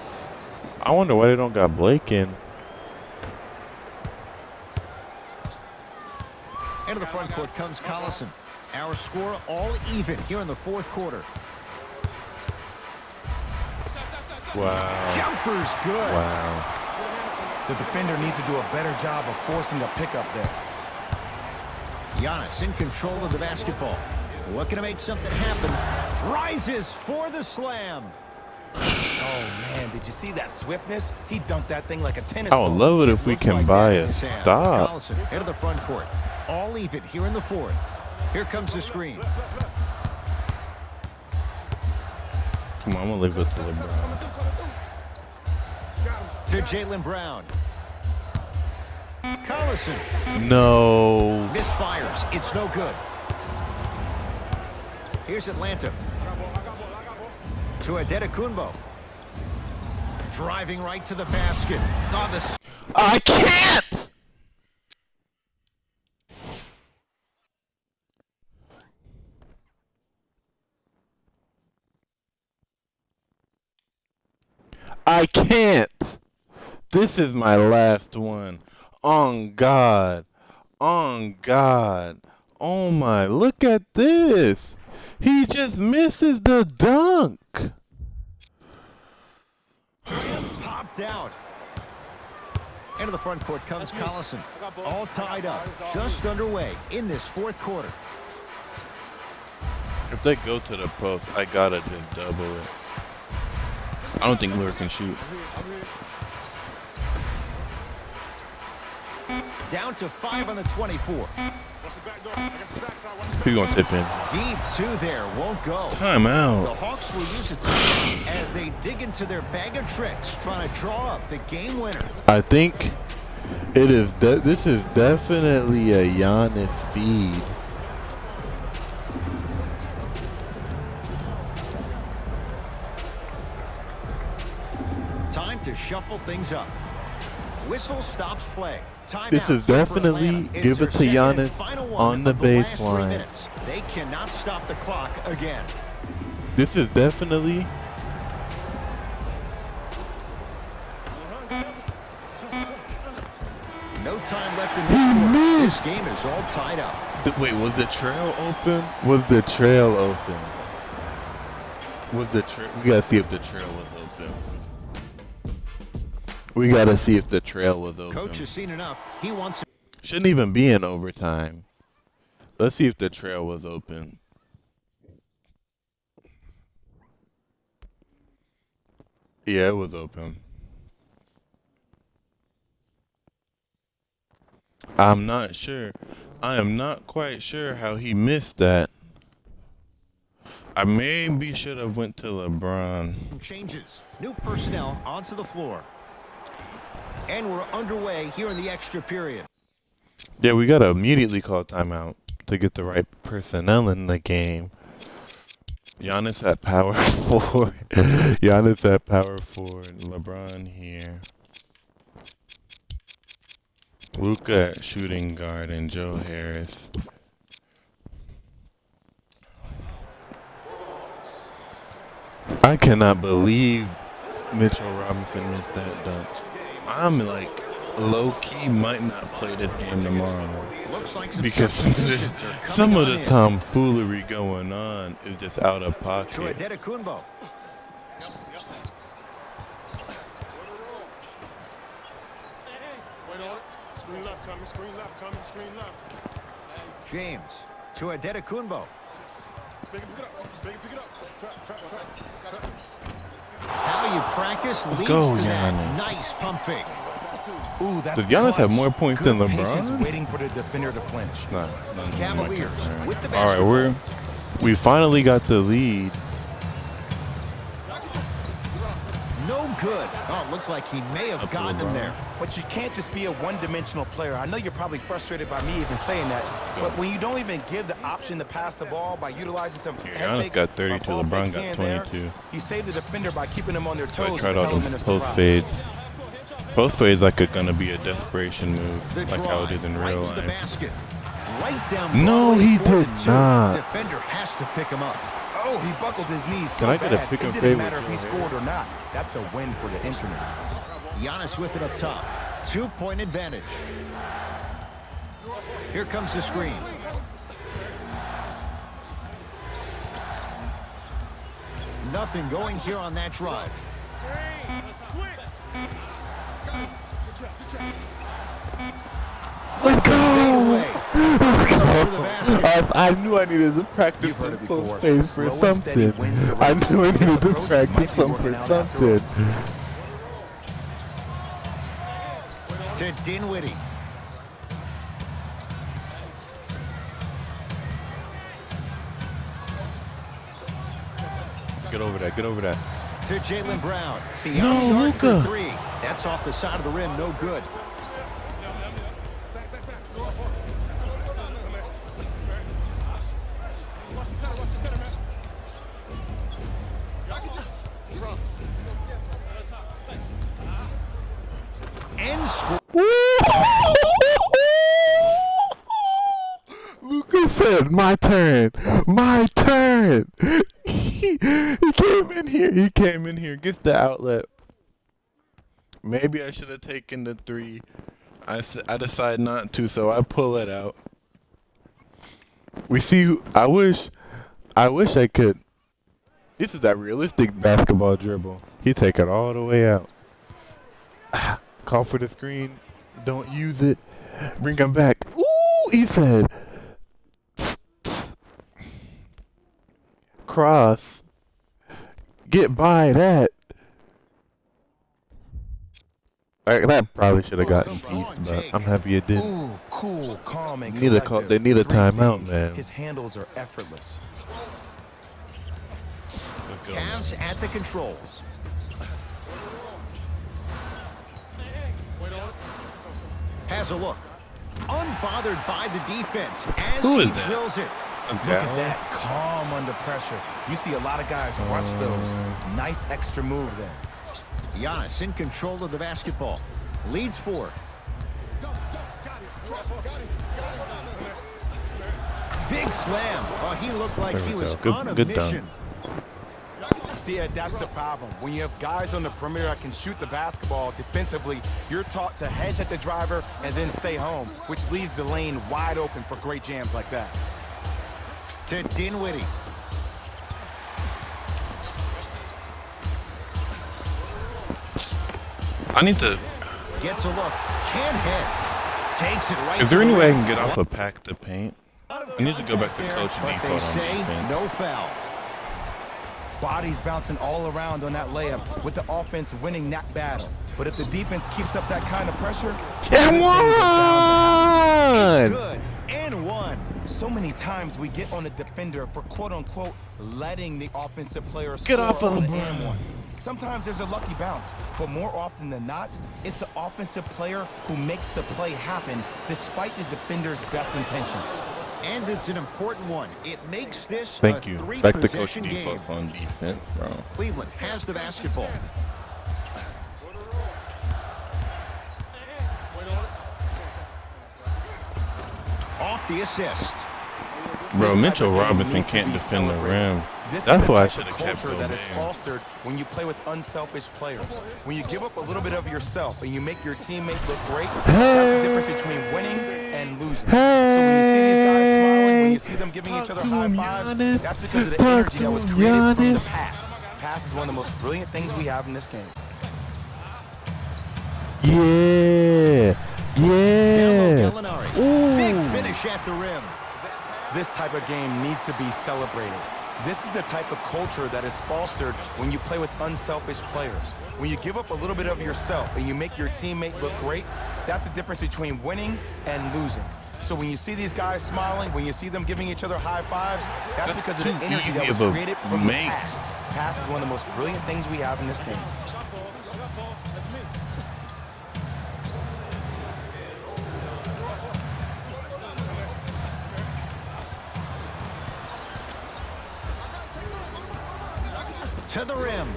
I wonder why they don't got Blake in. Into the front court comes Collison. Our score all even here in the fourth quarter. Wow. Jumper's good. Wow. The defender needs to do a better job of forcing a pickup there. Giannis in control of the basketball. Looking to make something happen. Rises for the slam. Oh, man, did you see that swiftness? He dunked that thing like a tennis I would ball. love it if we Looked can like buy that in a his hand. stop. Collison into the front court. All even here in the fourth. Here comes the screen. Come on, I'm gonna leave it to LeBron. To Jaylen Brown. Collison No. misfires. It's no good. Here's Atlanta. To Adetokunbo. Driving right to the basket. On the I can't. I can't. This is my last one. On God. On God. Oh my, look at this. He just misses the dunk. popped out. Into the front court comes Collison. All tied up. Just underway in this fourth quarter. If they go to the post, I gotta just double it. I don't think Lure can shoot. Down to 5 on the 24. Who's gonna tip in? Deep two there, won't go. The Timeout. Hawks will use a timeout as they dig into their bag of tricks, trying to draw up the game winner. I think it is. This is definitely a Giannis feed. Time to shuffle things up. Whistle stops play. Timeout. This is definitely give it to Giannis on the baseline. They cannot stop the clock again. This is definitely. No time left in this quarter. This game is all tied up. Wait, was the trail open? Was the trail open? Was the trail? We gotta see if the trail was open. We gotta see if the trail was open. Coach has seen enough. He wants. Shouldn't even be in overtime. Let's see if the trail was open. Yeah, it was open. I'm not sure. I am not quite sure how he missed that. I maybe should have went to LeBron. Changes. New personnel onto the floor. And we're underway here in the extra period. Yeah, we gotta immediately call timeout to get the right personnel in the game. Giannis at power forward. Giannis at power forward. LeBron here. Luka at shooting guard and Joe Harris. I cannot believe Mitchell Robinson missed that dunk. I'm like low-key might not play this game tomorrow. Looks like some Because substitutions are coming some of on the in. tomfoolery going on is just out of To pocket. Adetokunbo. Screen left coming, screen left coming, screen left. James to Adetokunbo. Pick it up, pick it up. Trap. How you practice leads go, to that. Giannis. Nice pump fake. Ooh, that's Does Giannis have clutch. more points Good than patience LeBron? waiting for the defender to flinch. Nah, Cavaliers with the all right, we finally got the lead. No good. Oh, it looked like he may have Up to gotten him LeBron. there. But you can't just be a one-dimensional player. I know you're probably frustrated by me even saying that, but when you don't even give the option to pass the ball by utilizing some Yeah, head Giannis fakes got or 32, ball LeBron fakes got here and there, 22. you save the defender by keeping them on their So I toes tried with all an element of those post surprise. fades. Post fades like it's gonna be a desperation move, The like how it is in right real to the life. basket. Right down No, Broadway he for the did two. not. Defender has to pick him up. Oh, he buckled his knees so Can I get a bad, pick it and didn't fade matter with if he Joe scored or not. That's a win for the internet. Giannis with it up top. 2-point advantage. Here comes the screen. Nothing going here on that drive. Let's Fade go! away. To the basket. I knew I needed to practice You've heard it some before. space for Slow and steady something. wins the I race. knew I This needed to approach practice might be some working for out after all. something. To Dinwiddie. Get over that. Get over that. To Jaylen Brown. No, Beyond the arc for Luka. three. That's off the side of the rim. No good. And score. Luka said, "My turn, my turn." He came in here. He came in here. Gets the outlet. Maybe I should have taken the three. I decide not to, so I pull it out. We see. I wish I could. This is that realistic basketball dribble. He take it all the way out. Call for the screen. Don't use it. Bring him back. Ooh, he said. Cross. Get by that. That probably should have gotten East, but I'm happy it didn't. Ooh, cool, calm, and They need a collective. they need a 3 timeout, Cs. man. His handles are effortless. Cavs at the controls. Has a look. Unbothered by the defense as Who he is that? drills it. Look at that, calm under pressure. You see a lot of guys rush those. Nice extra move there. Giannis in control of the basketball. Leads 4. Big slam. Oh, he looked like There he we was go. on a Good dunk. mission. See, that's the problem. When you have guys on the perimeter that can shoot the basketball defensively, you're taught to hedge at the driver and then stay home, which leaves the lane wide open for great jams like that. To Dinwiddie. I need to. Gets a look. Can't hit. Takes it right Is there to any the way I rim. can get off a pack to paint? I need to go back to coach But they default on say defense. no foul. Bodies bouncing all around on that layup with the offense winning that battle. But if the defense keeps up that kind of pressure, And good things are bound to happen. one. Good. And 1. So many times we get on the defender for quote-unquote letting the offensive player Get score off of on the the ball. and one. Sometimes there's a lucky bounce, but more often than not, it's the offensive player who makes the play happen despite the defender's best intentions. And it's an important one. It makes this Thank a you. Back to coach three-possession game. default on defense, bro. Cleveland has the basketball. Off the assist. Bro, This type Mitchell of game Robinson needs to can't be defend the celebrated. rim. This That's is the why I type should of have kept culture that is Gobert. fostered when you play with unselfish players. When you give up a little bit of yourself and you make your teammate look great, that's the difference between winning and losing. So when you see these guys smiling, when you see them giving each other Talk to high him, fives, Giannis. that's because of the Talk energy to that was him, created from the Giannis. pass. Pass is one of the most brilliant things we have in this game. Yeah. Down low, Yeah. Gallinari. Ooh. Big finish at the rim. This type of game needs to be celebrated. This is the type of culture that is fostered when you play with unselfish players. When you give up a little bit of yourself and you make your teammate look great, that's the difference between winning and losing. So when you see these guys smiling, when you see them giving each other high fives, that's because of the too energy that easy was of a created from the make. pass. Pass is one of the most brilliant things we have in this game. To the rim.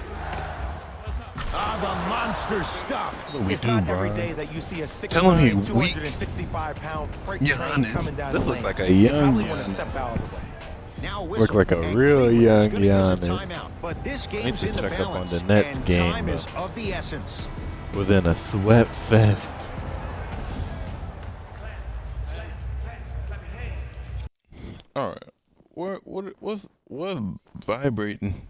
Ah, the monster stuff. What we It's do, not bro. every day that you see a Tell him he 6'9", weak. 265-pound freight train Giannis. coming down This the looks lane. like a You young probably want Giannis. to step out of the way. Now Look like a and real Cleveland is young gonna use a Giannis. timeout, but this need game's to in the check up on balance, the Nets and game, time bro. is of the essence. Within a sweat fest. All right. What's vibrating?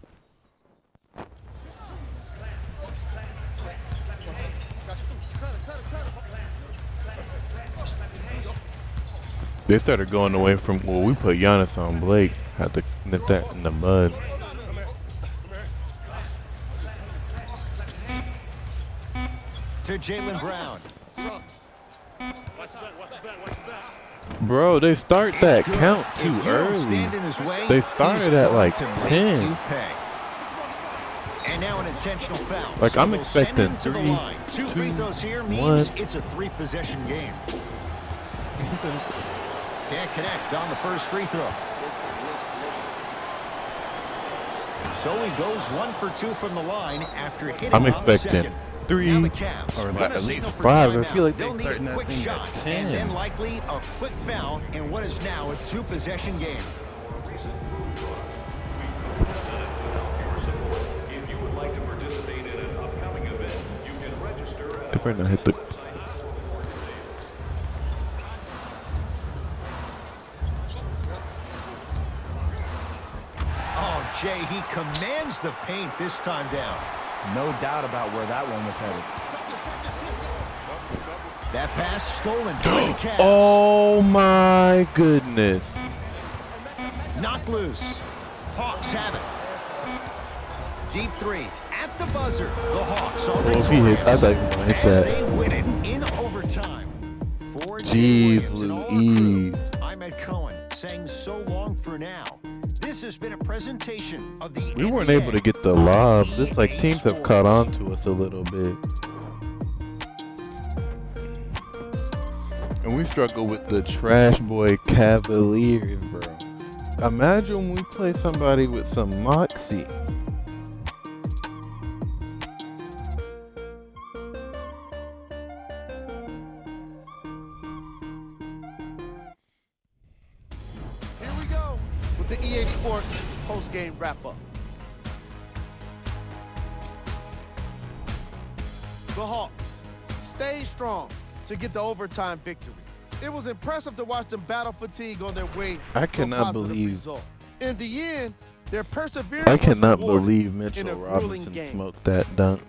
They started going away from, well, we put Giannis on Blake. Had to nip that in the bud. To Jaylen Brown. Bro, they start that count too If you don't early. stand in his way, They he's started at going like to make 10. you pay. And now an intentional foul. Like, So I'm they'll send expecting him to the 3, line. Two free 2, throws here means 1. it's a 3-possession game. Can't connect on the first free throw. So he goes 1 for 2 from the line after hitting I'm on the expecting second. 3 Now the Cavs or gonna like at signal least for 5. I timeout. feel like They'll they need starting a that quick thing shot at and then 10. likely a quick foul in what is now a 2-possession game. If you would like to participate in an upcoming event, you can register at They better not hit the. Oh, Jay, he commands the paint this time down. No doubt about where that one was headed. That pass stolen by the Cavs. Oh my goodness. Knocked loose. Hawks have it. Deep three at the buzzer. The Hawks are Oh, if he hit, I victorious thought he was gonna hit as that. they win it in overtime. For Jay Jeez Williams and all our Louise. crew, I'm Ed Cohen saying so long for now. This has been a presentation of the We weren't NBA able to get the lobs. It's like EA teams have caught on to us a little bit. And we struggle with the trash boy Cavaliers, bro. Imagine when we play somebody with some moxie. Here we go with the EA Sports post-game wrap-up. The Hawks stayed strong to get the overtime victory. It was impressive to watch them battle fatigue on their way I to a cannot positive believe- result. In the end, their perseverance I was cannot rewarded believe in Mitchell a grueling Robinson game. smoked that dunk.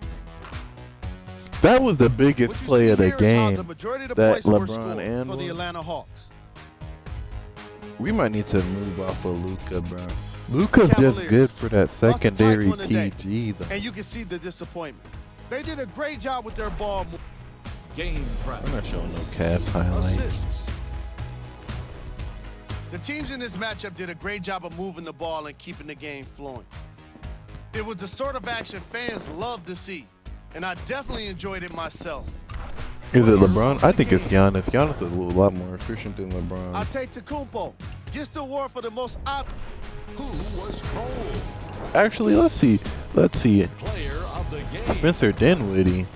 That was the biggest What you play see of the here is how game the majority of the that points were LeBron scored and for the Will- Atlanta Hawks. We might need to move off of Luka, bro. Luka's just Cavaliers good for that lost a tight secondary one today, PG, though. And you can see the disappointment. They did a great job with their ball movement. game trap. I'm not showing no Cavs highlights. Assists. The teams in this matchup did a great job of moving the ball and keeping the game flowing. It was the sort of action fans love to see, and I definitely enjoyed it myself. Is it LeBron? I think it's Giannis. Giannis is a lot more efficient than LeBron. Antetokounmpo gets the award for the most Who was cold? Actually, let's see. Let's see it. Player of the game. Spencer Dinwiddie.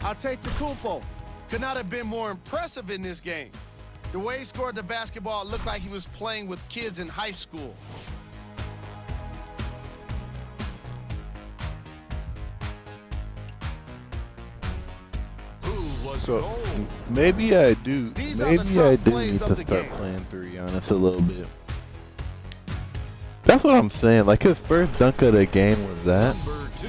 Antetokounmpo could not have been more impressive in this game. The way he scored the basketball, it looked like he was playing with kids in high school. Who was So cold? maybe I do. These are the Maybe top I do plays need of to the start game. playing through Giannis a little bit. That's what I'm saying. Like his first dunk of the game was that. Number 2.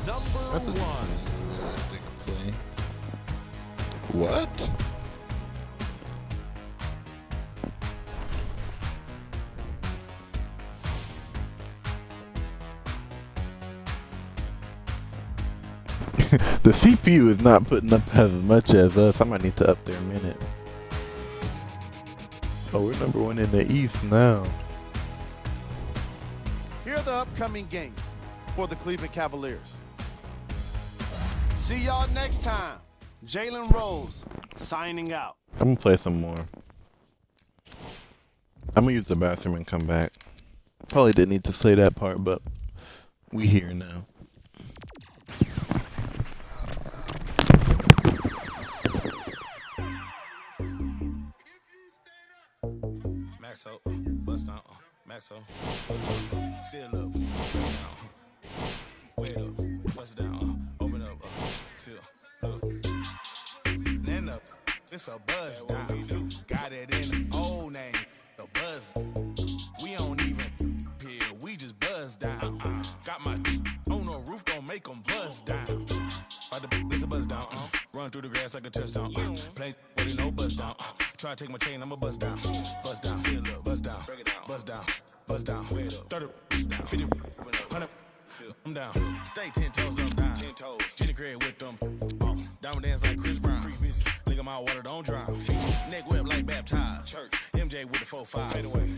Number That's a 1. realistic play. What? The CPU is not putting up as much as us. I might need to up their minute. Oh, we're number 1 in the East now. Here are the upcoming games for the Cleveland Cavaliers. See y'all next time. Jalen Rose signing out. I'm gonna play some more. I'm gonna use the bathroom and come back. Probably didn't need to say that part, but we here now. Maxo, bust down, Maxo, seal up, wait up, bust down, open up, seal up, then up, it's a buzz down, got it in the old name, the buzz, we don't even here, we just buzz down. Try to take my chain, I'ma bust down. Bust down, bust down, break it down, bust down, bust down, 30, 50, 100. I'm down. Stay 10 toes, I'm down. 10 toes. Jenny Craig with them. Diamond dance like Chris Brown. Lick my water, don't drown. Neck whip like baptized. Church. MJ with the 4-5. Fade away.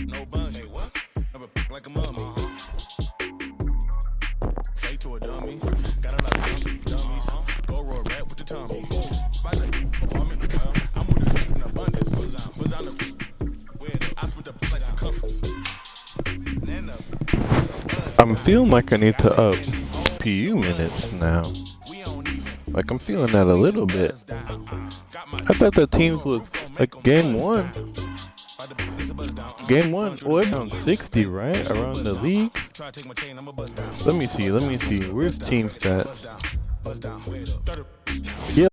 No buns. Hey, what? Never like a mummy. Fake to a dummy. Got a lot of dummies. Go roll rap with the tummy. By the apartment. I'm with the abundance. Was on the. I split the like circumference. I'm feeling like I need to up PU minutes now. Like I'm feeling that a little bit. I thought the teams was like game one. Game one, well, around 60, right? Around the league. Let me see. Where's team stats? Yeah.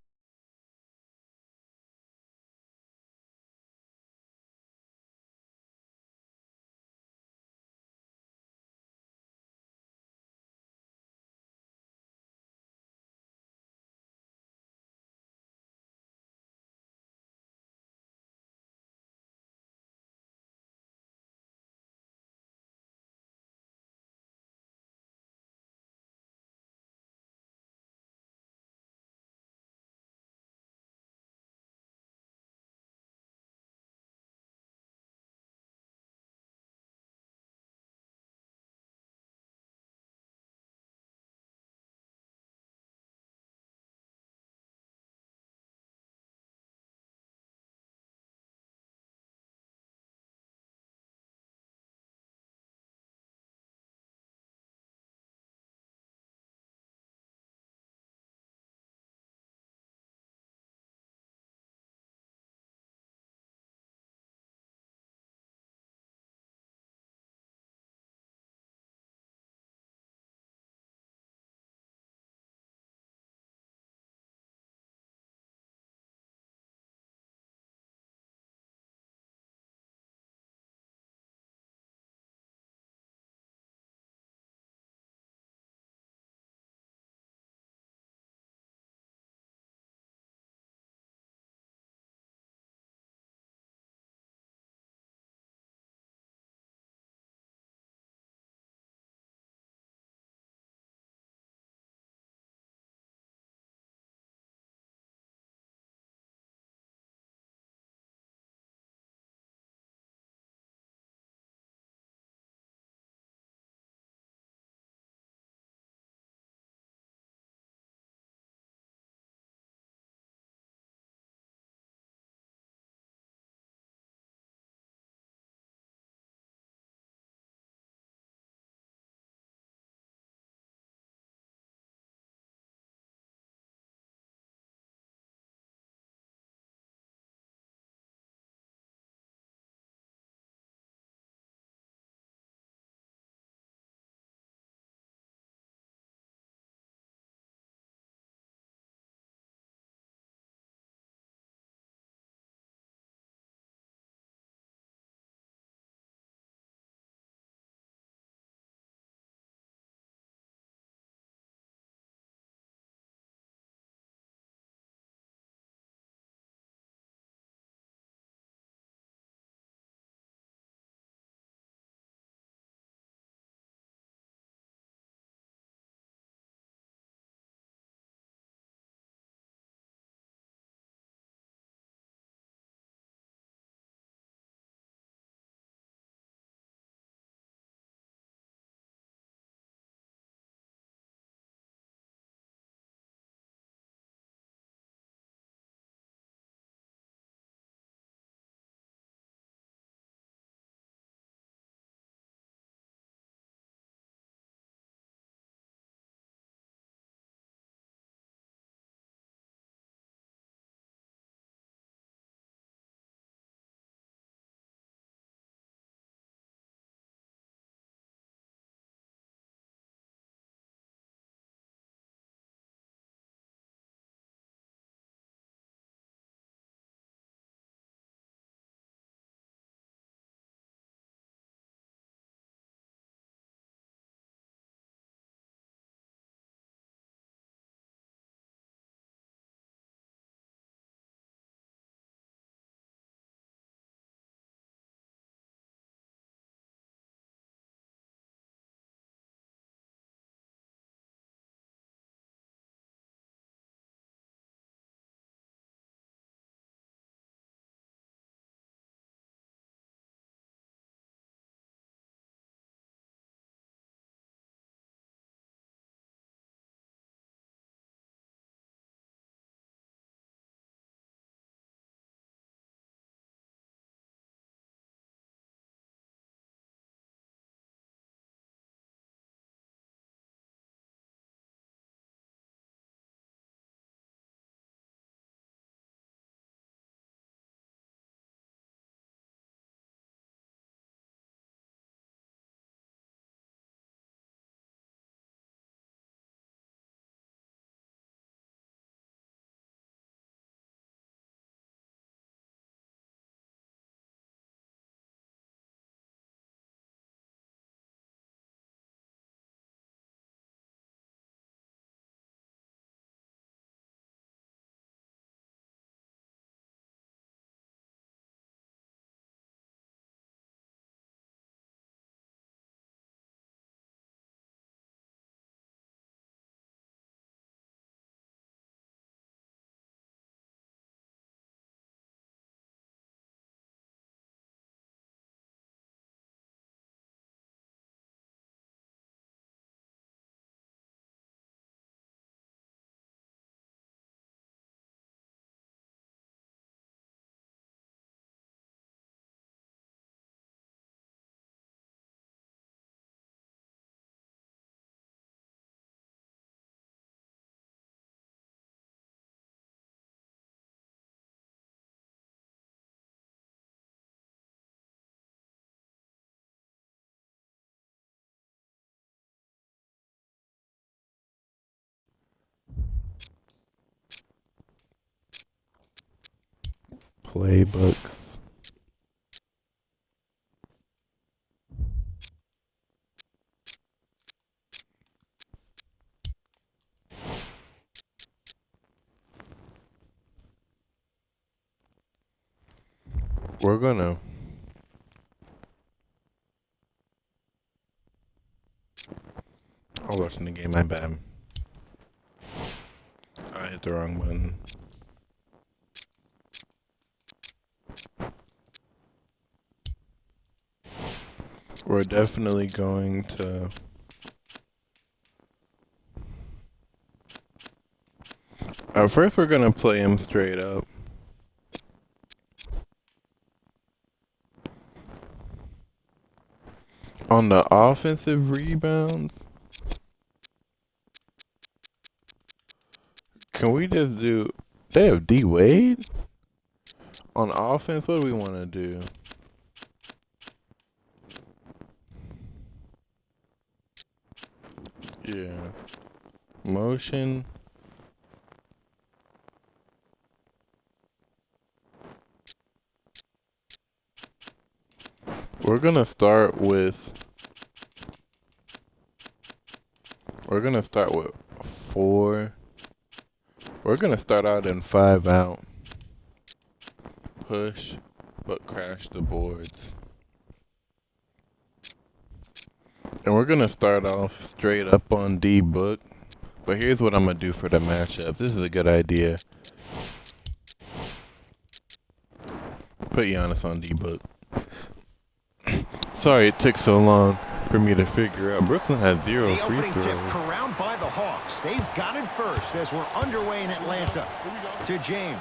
Playbooks. We're gonna. I was watching the game, my bad. I hit the wrong button. We're definitely going to. First, we're gonna play him straight up. On the offensive rebounds, can we just do? They have D Wade on offense. What do we want to do? Yeah, motion. We're gonna start with. We're gonna start with 4. We're gonna start out in 5 out. Push, but crash the boards. And we're gonna start off straight up on D Book. But here's what I'm gonna do for the matchup. This is a good idea. Put Giannis on D Book. Sorry it took so long for me to figure out. Brooklyn has 0 The free opening tip throws. corralled by the Hawks. They've got it first as we're underway in Atlanta. To James.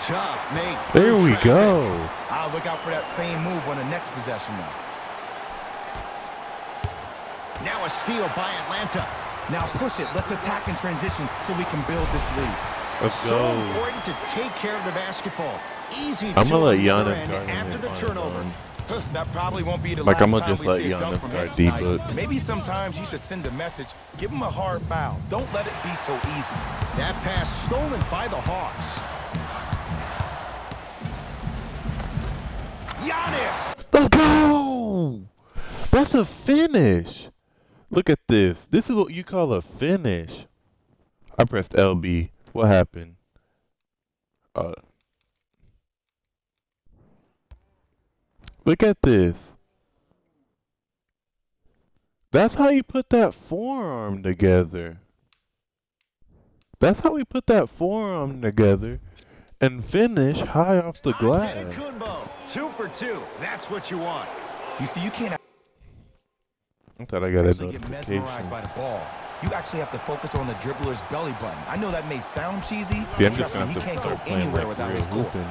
Tough make. There we go. I'll look out for that same move on the next possession now. Now a steal by Atlanta. Now push it. Let's attack in transition so we can build this lead. Let's So go. important to take care of the basketball. Easy I'm to gonna let on the other Giannis end guard him after the on turnover. him. That probably won't be the Like, last I'm gonna time just we let see a dunk Giannis from guard him D tonight. Book. Maybe sometimes you should send a message. Give him a hard foul. Don't let it be so easy. That pass stolen by the Hawks. Giannis! Let's go! That's a finish. Look at this. This is what you call a finish. I pressed LB. What happened? Look at this. That's how you put that forearm together. That's how we put that forearm together and finish high off the glass. Antetokounmpo, 2 for 2. That's what you want. You see, you can't I thought I got a actually get mesmerized notification. by the ball. You actually have to focus on the dribbler's belly button. I know that may sound cheesy, Yeah, but I'm just trust me, gonna he have to can't go start playing anywhere like without real his score. hooping.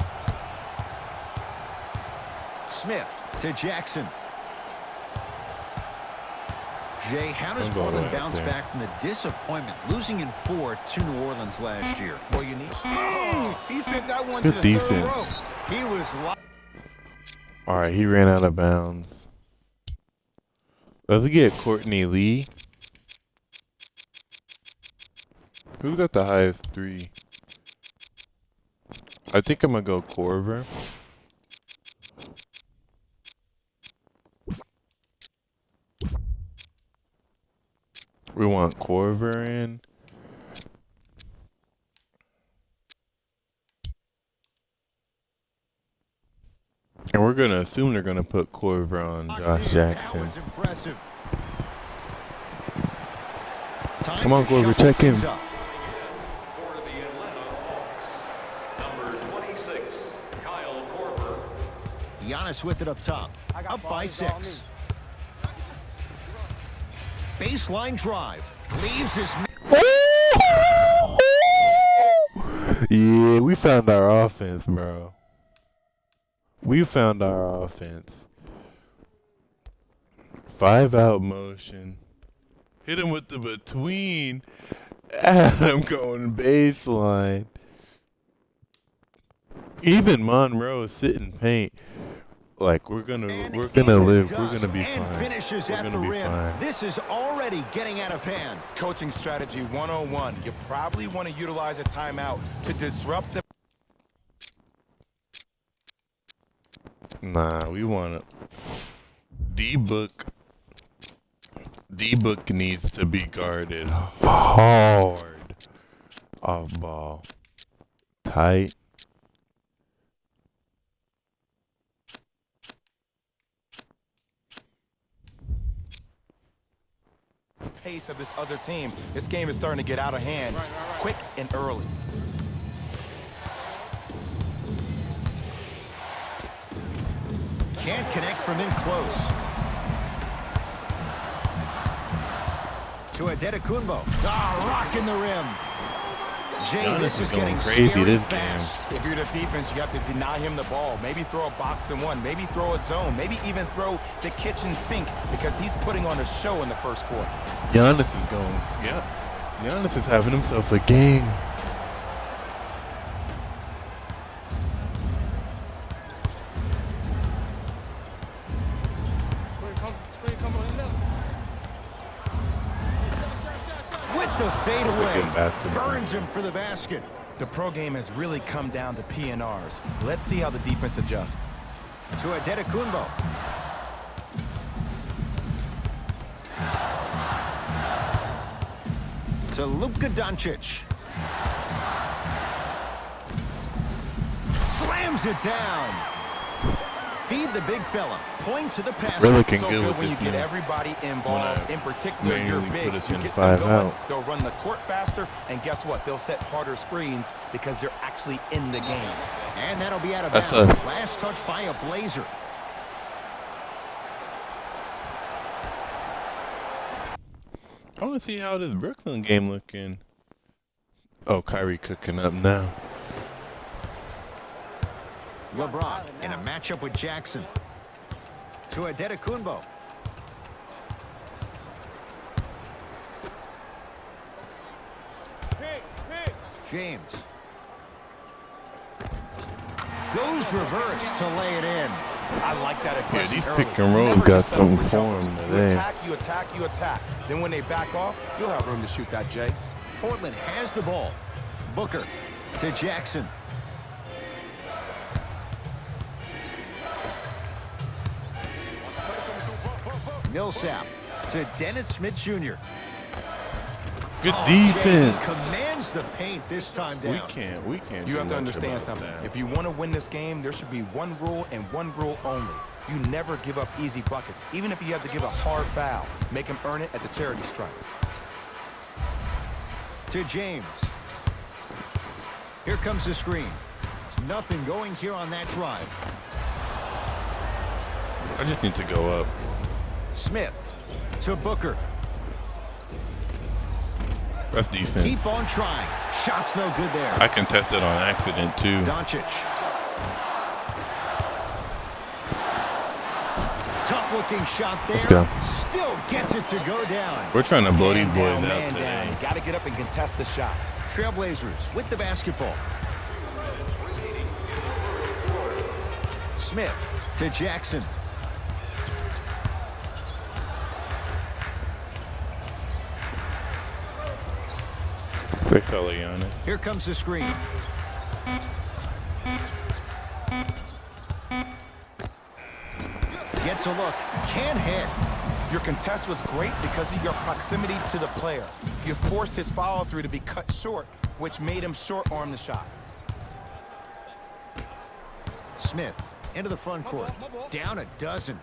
Smith to Jackson. Jay, how does I'm going Portland right bounce there. back from the disappointment losing in 4 to New Orleans last year? Well, you need. Oh, he sent that one Good to the third defense. row. He was All right, he ran out of bounds. Let's get Courtney Lee. Who's got the highest 3? I think I'm gonna go Corver. We want Corver in. And we're gonna assume they're gonna put Corver on Josh That Jackson. was impressive. Time Come on, to Corver, shuffle check him. things up. For the Atlanta Hawks, number 26, Kyle Korver. Giannis with it up top. Up by 6. Baseline drive. Leaves his... Yeah, we found our offense, bro. We found our offense. 5 out motion. Hit him with the between. Adam going baseline. Even Monroe sitting paint. Like we're gonna And live. in We're it gonna does, be and fine. finishes We're at gonna the be rim. fine. This is already getting out of hand. Coaching strategy 101. You probably want to utilize a timeout to disrupt the Nah, we want to. D-Book needs to be guarded hard. Off ball. Tight. pace of this other team. This game is starting to get out of hand quick and early. Can't connect from in close. To Adetokunbo. Ah, rocking the rim. Jay, Giannis this is is going getting crazy scary this fast. If you're the defense, you have to deny him the ball. Maybe throw a box and one. Maybe throw a zone. Maybe even throw the kitchen sink because he's putting on a show in the first quarter. Giannis is going. Yeah. Giannis is having himself a game. With the fadeaway. Wicked basketball. Burns him for the basket. The pro game has really come down to PNRs. Let's see how the defense adjusts. To Adetokunbo. To Luka Doncic. Slams it down. Feed the big fella. Point to the passer. Really can So good good with when you this get man. everybody involved, When I in particular your manually put bigs. us You in get them 5 going, out. they'll run the court faster, and guess what? They'll set harder screens because they're actually in the game. And that'll be out of That's bounds. us. Last touch by a Blazer. I want to see how this Brooklyn game looking. Oh, Kyrie cooking up now. LeBron in a matchup with Jackson. To Adetokunbo. James. Goes reverse to lay it in. I like that aggression these early. pick and rolls Never got just settle something for for jumpers. 'em You today. attack, you attack, you attack. Then when they back off, you'll have room to shoot that, Jay. Portland has the ball. Booker to Jackson. Millsap to Dennis Smith Jr. Good Jay, defense. he commands the paint this time We down. can't. You do have to much understand about something. that. If you want to win this game, there should be one rule and one rule only. You never give up easy buckets, even if you have to give a hard foul. Make them earn it at the charity stripe. To James. Here comes the screen. Nothing going here on that drive. I just need to go up. Smith to Booker. That's defense. Keep on trying. Shot's no good there. I contested on accident too. Doncic. Tough-looking shot there. Let's go. Still gets it to go down. We're trying to blow these Man boys down, out man today. down. You got to get up and contest the shot. Trailblazers with the basketball. Smith to Jackson. Great fella, Giannis. Here comes the screen. Gets a look. Can't hit. Your contest was great because of your proximity to the player. You forced his follow-through to be cut short, which made him short-arm the shot. Smith into the front court. Down a dozen.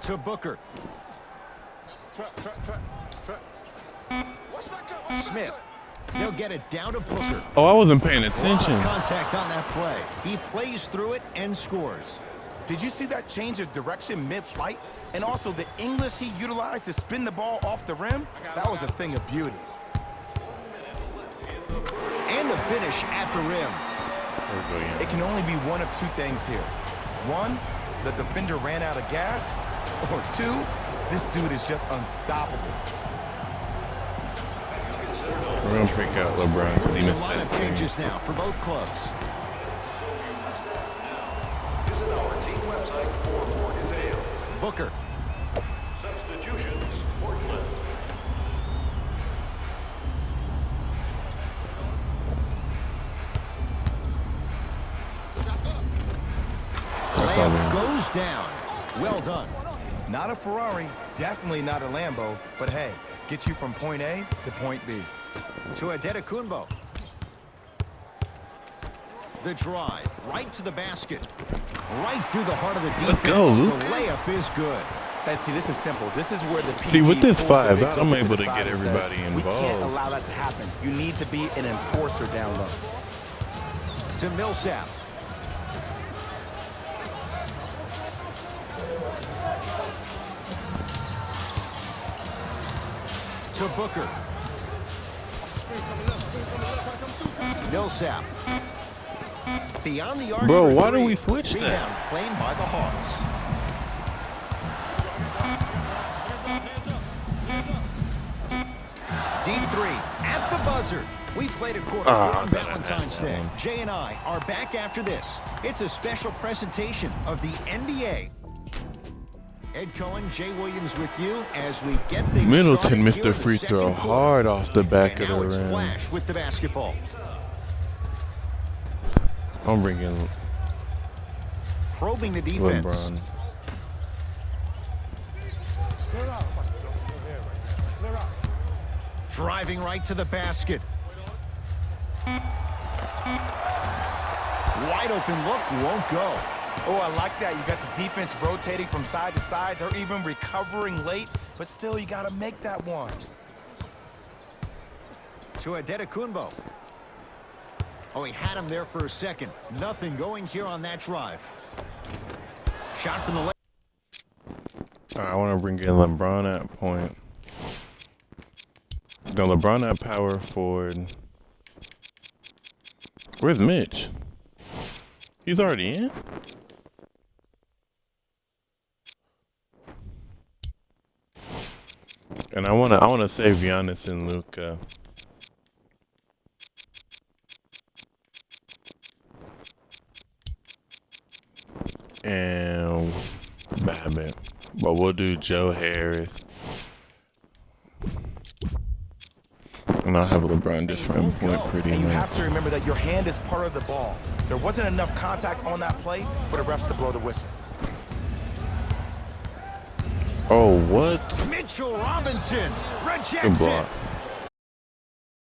To Booker. Smith. They'll get it down to Booker. Oh, I wasn't paying A lot of attention. contact on that play. He plays through it and scores. Did you see that change of direction mid-flight? And also the English he utilized to spin the ball off the rim? That was a thing of beauty. And the finish at the rim. There we go, Giannis. It can only be one of two things here. One, the defender ran out of gas. Or two, this dude is just unstoppable. We're gonna pick out LeBron because he Some missed that lineup three. changes now for both clubs. Visit our team website for more details. Booker. Substitutions, Portland. That's all Lamb we goes down. Well done. Not a Ferrari, definitely not a Lambo, but hey, get you from point A to point B. To Adetokunbo. The drive, right to the basket. Right through the heart of the defense. go, Luke. The layup is good. And see, this is simple. This is where the PG See, with this pulls the five, bigs I'm over to able the to side get and says, everybody We can't involved. allow that to happen. You need to be an enforcer down low. To Millsap. To Booker. Millsap. Beyond the arc. Bro, for why do three. we switch that? Rebound claimed by the Hawks. Deep three at the buzzer. We played a quarter Ah, on I thought I had Valentine's that Day. one. Jay and I are back after this. It's a special presentation of the NBA. Ed Cohen, Jay Williams with you as we get things Middleton started missed here the in free second throw quarter. hard off the back And of now the it's rim. Flash with the basketball. I'm bringing Probing the defense. LeBron. Driving right to the basket. Wide open look, won't go. Oh, I like that. You got the defense rotating from side to side. They're even recovering late, but still, you got to make that one. To Adetokunbo. Oh, he had him there for a second. Nothing going here on that drive. Shot from the left. I want to bring in LeBron at point. No, LeBron at power forward. Where's Mitch? He's already in? And I wanna save Giannis and Luka. And Babbitt. But we'll do Joe Harris. And I'll have LeBron just run point pretty And you much. have to remember that your hand is part of the ball. There wasn't enough contact on that play for the refs to blow the whistle. Oh, what? Mitchell Robinson Good rejects block. it.